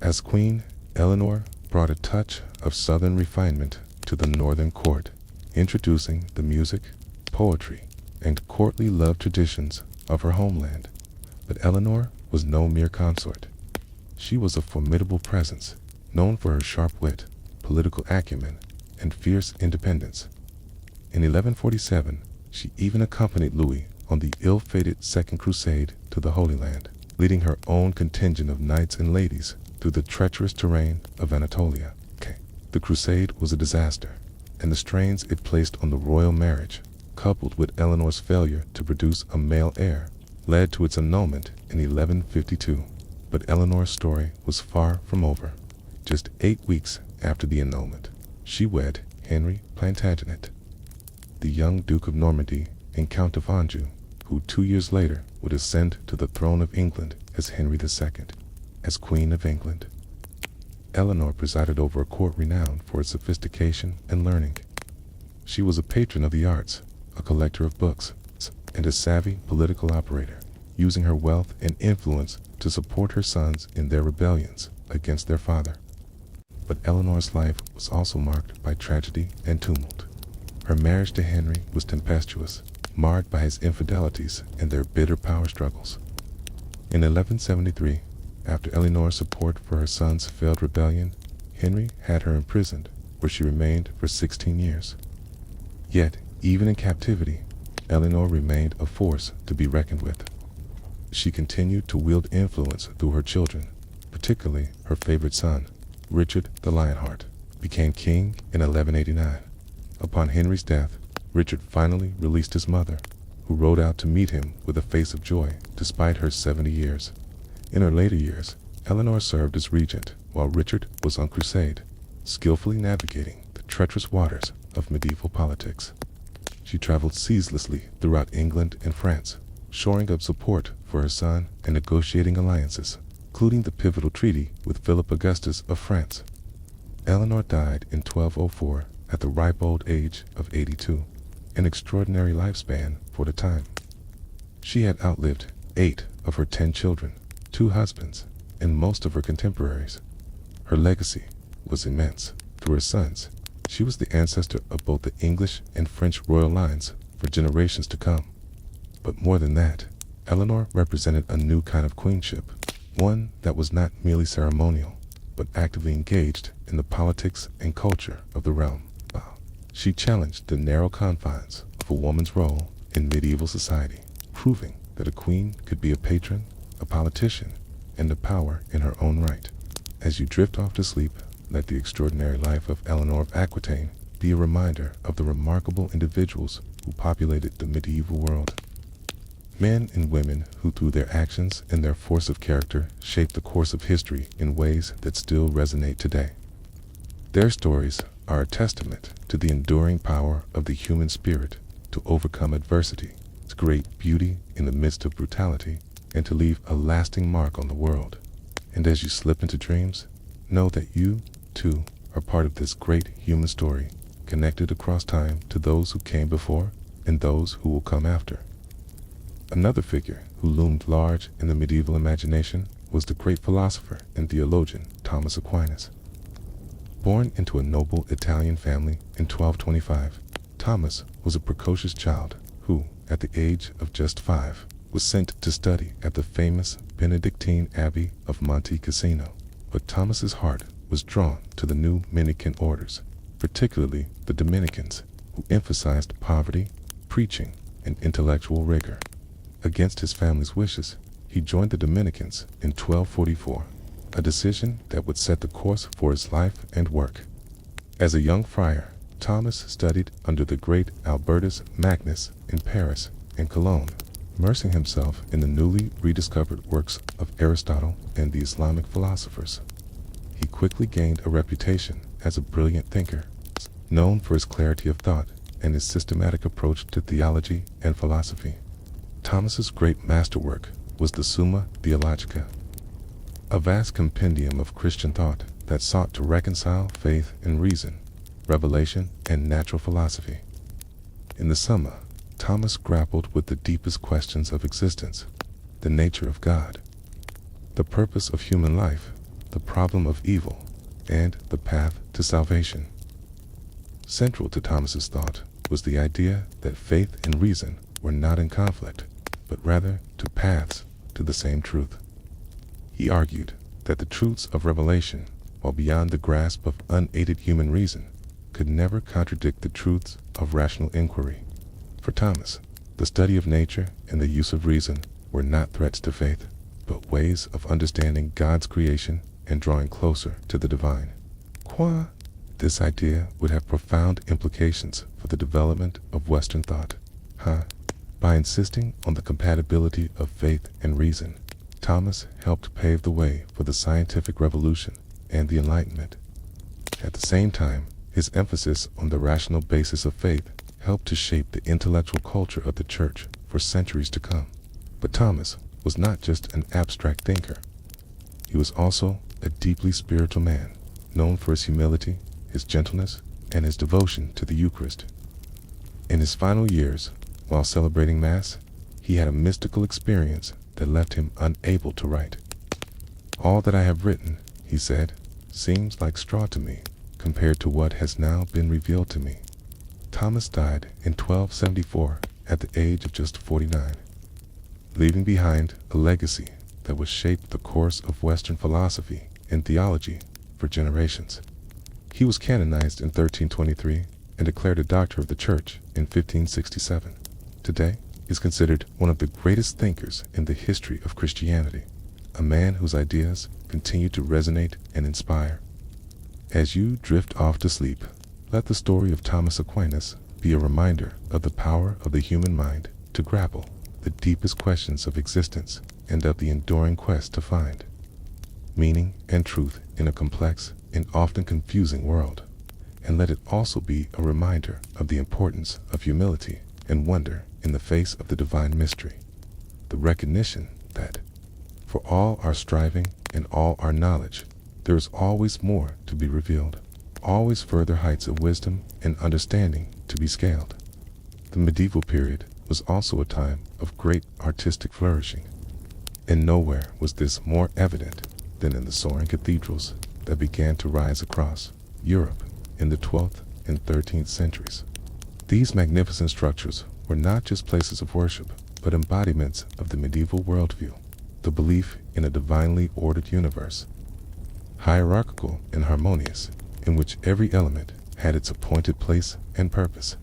As queen, Eleanor brought a touch of southern refinement to the northern court, introducing the music, poetry, and courtly love traditions of her homeland. But Eleanor was no mere consort. She was a formidable presence, known for her sharp wit, political acumen, and fierce independence. In 1147, she even accompanied Louis on the ill-fated Second Crusade to the Holy Land, leading her own contingent of knights and ladies through the treacherous terrain of Anatolia. The crusade was a disaster, and the strains it placed on the royal marriage, coupled with Eleanor's failure to produce a male heir, led to its annulment in 1152. But Eleanor's story was far from over. Just 8 weeks after the annulment, she wed Henry Plantagenet, the young Duke of Normandy and Count of Anjou, who 2 years later would ascend to the throne of England as Henry II. As Queen of England, Eleanor presided over a court renowned for its sophistication and learning. She was a patron of the arts, a collector of books, and a savvy political operator, using her wealth and influence to support her sons in their rebellions against their father. But Eleanor's life was also marked by tragedy and tumult. Her marriage to Henry was tempestuous, marred by his infidelities and their bitter power struggles. In 1173, after Eleanor's support for her son's failed rebellion, Henry had her imprisoned, where she remained for 16 years. Yet, even in captivity, Eleanor remained a force to be reckoned with. She continued to wield influence through her children, particularly her favorite son, Richard the Lionheart, became king in 1189. Upon Henry's death, Richard finally released his mother, who rode out to meet him with a face of joy despite her 70 years. In her later years, Eleanor served as regent while Richard was on crusade, skillfully navigating the treacherous waters of medieval politics. She traveled ceaselessly throughout England and France, shoring up support for her son and negotiating alliances, including the pivotal treaty with Philip Augustus of France. Eleanor died in 1204 at the ripe old age of 82, an extraordinary lifespan for the time. She had outlived 8 of her 10 children, 2 husbands, and most of her contemporaries. Her legacy was immense. Through her sons, she was the ancestor of both the English and French royal lines for generations to come. But more than that, Eleanor represented a new kind of queenship, one that was not merely ceremonial, but actively engaged in the politics and culture of the realm. She challenged the narrow confines of a woman's role in medieval society, proving that a queen could be a patron, a politician, and a power in her own right. As you drift off to sleep, let the extraordinary life of Eleanor of Aquitaine be a reminder of the remarkable individuals who populated the medieval world. Men and women who through their actions and their force of character shaped the course of history in ways that still resonate today. Their stories are a testament to the enduring power of the human spirit to overcome adversity, to create beauty in the midst of brutality, and to leave a lasting mark on the world. And as you slip into dreams, know that you, too, are part of this great human story, connected across time to those who came before and those who will come after. Another figure who loomed large in the medieval imagination was the great philosopher and theologian Thomas Aquinas. Born into a noble Italian family in 1225, Thomas was a precocious child who, at the age of just 5, was sent to study at the famous Benedictine Abbey of Monte Cassino. But Thomas's heart was drawn to the new Dominican orders, particularly the Dominicans, who emphasized poverty, preaching, and intellectual rigor. Against his family's wishes, he joined the Dominicans in 1244, a decision that would set the course for his life and work. As a young friar, Thomas studied under the great Albertus Magnus in Paris and Cologne, immersing himself in the newly rediscovered works of Aristotle and the Islamic philosophers. He quickly gained a reputation as a brilliant thinker, known for his clarity of thought and his systematic approach to theology and philosophy. Thomas's great masterwork was the Summa Theologica, a vast compendium of Christian thought that sought to reconcile faith and reason, revelation and natural philosophy. In the Summa, Thomas grappled with the deepest questions of existence: the nature of God, the purpose of human life, the problem of evil, and the path to salvation. Central to Thomas's thought was the idea that faith and reason were not in conflict, but rather two paths to the same truth. He argued that the truths of revelation, while beyond the grasp of unaided human reason, could never contradict the truths of rational inquiry. For Thomas, the study of nature and the use of reason were not threats to faith, but ways of understanding God's creation and drawing closer to the divine. This idea would have profound implications for the development of Western thought. By insisting on the compatibility of faith and reason, Thomas helped pave the way for the scientific revolution and the Enlightenment. At the same time, his emphasis on the rational basis of faith helped to shape the intellectual culture of the Church for centuries to come. But Thomas was not just an abstract thinker. He was also a deeply spiritual man, known for his humility, his gentleness, and his devotion to the Eucharist. In his final years, while celebrating Mass, he had a mystical experience that left him unable to write. "All that I have written," he said, "seems like straw to me compared to what has now been revealed to me." Thomas died in 1274 at the age of just 49, leaving behind a legacy that would shape the course of Western philosophy and theology for generations. He was canonized in 1323 and declared a doctor of the Church in 1567. Today, he is considered one of the greatest thinkers in the history of Christianity, a man whose ideas continue to resonate and inspire. As you drift off to sleep, let the story of Thomas Aquinas be a reminder of the power of the human mind to grapple the deepest questions of existence and of the enduring quest to find meaning and truth in a complex and often confusing world. And let it also be a reminder of the importance of humility and wonder in the face of the divine mystery. The recognition that, for all our striving and all our knowledge, there is always more to be revealed, always further heights of wisdom and understanding to be scaled. The medieval period was also a time of great artistic flourishing, and nowhere was this more evident than in the soaring cathedrals that began to rise across Europe in the 12th and 13th centuries. These magnificent structures were not just places of worship, but embodiments of the medieval worldview, the belief in a divinely ordered universe, hierarchical and harmonious, in which every element had its appointed place and purpose.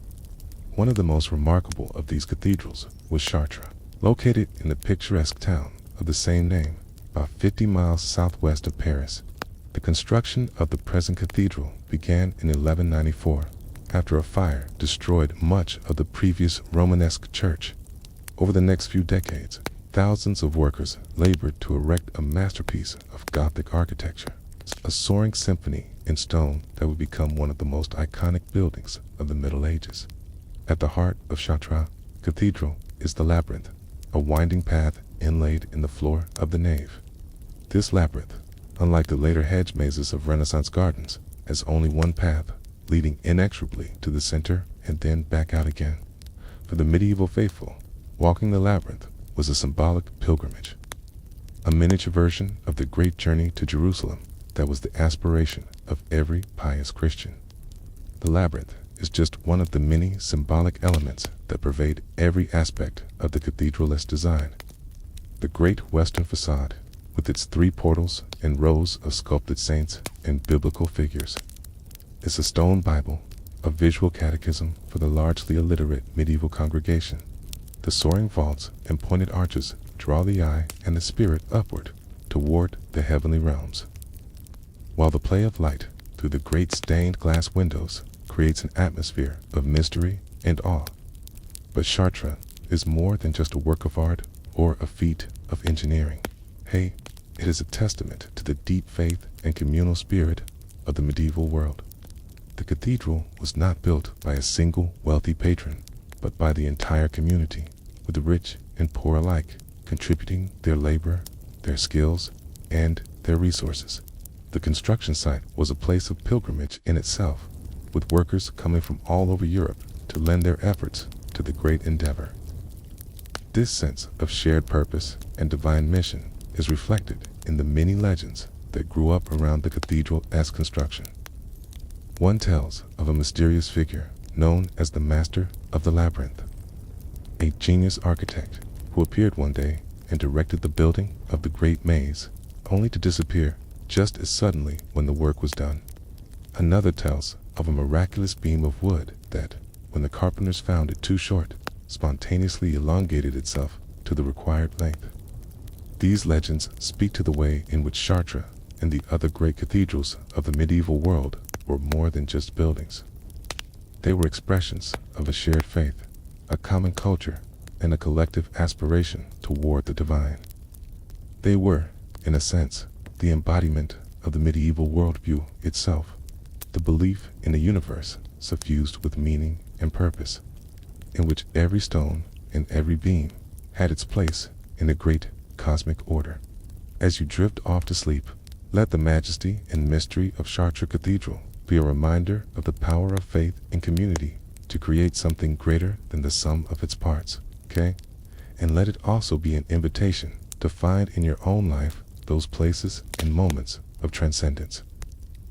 One of the most remarkable of these cathedrals was Chartres, located in the picturesque town of the same name, about 50 miles southwest of Paris. The construction of the present cathedral began in 1194, after a fire destroyed much of the previous Romanesque church. Over the next few decades, thousands of workers labored to erect a masterpiece of Gothic architecture, a soaring symphony in stone that would become one of the most iconic buildings of the Middle Ages. At the heart of Chartres Cathedral is the labyrinth, a winding path inlaid in the floor of the nave. This labyrinth, unlike the later hedge mazes of Renaissance gardens, has only one path, leading inexorably to the center and then back out again. For the medieval faithful, walking the labyrinth was a symbolic pilgrimage, a miniature version of the great journey to Jerusalem that was the aspiration of every pious Christian. The labyrinth is just one of the many symbolic elements that pervade every aspect of the cathedral's design. The great western facade, with its 3 portals and rows of sculpted saints and biblical figures, is a stone Bible, a visual catechism for the largely illiterate medieval congregation. The soaring vaults and pointed arches draw the eye and the spirit upward toward the heavenly realms, while the play of light through the great stained glass windows creates an atmosphere of mystery and awe. But Chartres is more than just a work of art or a feat of engineering. Hey, it is a testament to the deep faith and communal spirit of the medieval world. The cathedral was not built by a single wealthy patron, but by the entire community, with the rich and poor alike contributing their labor, their skills, and their resources. The construction site was a place of pilgrimage in itself, with workers coming from all over Europe to lend their efforts to the great endeavor. This sense of shared purpose and divine mission is reflected in the many legends that grew up around the cathedral-esque construction. One tells of a mysterious figure known as the Master of the Labyrinth, a genius architect who appeared one day and directed the building of the great maze, only to disappear just as suddenly when the work was done. Another tells of a miraculous beam of wood that, when the carpenters found it too short, spontaneously elongated itself to the required length. These legends speak to the way in which Chartres and the other great cathedrals of the medieval world were more than just buildings. They were expressions of a shared faith, a common culture, and a collective aspiration toward the divine. They were, in a sense, the embodiment of the medieval worldview itself, the belief in a universe suffused with meaning and purpose, in which every stone and every beam had its place in a great cosmic order. As you drift off to sleep, let the majesty and mystery of Chartres Cathedral be a reminder of the power of faith and community to create something greater than the sum of its parts, okay? And let it also be an invitation to find in your own life those places and moments of transcendence,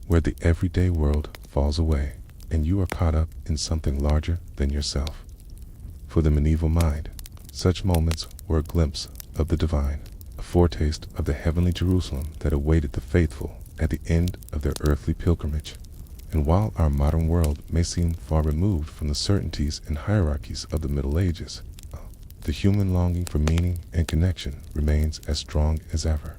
where the everyday world falls away and you are caught up in something larger than yourself. For the medieval mind, such moments were a glimpse of the divine, a foretaste of the heavenly Jerusalem that awaited the faithful at the end of their earthly pilgrimage. And while our modern world may seem far removed from the certainties and hierarchies of the Middle Ages, the human longing for meaning and connection remains as strong as ever.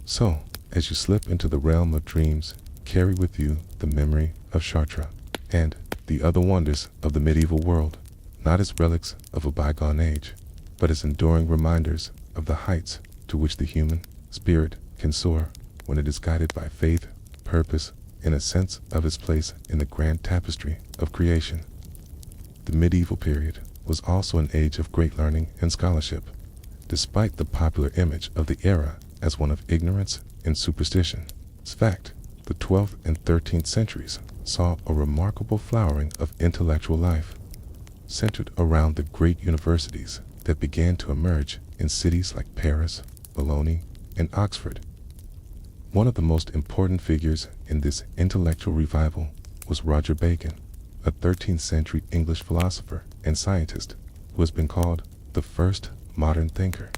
So, as you slip into the realm of dreams, carry with you the memory of Chartres and the other wonders of the medieval world, not as relics of a bygone age, but as enduring reminders of the heights to which the human spirit can soar when it is guided by faith, purpose, and a sense of its place in the grand tapestry of creation. The medieval period was also an age of great learning and scholarship, despite the popular image of the era as one of ignorance and superstition. In fact, the 12th and 13th centuries saw a remarkable flowering of intellectual life, centered around the great universities that began to emerge in cities like Paris, Bologna, and Oxford. One of the most important figures in this intellectual revival was Roger Bacon, a 13th century English philosopher and scientist who has been called the first modern thinker.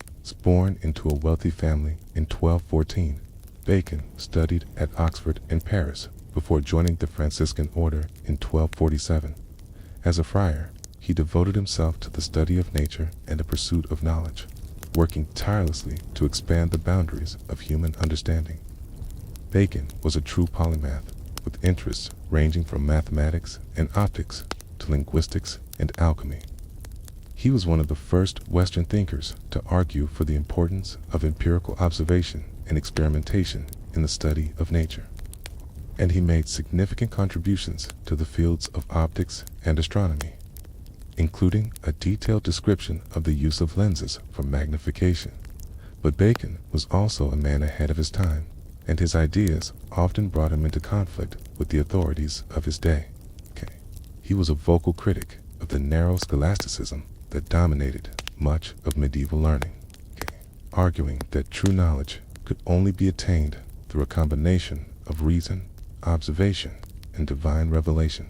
Born into a wealthy family in 1214, Bacon studied at Oxford and Paris before joining the Franciscan order in 1247. As a friar, he devoted himself to the study of nature and the pursuit of knowledge, working tirelessly to expand the boundaries of human understanding. Bacon was a true polymath, with interests ranging from mathematics and optics to linguistics and alchemy. He was one of the first Western thinkers to argue for the importance of empirical observation and experimentation in the study of nature. And he made significant contributions to the fields of optics and astronomy, including a detailed description of the use of lenses for magnification. But Bacon was also a man ahead of his time, and his ideas often brought him into conflict with the authorities of his day. He was a vocal critic of the narrow scholasticism that dominated much of medieval learning, arguing that true knowledge could only be attained through a combination of reason, observation, and divine revelation.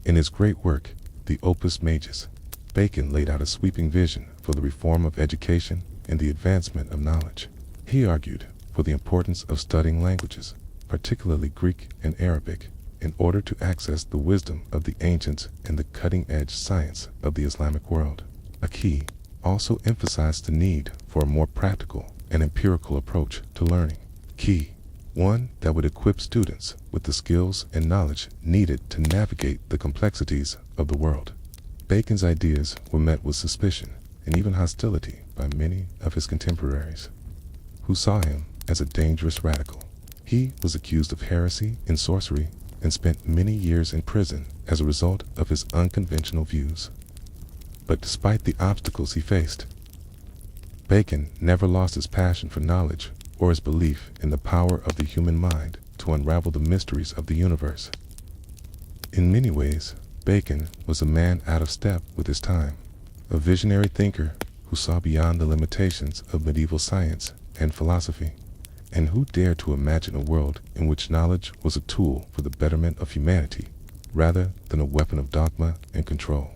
In his great work, the Opus Majus, Bacon laid out a sweeping vision for the reform of education and the advancement of knowledge. He argued for the importance of studying languages, particularly Greek and Arabic, in order to access the wisdom of the ancients and the cutting-edge science of the Islamic world. He also emphasized the need for a more practical and empirical approach to learning. One that would equip students with the skills and knowledge needed to navigate the complexities of the world. Bacon's ideas were met with suspicion and even hostility by many of his contemporaries, who saw him as a dangerous radical. He was accused of heresy and sorcery and spent many years in prison as a result of his unconventional views. But despite the obstacles he faced, Bacon never lost his passion for knowledge or his belief in the power of the human mind to unravel the mysteries of the universe. In many ways, Bacon was a man out of step with his time, a visionary thinker who saw beyond the limitations of medieval science and philosophy, and who dared to imagine a world in which knowledge was a tool for the betterment of humanity rather than a weapon of dogma and control.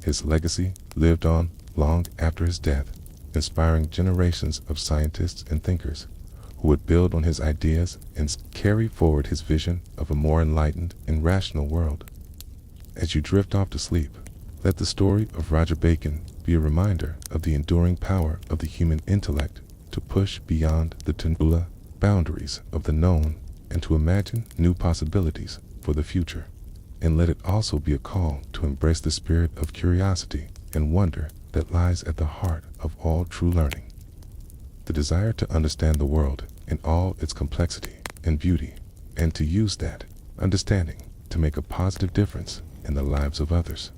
His legacy lived on long after his death, inspiring generations of scientists and thinkers who would build on his ideas and carry forward his vision of a more enlightened and rational world. As you drift off to sleep, let the story of Roger Bacon be a reminder of the enduring power of the human intellect to push beyond the tabula boundaries of the known and to imagine new possibilities for the future. And let it also be a call to embrace the spirit of curiosity and wonder that lies at the heart of all true learning. The desire to understand the world in all its complexity and beauty, and to use that understanding to make a positive difference in the lives of others.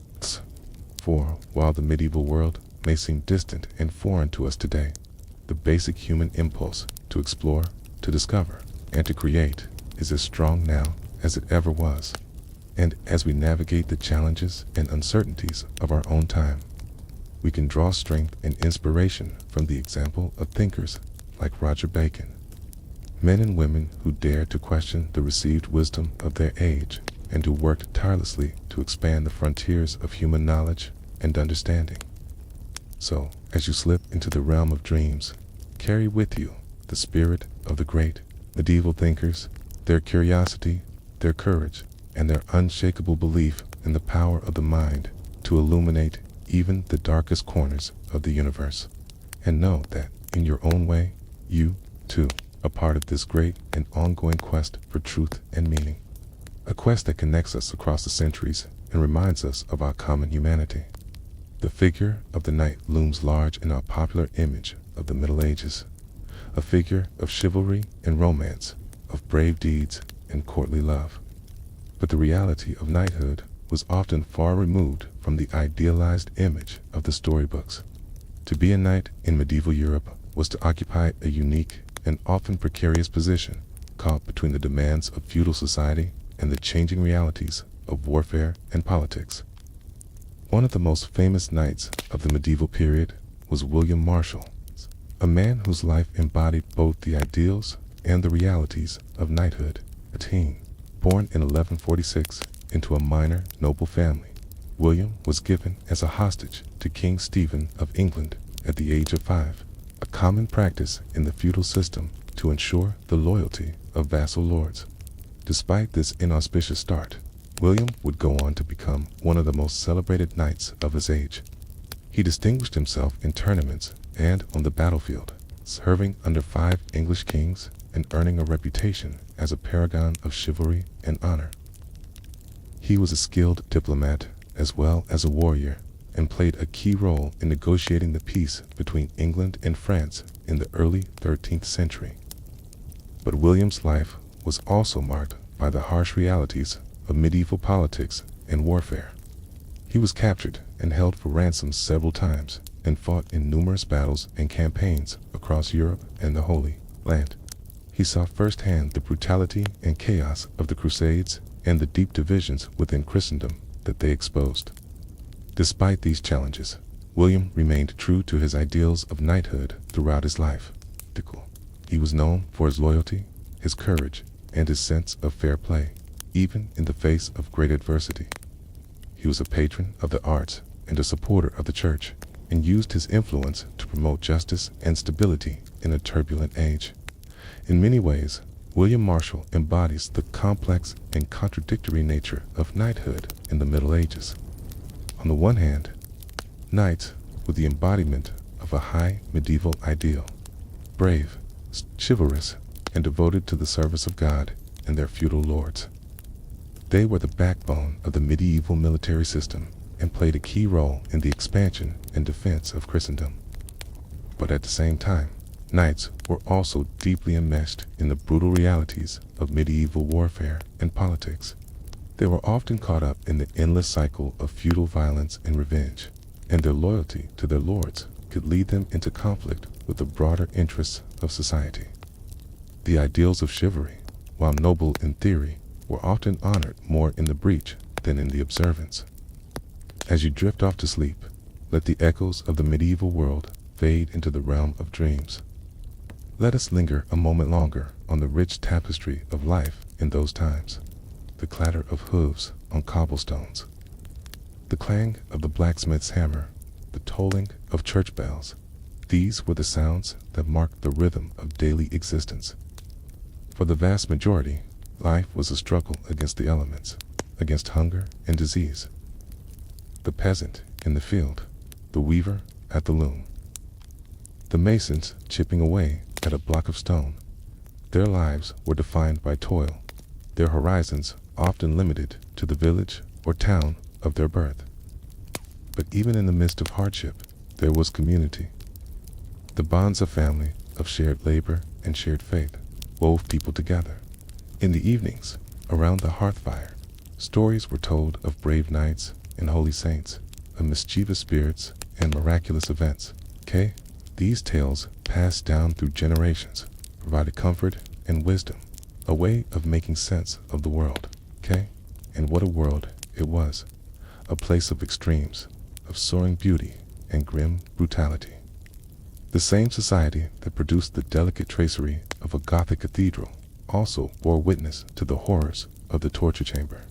For while the medieval world may seem distant and foreign to us today, the basic human impulse to explore, to discover, and to create is as strong now as it ever was. And as we navigate the challenges and uncertainties of our own time, we can draw strength and inspiration from the example of thinkers like Roger Bacon, men and women who dared to question the received wisdom of their age and who worked tirelessly to expand the frontiers of human knowledge and understanding. So, as you slip into the realm of dreams, carry with you the spirit of the great medieval thinkers, their curiosity, their courage, and their unshakable belief in the power of the mind to illuminate even the darkest corners of the universe. And know that, in your own way, you, too, are part of this great and ongoing quest for truth and meaning. A quest that connects us across the centuries and reminds us of our common humanity. The figure of the knight looms large in our popular image of the Middle Ages, a figure of chivalry and romance, of brave deeds and courtly love. But the reality of knighthood was often far removed from the idealized image of the storybooks. To be a knight in medieval Europe was to occupy a unique and often precarious position, caught between the demands of feudal society and the changing realities of warfare and politics. One of the most famous knights of the medieval period was William Marshall, a man whose life embodied both the ideals and the realities of knighthood. A teen, born in 1146 into a minor noble family, William was given as a hostage to King Stephen of England at the age of 5, a common practice in the feudal system to ensure the loyalty of vassal lords. Despite this inauspicious start, William would go on to become one of the most celebrated knights of his age. He distinguished himself in tournaments and on the battlefield, serving under 5 English kings and earning a reputation as a paragon of chivalry and honor. He was a skilled diplomat as well as a warrior, and played a key role in negotiating the peace between England and France in the early 13th century. But William's life was also marked by the harsh realities of medieval politics and warfare. He was captured and held for ransom several times, and fought in numerous battles and campaigns across Europe and the Holy Land. He saw firsthand the brutality and chaos of the Crusades and the deep divisions within Christendom that they exposed. Despite these challenges, William remained true to his ideals of knighthood throughout his life. He was known for his loyalty, his courage, and his sense of fair play, even in the face of great adversity. He was a patron of the arts and a supporter of the church, and used his influence to promote justice and stability in a turbulent age. In many ways, William Marshall embodies the complex and contradictory nature of knighthood in the Middle Ages. On the one hand, knights were the embodiment of a high medieval ideal, brave, chivalrous, and devoted to the service of God and their feudal lords. They were the backbone of the medieval military system, and played a key role in the expansion and defense of Christendom. But at the same time, knights were also deeply enmeshed in the brutal realities of medieval warfare and politics. They were often caught up in the endless cycle of feudal violence and revenge, and their loyalty to their lords could lead them into conflict with the broader interests of society. The ideals of chivalry, while noble in theory, were often honored more in the breach than in the observance. As you drift off to sleep, let the echoes of the medieval world fade into the realm of dreams. Let us linger a moment longer on the rich tapestry of life in those times. The clatter of hooves on cobblestones, the clang of the blacksmith's hammer, the tolling of church bells. These were the sounds that marked the rhythm of daily existence. For the vast majority, life was a struggle against the elements, against hunger and disease. The peasant in the field, the weaver at the loom, the masons chipping away at a block of stone. Their lives were defined by toil, their horizons often limited to the village or town of their birth. But even in the midst of hardship, there was community. The bonds of family, of shared labor and shared faith, wove people together. In the evenings, around the hearth fire, stories were told of brave knights and holy saints, of mischievous spirits and miraculous events. These tales, passed down through generations, provided comfort and wisdom, a way of making sense of the world. And what a world it was, a place of extremes, of soaring beauty and grim brutality. The same society that produced the delicate tracery of a Gothic cathedral also bore witness to the horrors of the torture chamber.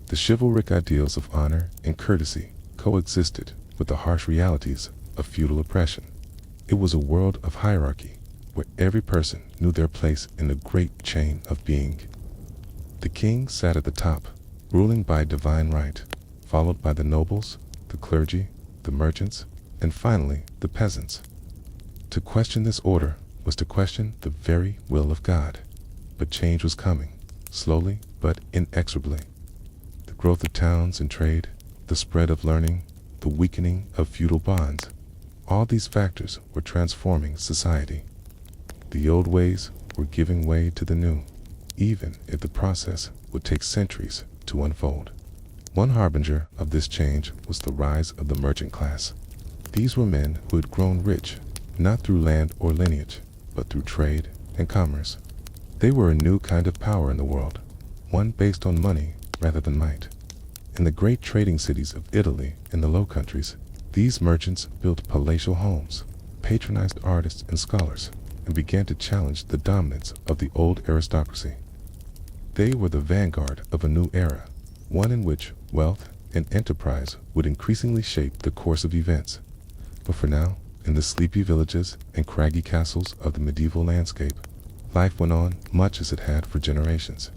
The chivalric ideals of honor and courtesy coexisted with the harsh realities of feudal oppression. It was a world of hierarchy, where every person knew their place in the great chain of being. The king sat at the top, ruling by divine right, followed by the nobles, the clergy, the merchants, and finally the peasants. To question this order was to question the very will of God. But change was coming, slowly but inexorably. The growth of towns and trade, the spread of learning, the weakening of feudal bonds, all these factors were transforming society. The old ways were giving way to the new, even if the process would take centuries to unfold. One harbinger of this change was the rise of the merchant class. These were men who had grown rich, not through land or lineage, but through trade and commerce. They were a new kind of power in the world, one based on money rather than might. In the great trading cities of Italy and the Low Countries, these merchants built palatial homes, patronized artists and scholars, and began to challenge the dominance of the old aristocracy. They were the vanguard of a new era, one in which wealth and enterprise would increasingly shape the course of events. But for now, in the sleepy villages and craggy castles of the medieval landscape, life went on much as it had for generations.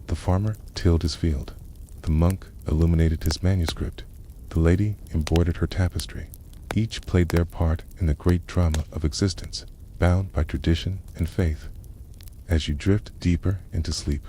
The farmer tilled his field, the monk illuminated his manuscript, the lady embroidered her tapestry. Each played their part in the great drama of existence, bound by tradition and faith. As you drift deeper into sleep,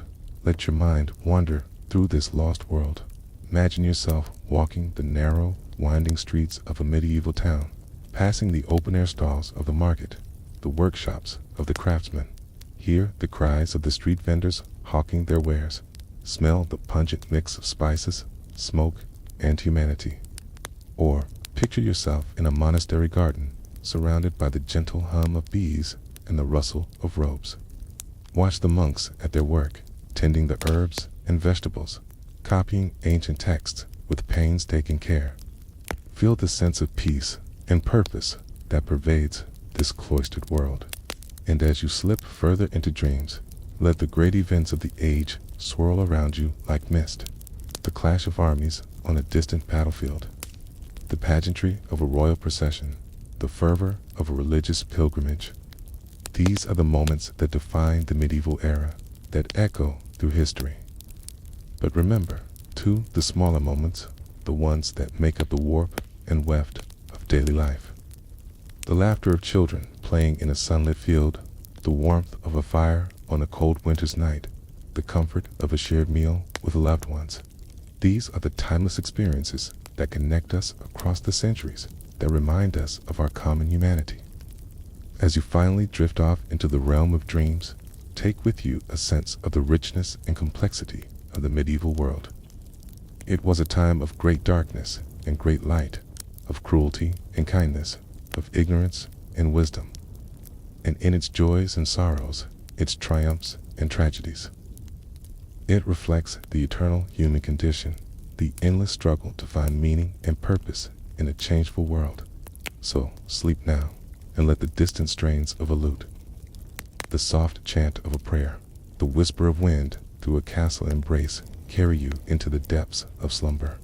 let your mind wander through this lost world. Imagine yourself walking the narrow, winding streets of a medieval town, passing the open-air stalls of the market, the workshops of the craftsmen. Hear the cries of the street vendors hawking their wares. Smell the pungent mix of spices, smoke, and humanity. Or picture yourself in a monastery garden, surrounded by the gentle hum of bees and the rustle of robes. Watch the monks at their work, tending the herbs and vegetables, copying ancient texts with painstaking care. Feel the sense of peace and purpose that pervades this cloistered world. And as you slip further into dreams, let the great events of the age swirl around you like mist. The clash of armies on a distant battlefield, the pageantry of a royal procession, the fervor of a religious pilgrimage. These are the moments that define the medieval era, that echo through history. But remember, too, the smaller moments, the ones that make up the warp and weft of daily life. The laughter of children playing in a sunlit field, the warmth of a fire on a cold winter's night, the comfort of a shared meal with loved ones. These are the timeless experiences that connect us across the centuries, that remind us of our common humanity. As you finally drift off into the realm of dreams, take with you a sense of the richness and complexity of the medieval world. It was a time of great darkness and great light, of cruelty and kindness, of ignorance and wisdom, and in its joys and sorrows, its triumphs and tragedies. It reflects the eternal human condition, the endless struggle to find meaning and purpose in a changeful world. So sleep now, and let the distant strains of a lute, the soft chant of a prayer, the whisper of wind through a castle embrace carry you into the depths of slumber.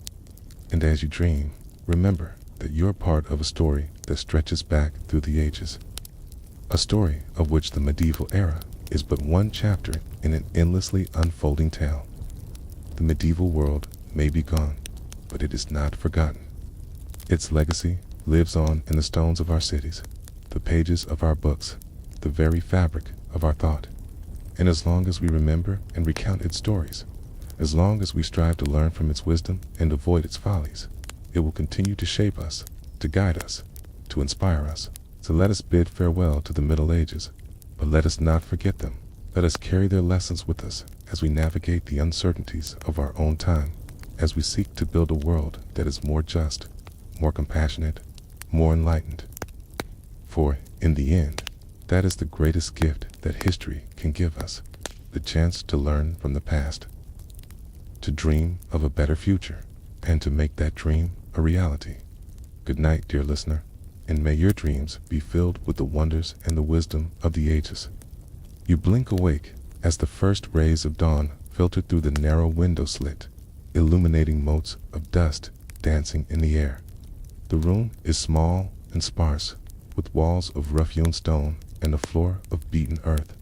And as you dream, remember that you're part of a story that stretches back through the ages. A story of which the medieval era is but one chapter in an endlessly unfolding tale. The medieval world may be gone, but it is not forgotten. Its legacy lives on in the stones of our cities, the pages of our books, the very fabric of our thought. And as long as we remember and recount its stories, as long as we strive to learn from its wisdom and avoid its follies, it will continue to shape us, to guide us, to inspire us. So let us bid farewell to the Middle Ages, but let us not forget them. Let us carry their lessons with us as we navigate the uncertainties of our own time, as we seek to build a world that is more just, more compassionate, more enlightened. For, in the end, that is the greatest gift that history can give us, the chance to learn from the past, to dream of a better future, and to make that dream a reality. Good night, dear listener, and may your dreams be filled with the wonders and the wisdom of the ages. You blink awake as the first rays of dawn filter through the narrow window slit, illuminating motes of dust dancing in the air. The room is small and sparse, with walls of rough-hewn stone and a floor of beaten earth.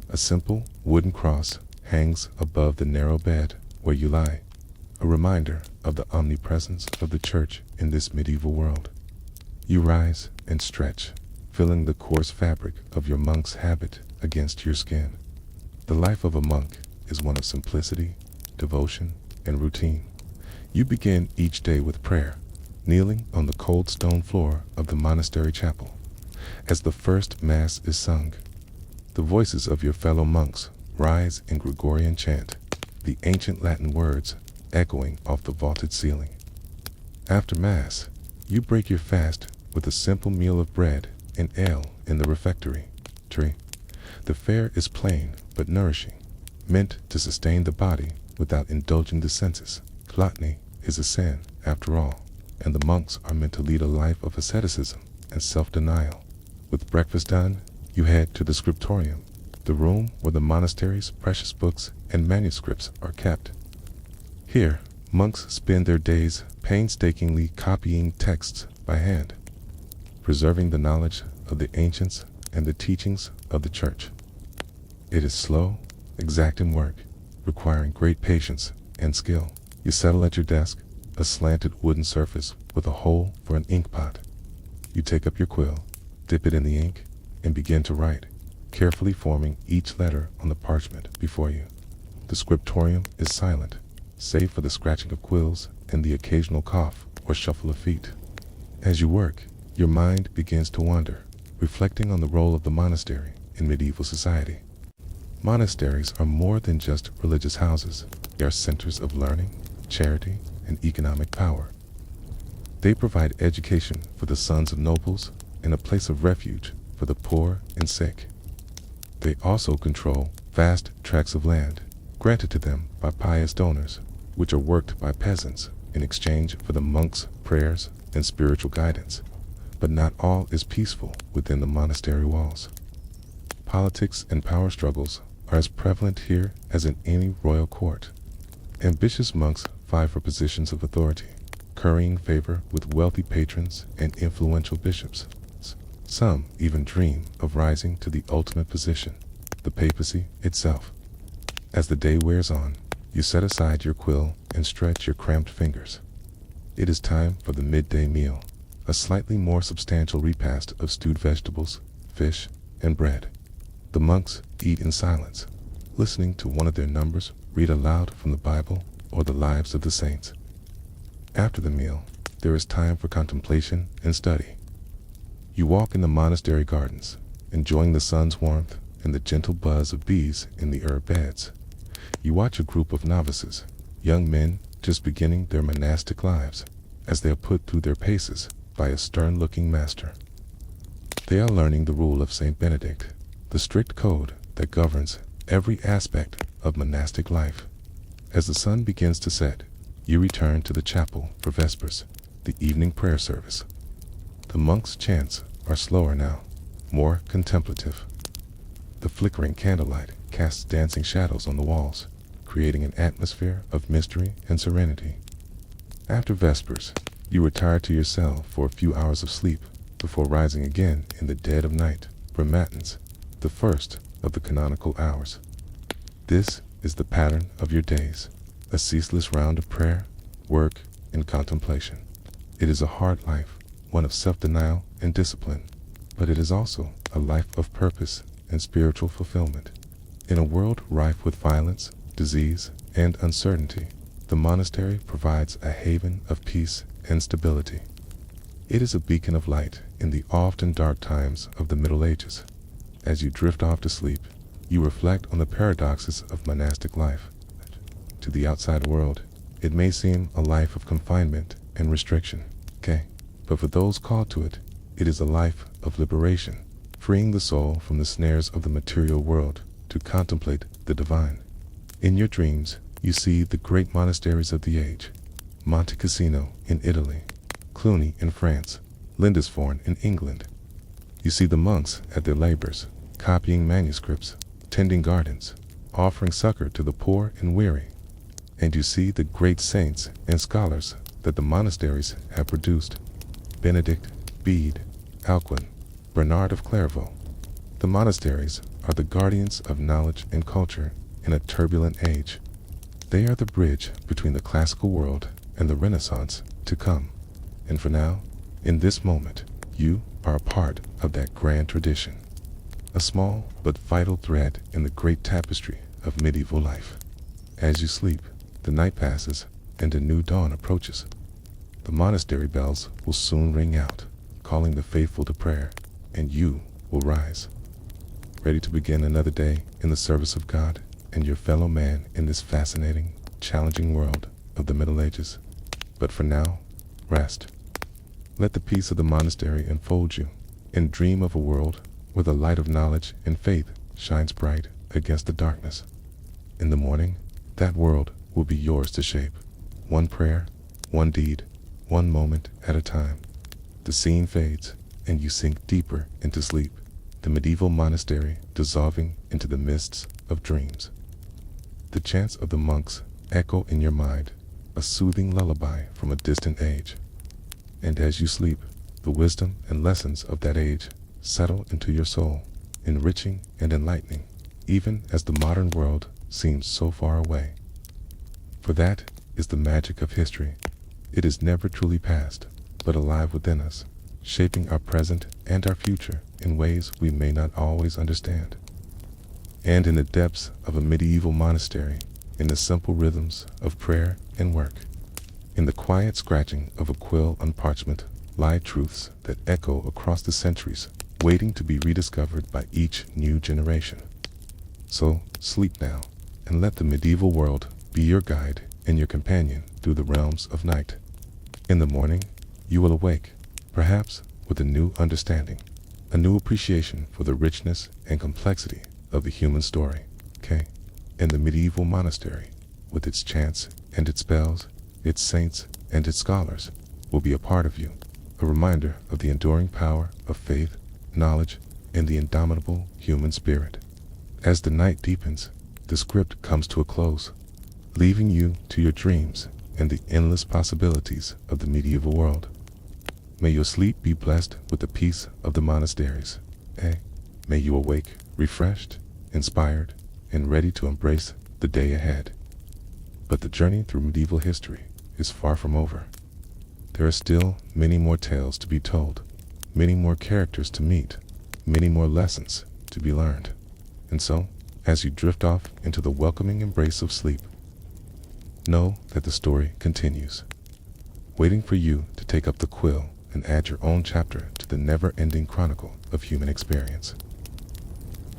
A simple wooden cross hangs above the narrow bed where you lie, a reminder of the omnipresence of the church in this medieval world. You rise and stretch, feeling the coarse fabric of your monk's habit against your skin. The life of a monk is one of simplicity, devotion, and routine. You begin each day with prayer, kneeling on the cold stone floor of the monastery chapel. As the first Mass is sung, the voices of your fellow monks rise in Gregorian chant, the ancient Latin words echoing off the vaulted ceiling. After Mass, you break your fast with a simple meal of bread and ale in the refectory. The fare is plain but nourishing, meant to sustain the body without indulging the senses. Gluttony is a sin, after all, and the monks are meant to lead a life of asceticism and self-denial. With breakfast done, you head to the scriptorium, the room where the monastery's precious books and manuscripts are kept. Here, monks spend their days painstakingly copying texts by hand, preserving the knowledge of the ancients and the teachings of the church. It is slow, exacting work, requiring great patience and skill. You settle at your desk, a slanted wooden surface with a hole for an ink pot. You take up your quill, dip it in the ink, and begin to write, carefully forming each letter on the parchment before you. The scriptorium is silent, save for the scratching of quills and the occasional cough or shuffle of feet. As you work, your mind begins to wander, reflecting on the role of the monastery in medieval society. Monasteries are more than just religious houses. They are centers of learning, charity, and economic power. They provide education for the sons of nobles and a place of refuge for the poor and sick. They also control vast tracts of land granted to them by pious donors, which are worked by peasants in exchange for the monks' prayers and spiritual guidance. But not all is peaceful within the monastery walls. Politics and power struggles are as prevalent here as in any royal court. Ambitious monks vie for positions of authority, currying favor with wealthy patrons and influential bishops. Some even dream of rising to the ultimate position, the papacy itself. As the day wears on, you set aside your quill and stretch your cramped fingers. It is time for the midday meal, a slightly more substantial repast of stewed vegetables, fish, and bread. The monks eat in silence, listening to one of their numbers read aloud from the Bible or the lives of the saints. After the meal, there is time for contemplation and study. You walk in the monastery gardens, enjoying the sun's warmth and the gentle buzz of bees in the herb beds. You watch a group of novices, young men just beginning their monastic lives, as they are put through their paces by a stern-looking master. They are learning the rule of Saint Benedict, the strict code that governs every aspect of monastic life. As the sun begins to set, you return to the chapel for Vespers, the evening prayer service. The monks' chants are slower now, more contemplative. The flickering candlelight casts dancing shadows on the walls, creating an atmosphere of mystery and serenity. After Vespers, you retire to your cell for a few hours of sleep before rising again in the dead of night for matins, the first of the canonical hours. This is the pattern of your days, a ceaseless round of prayer, work, and contemplation. It is a hard life, one of self-denial and discipline, but it is also a life of purpose and spiritual fulfillment. In a world rife with violence, disease, and uncertainty, the monastery provides a haven of peace and stability. It is a beacon of light in the often dark times of the Middle Ages. As you drift off to sleep, you reflect on the paradoxes of monastic life. To the outside world, it may seem a life of confinement and restriction, but for those called to it, it is a life of liberation, freeing the soul from the snares of the material world to contemplate the divine. In your dreams, you see the great monasteries of the age: Monte Cassino in Italy, Cluny in France, Lindisfarne in England. You see the monks at their labors, copying manuscripts, tending gardens, offering succor to the poor and weary. And you see the great saints and scholars that the monasteries have produced: Benedict, Bede, Alcuin, Bernard of Clairvaux. The monasteries are the guardians of knowledge and culture in a turbulent age. They are the bridge between the classical world and the Renaissance to come. And for now, in this moment, you are a part of that grand tradition, a small but vital thread in the great tapestry of medieval life. As you sleep, the night passes and a new dawn approaches. The monastery bells will soon ring out, calling the faithful to prayer, and you will rise, ready to begin another day in the service of God and your fellow man in this fascinating, challenging world of the Middle Ages. But for now, rest. Let the peace of the monastery enfold you, and dream of a world where the light of knowledge and faith shines bright against the darkness. In the morning, that world will be yours to shape, one prayer, one deed, one moment at a time. The scene fades, and you sink deeper into sleep, the medieval monastery dissolving into the mists of dreams. The chants of the monks echo in your mind, a soothing lullaby from a distant age. And as you sleep, the wisdom and lessons of that age settle into your soul, enriching and enlightening, even as the modern world seems so far away. For that is the magic of history. It is never truly past, but alive within us, shaping our present and our future in ways we may not always understand. And in the depths of a medieval monastery, in the simple rhythms of prayer and work, in the quiet scratching of a quill on parchment, lie truths that echo across the centuries, waiting to be rediscovered by each new generation. So sleep now, and let the medieval world be your guide and your companion through the realms of night. In the morning, you will awake, perhaps with a new understanding, a new appreciation for the richness and complexity of the human story. And the medieval monastery, with its chants and its bells, its saints and its scholars, will be a part of you, a reminder of the enduring power of faith, knowledge, and the indomitable human spirit. As the night deepens, the script comes to a close, leaving you to your dreams and the endless possibilities of the medieval world. May your sleep be blessed with the peace of the monasteries. May you awake refreshed, inspired, and ready to embrace the day ahead. But the journey through medieval history is far from over. There are still many more tales to be told, many more characters to meet, many more lessons to be learned. And so, as you drift off into the welcoming embrace of sleep, know that the story continues. waiting for you to take up the quill and add your own chapter to the never-ending chronicle of human experience.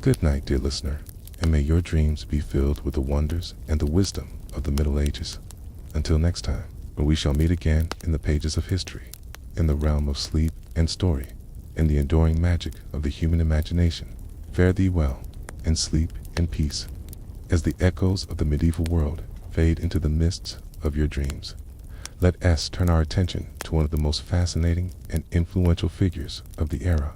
Good night, dear listener, and may your dreams be filled with the wonders and the wisdom of the Middle Ages. Until next time, when we shall meet again in the pages of history, in the realm of sleep and story, in the enduring magic of the human imagination, fare thee well, and sleep in peace, as the echoes of the medieval world fade into the mists of your dreams. Let us turn our attention to one of the most fascinating and influential figures of the era,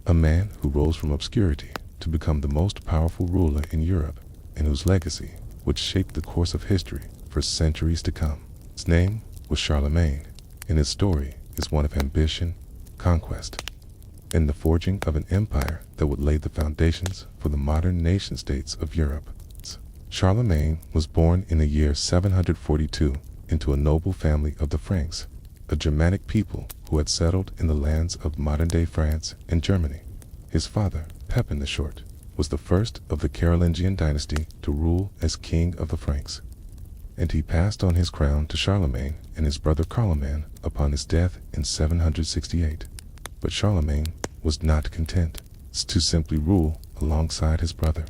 a man who rose from obscurity to become the most powerful ruler in Europe, and whose legacy would shape the course of history for centuries to come. His name was Charlemagne, and his story is one of ambition, conquest, and the forging of an empire that would lay the foundations for the modern nation-states of Europe. Charlemagne was born in the year 742 into a noble family of the Franks, a Germanic people who had settled in the lands of modern-day France and Germany. His father, Pepin the Short, was the first of the Carolingian dynasty to rule as king of the Franks, and he passed on his crown to Charlemagne and his brother Carloman upon his death in 768. But Charlemagne was not content to simply rule alongside his brother.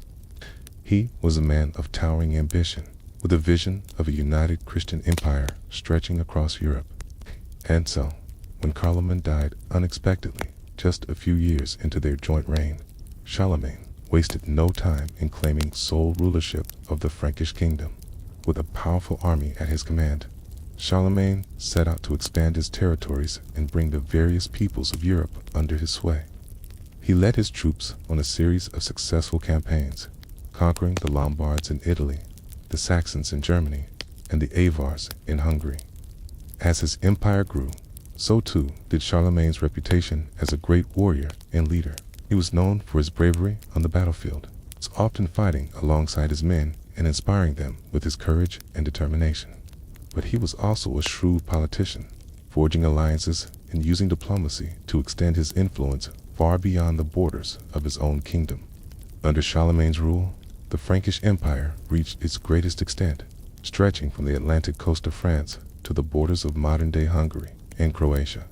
He was a man of towering ambition, with a vision of a united Christian empire stretching across Europe. And so, when Carloman died unexpectedly, just a few years into their joint reign, Charlemagne wasted no time in claiming sole rulership of the Frankish kingdom. With a powerful army at his command, Charlemagne set out to expand his territories and bring the various peoples of Europe under his sway. He led his troops on a series of successful campaigns, conquering the Lombards in Italy, the Saxons in Germany, and the Avars in Hungary. As his empire grew, so too did Charlemagne's reputation as a great warrior and leader. He was known for his bravery on the battlefield, often fighting alongside his men and inspiring them with his courage and determination. But he was also a shrewd politician, forging alliances and using diplomacy to extend his influence far beyond the borders of his own kingdom. Under Charlemagne's rule, the Frankish Empire reached its greatest extent, stretching from the Atlantic coast of France to the borders of modern-day Hungary and Croatia.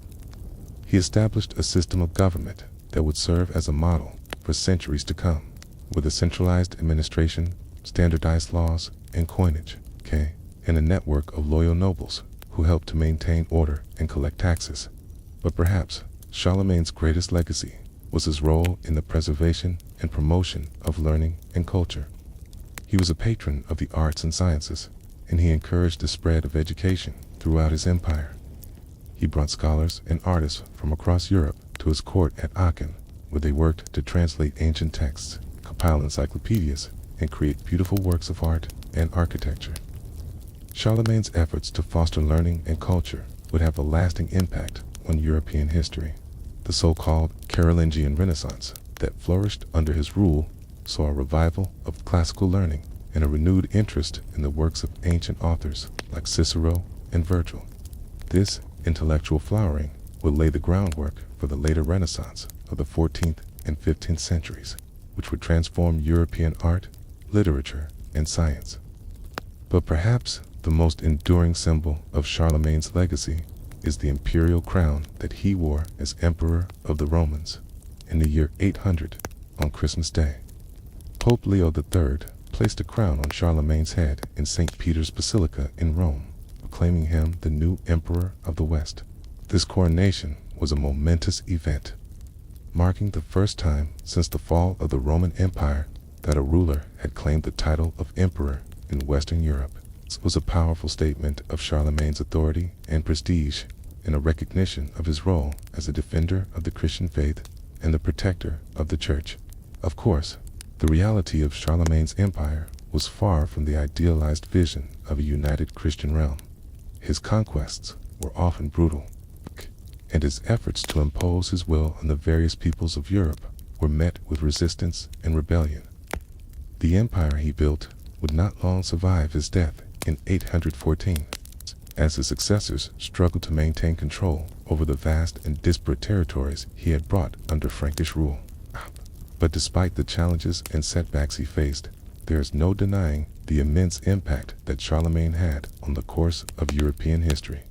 He established a system of government that would serve as a model for centuries to come, with a centralized administration, standardized laws and coinage, and a network of loyal nobles who helped to maintain order and collect taxes. But perhaps Charlemagne's greatest legacy was his role in the preservation and promotion of learning and culture. He was a patron of the arts and sciences, and he encouraged the spread of education throughout his empire. He brought scholars and artists from across Europe to his court at Aachen, where they worked to translate ancient texts, compile encyclopedias, and create beautiful works of art and architecture. Charlemagne's efforts to foster learning and culture would have a lasting impact on European history. The so-called Carolingian Renaissance that flourished under his rule saw a revival of classical learning and a renewed interest in the works of ancient authors like Cicero and Virgil. This intellectual flowering would lay the groundwork for the later Renaissance of the 14th and 15th centuries, which would transform European art, literature, and science. But perhaps the most enduring symbol of Charlemagne's legacy is the imperial crown that he wore as Emperor of the Romans in the year 800 on Christmas Day. Pope Leo III placed a crown on Charlemagne's head in St. Peter's Basilica in Rome, proclaiming him the new Emperor of the West. This coronation was a momentous event, marking the first time since the fall of the Roman Empire that a ruler had claimed the title of Emperor in Western Europe. This was a powerful statement of Charlemagne's authority and prestige, and a recognition of his role as a defender of the Christian faith and the protector of the Church. Of course, the reality of Charlemagne's empire was far from the idealized vision of a united Christian realm. His conquests were often brutal, and his efforts to impose his will on the various peoples of Europe were met with resistance and rebellion. The empire he built would not long survive his death in 814, as his successors struggled to maintain control over the vast and disparate territories he had brought under Frankish rule. But despite the challenges and setbacks he faced, there is no denying the immense impact that Charlemagne had on the course of European history.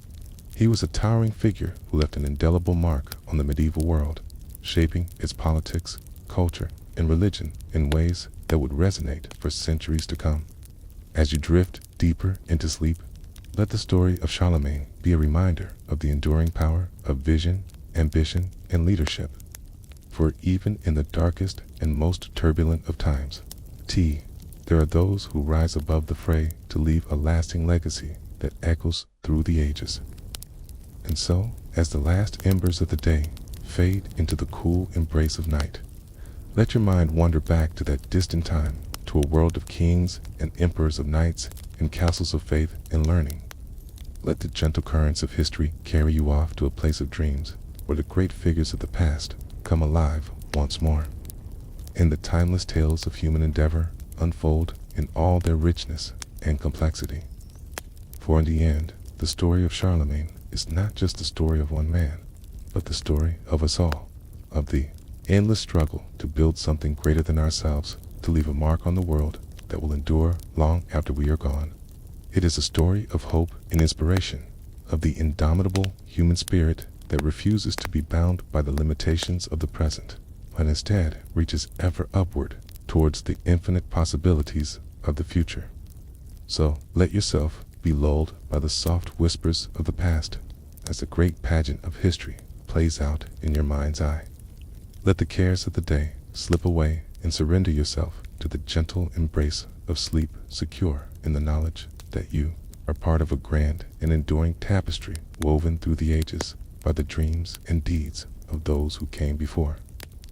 He was a towering figure who left an indelible mark on the medieval world, shaping its politics, culture, and religion in ways that would resonate for centuries to come. As you drift deeper into sleep, let the story of Charlemagne be a reminder of the enduring power of vision, ambition, and leadership. For even in the darkest and most turbulent of times, there are those who rise above the fray to leave a lasting legacy that echoes through the ages. And so, as the last embers of the day fade into the cool embrace of night, let your mind wander back to that distant time, to a world of kings and emperors, of knights and castles of faith and learning. Let the gentle currents of history carry you off to a place of dreams where the great figures of the past come alive once more, and the timeless tales of human endeavor unfold in all their richness and complexity. For in the end, the story of Charlemagne is not just the story of one man, but the story of us all, of the endless struggle to build something greater than ourselves, to leave a mark on the world that will endure long after we are gone. It is a story of hope and inspiration, of the indomitable human spirit that refuses to be bound by the limitations of the present, but instead reaches ever upward towards the infinite possibilities of the future. So let yourself be lulled by the soft whispers of the past as the great pageant of history plays out in your mind's eye. Let the cares of the day slip away and surrender yourself to the gentle embrace of sleep, secure in the knowledge that you are part of a grand and enduring tapestry woven through the ages by the dreams and deeds of those who came before.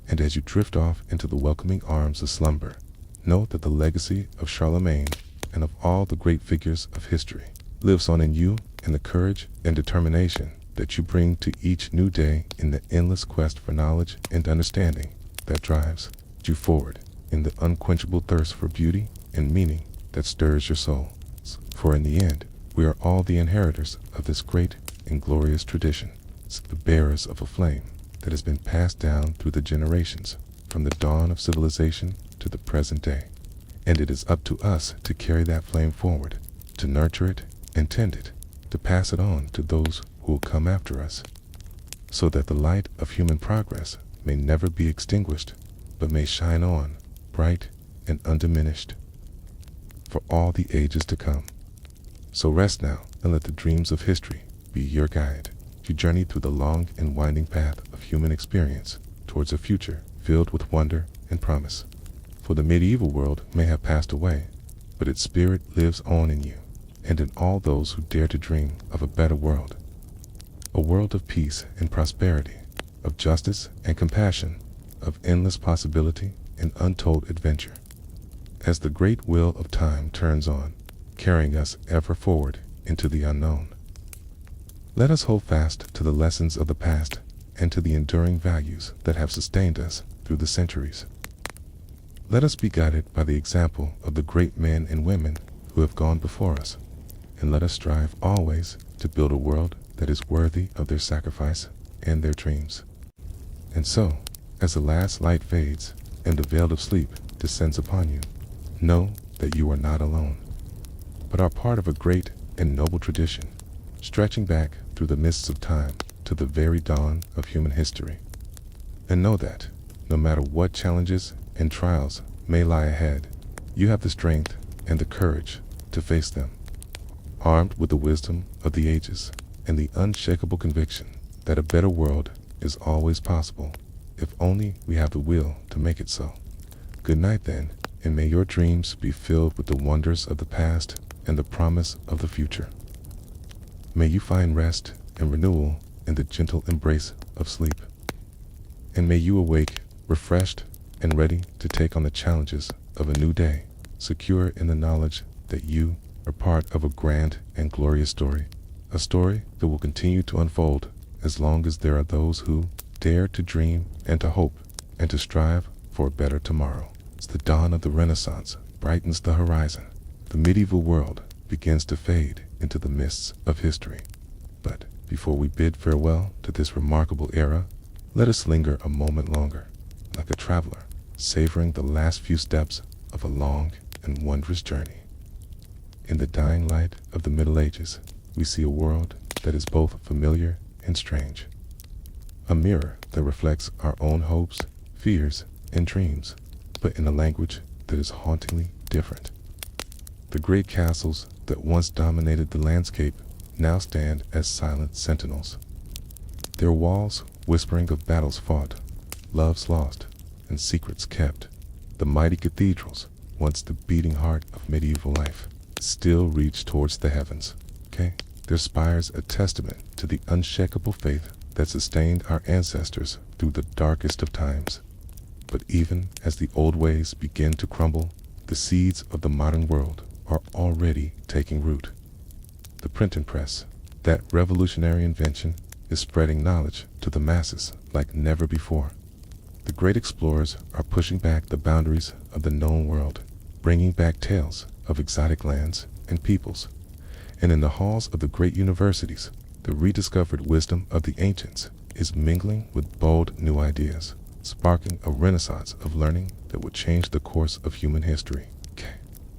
And as you drift off into the welcoming arms of slumber, know that the legacy of Charlemagne and of all the great figures of history lives on in you, and the courage and determination that you bring to each new day in the endless quest for knowledge and understanding that drives you forward in the unquenchable thirst for beauty and meaning that stirs your soul. For in the end, we are all the inheritors of this great and glorious tradition, the bearers of a flame that has been passed down through the generations, from the dawn of civilization to the present day. And it is up to us to carry that flame forward, to nurture it and tend it, to pass it on to those who will come after us, so that the light of human progress may never be extinguished, but may shine on, bright and undiminished, for all the ages to come. So rest now, and let the dreams of history be your guide. You journey through the long and winding path of human experience towards a future filled with wonder and promise. For the medieval world may have passed away, but its spirit lives on in you, and in all those who dare to dream of a better world. A world of peace and prosperity, of justice and compassion, of endless possibility and untold adventure. As the great wheel of time turns on, carrying us ever forward into the unknown, let us hold fast to the lessons of the past and to the enduring values that have sustained us through the centuries. Let us be guided by the example of the great men and women who have gone before us, and let us strive always to build a world that is worthy of their sacrifice and their dreams. And so, as the last light fades and the veil of sleep descends upon you, know that you are not alone, but are part of a great and noble tradition, stretching back through the mists of time to the very dawn of human history. And know that, no matter what challenges and trials may lie ahead, you have the strength and the courage to face them, armed with the wisdom of the ages and the unshakable conviction that a better world is always possible, if only we have the will to make it so. Good night then, and may your dreams be filled with the wonders of the past and the promise of the future. May you find rest and renewal in the gentle embrace of sleep. And may you awake refreshed and ready to take on the challenges of a new day, secure in the knowledge that you are part of a grand and glorious story, a story that will continue to unfold as long as there are those who dare to dream and to hope and to strive for a better tomorrow. As the dawn of the Renaissance brightens the horizon, the medieval world begins to fade into the mists of history. But before we bid farewell to this remarkable era, let us linger a moment longer, like a traveler, savoring the last few steps of a long and wondrous journey. In the dying light of the Middle Ages, we see a world that is both familiar and strange. A mirror that reflects our own hopes, fears, and dreams, but in a language that is hauntingly different. The great castles that once dominated the landscape now stand as silent sentinels, their walls whispering of battles fought, loves lost, and secrets kept. The mighty cathedrals, once the beating heart of medieval life, still reach towards the heavens. Their spires a testament to the unshakable faith that sustained our ancestors through the darkest of times. But even as the old ways begin to crumble, the seeds of the modern world are already taking root. The printing press, that revolutionary invention, is spreading knowledge to the masses like never before. The great explorers are pushing back the boundaries of the known world, bringing back tales of exotic lands and peoples. And in the halls of the great universities, the rediscovered wisdom of the ancients is mingling with bold new ideas, sparking a renaissance of learning that would change the course of human history.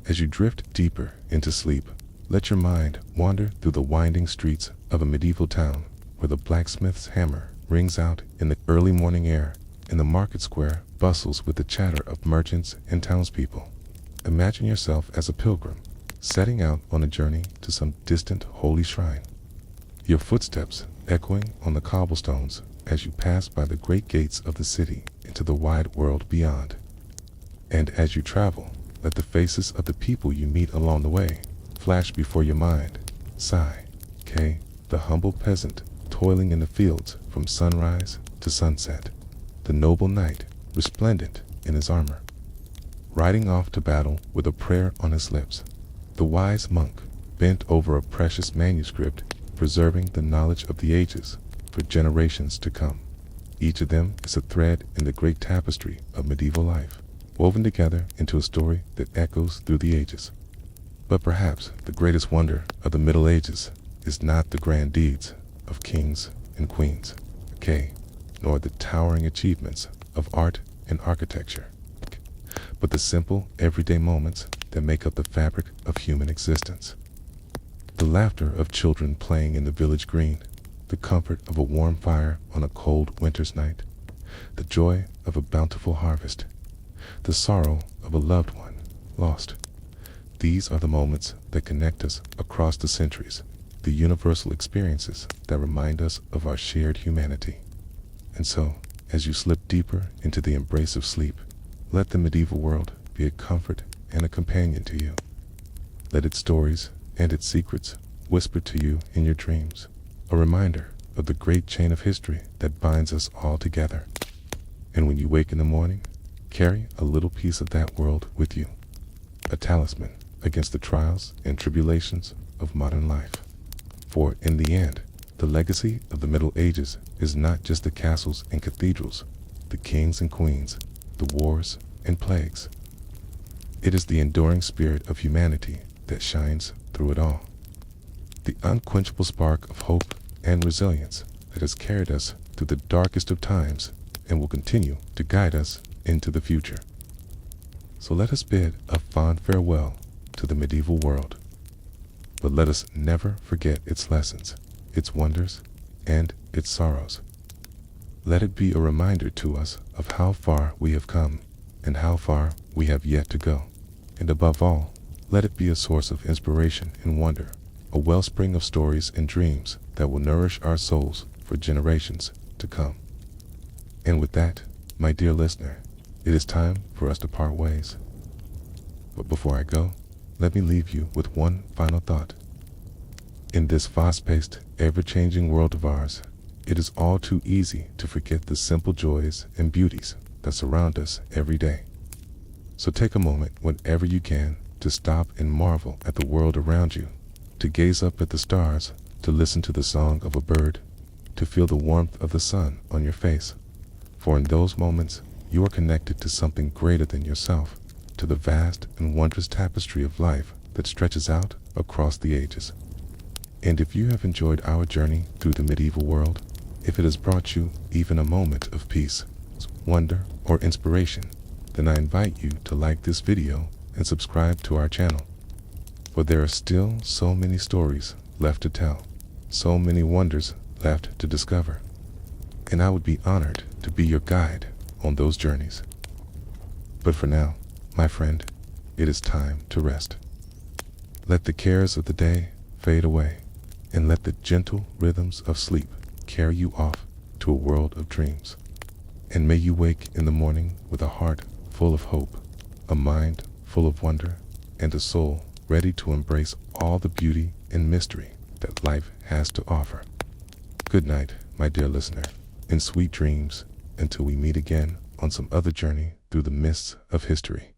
As you drift deeper into sleep, let your mind wander through the winding streets of a medieval town where the blacksmith's hammer rings out in the early morning air and the market square bustles with the chatter of merchants and townspeople. Imagine yourself as a pilgrim, setting out on a journey to some distant holy shrine, your footsteps echoing on the cobblestones as you pass by the great gates of the city into the wide world beyond. And as you travel, let the faces of the people you meet along the way flash before your mind. Sigh, the humble peasant toiling in the fields from sunrise to sunset, the noble knight resplendent in his armor, riding off to battle with a prayer on his lips, the wise monk bent over a precious manuscript preserving the knowledge of the ages for generations to come. Each of them is a thread in the great tapestry of medieval life, woven together into a story that echoes through the ages. But perhaps the greatest wonder of the Middle Ages is not the grand deeds of kings and queens, nor the towering achievements of art and architecture, but the simple, everyday moments that make up the fabric of human existence. The laughter of children playing in the village green, the comfort of a warm fire on a cold winter's night, the joy of a bountiful harvest, the sorrow of a loved one lost. These are the moments that connect us across the centuries, the universal experiences that remind us of our shared humanity. And so, as you slip deeper into the embrace of sleep, let the medieval world be a comfort and a companion to you. Let its stories and its secrets whisper to you in your dreams, a reminder of the great chain of history that binds us all together. And when you wake in the morning, carry a little piece of that world with you, a talisman against the trials and tribulations of modern life. For in the end, the legacy of the Middle Ages is not just the castles and cathedrals, the kings and queens, the wars and plagues. It is the enduring spirit of humanity that shines through it all. The unquenchable spark of hope and resilience that has carried us through the darkest of times and will continue to guide us into the future. So let us bid a fond farewell to the medieval world. But let us never forget its lessons, its wonders, and its sorrows. Let it be a reminder to us of how far we have come and how far we have yet to go. And above all, let it be a source of inspiration and wonder, a wellspring of stories and dreams that will nourish our souls for generations to come. And with that, my dear listener, it is time for us to part ways. But before I go, let me leave you with one final thought. In this fast-paced, ever-changing world of ours, it is all too easy to forget the simple joys and beauties that surround us every day. So take a moment whenever you can to stop and marvel at the world around you, to gaze up at the stars, to listen to the song of a bird, to feel the warmth of the sun on your face. For in those moments, you are connected to something greater than yourself, to the vast and wondrous tapestry of life that stretches out across the ages. And if you have enjoyed our journey through the medieval world, if it has brought you even a moment of peace, wonder, or inspiration, then I invite you to like this video and subscribe to our channel. For there are still so many stories left to tell, so many wonders left to discover, and I would be honored to be your guide on those journeys. But for now, my friend, it is time to rest. Let the cares of the day fade away, and let the gentle rhythms of sleep carry you off to a world of dreams. And may you wake in the morning with a heart full of hope, a mind full of wonder, and a soul ready to embrace all the beauty and mystery that life has to offer. Good night, my dear listener, and sweet dreams until we meet again on some other journey through the mists of history.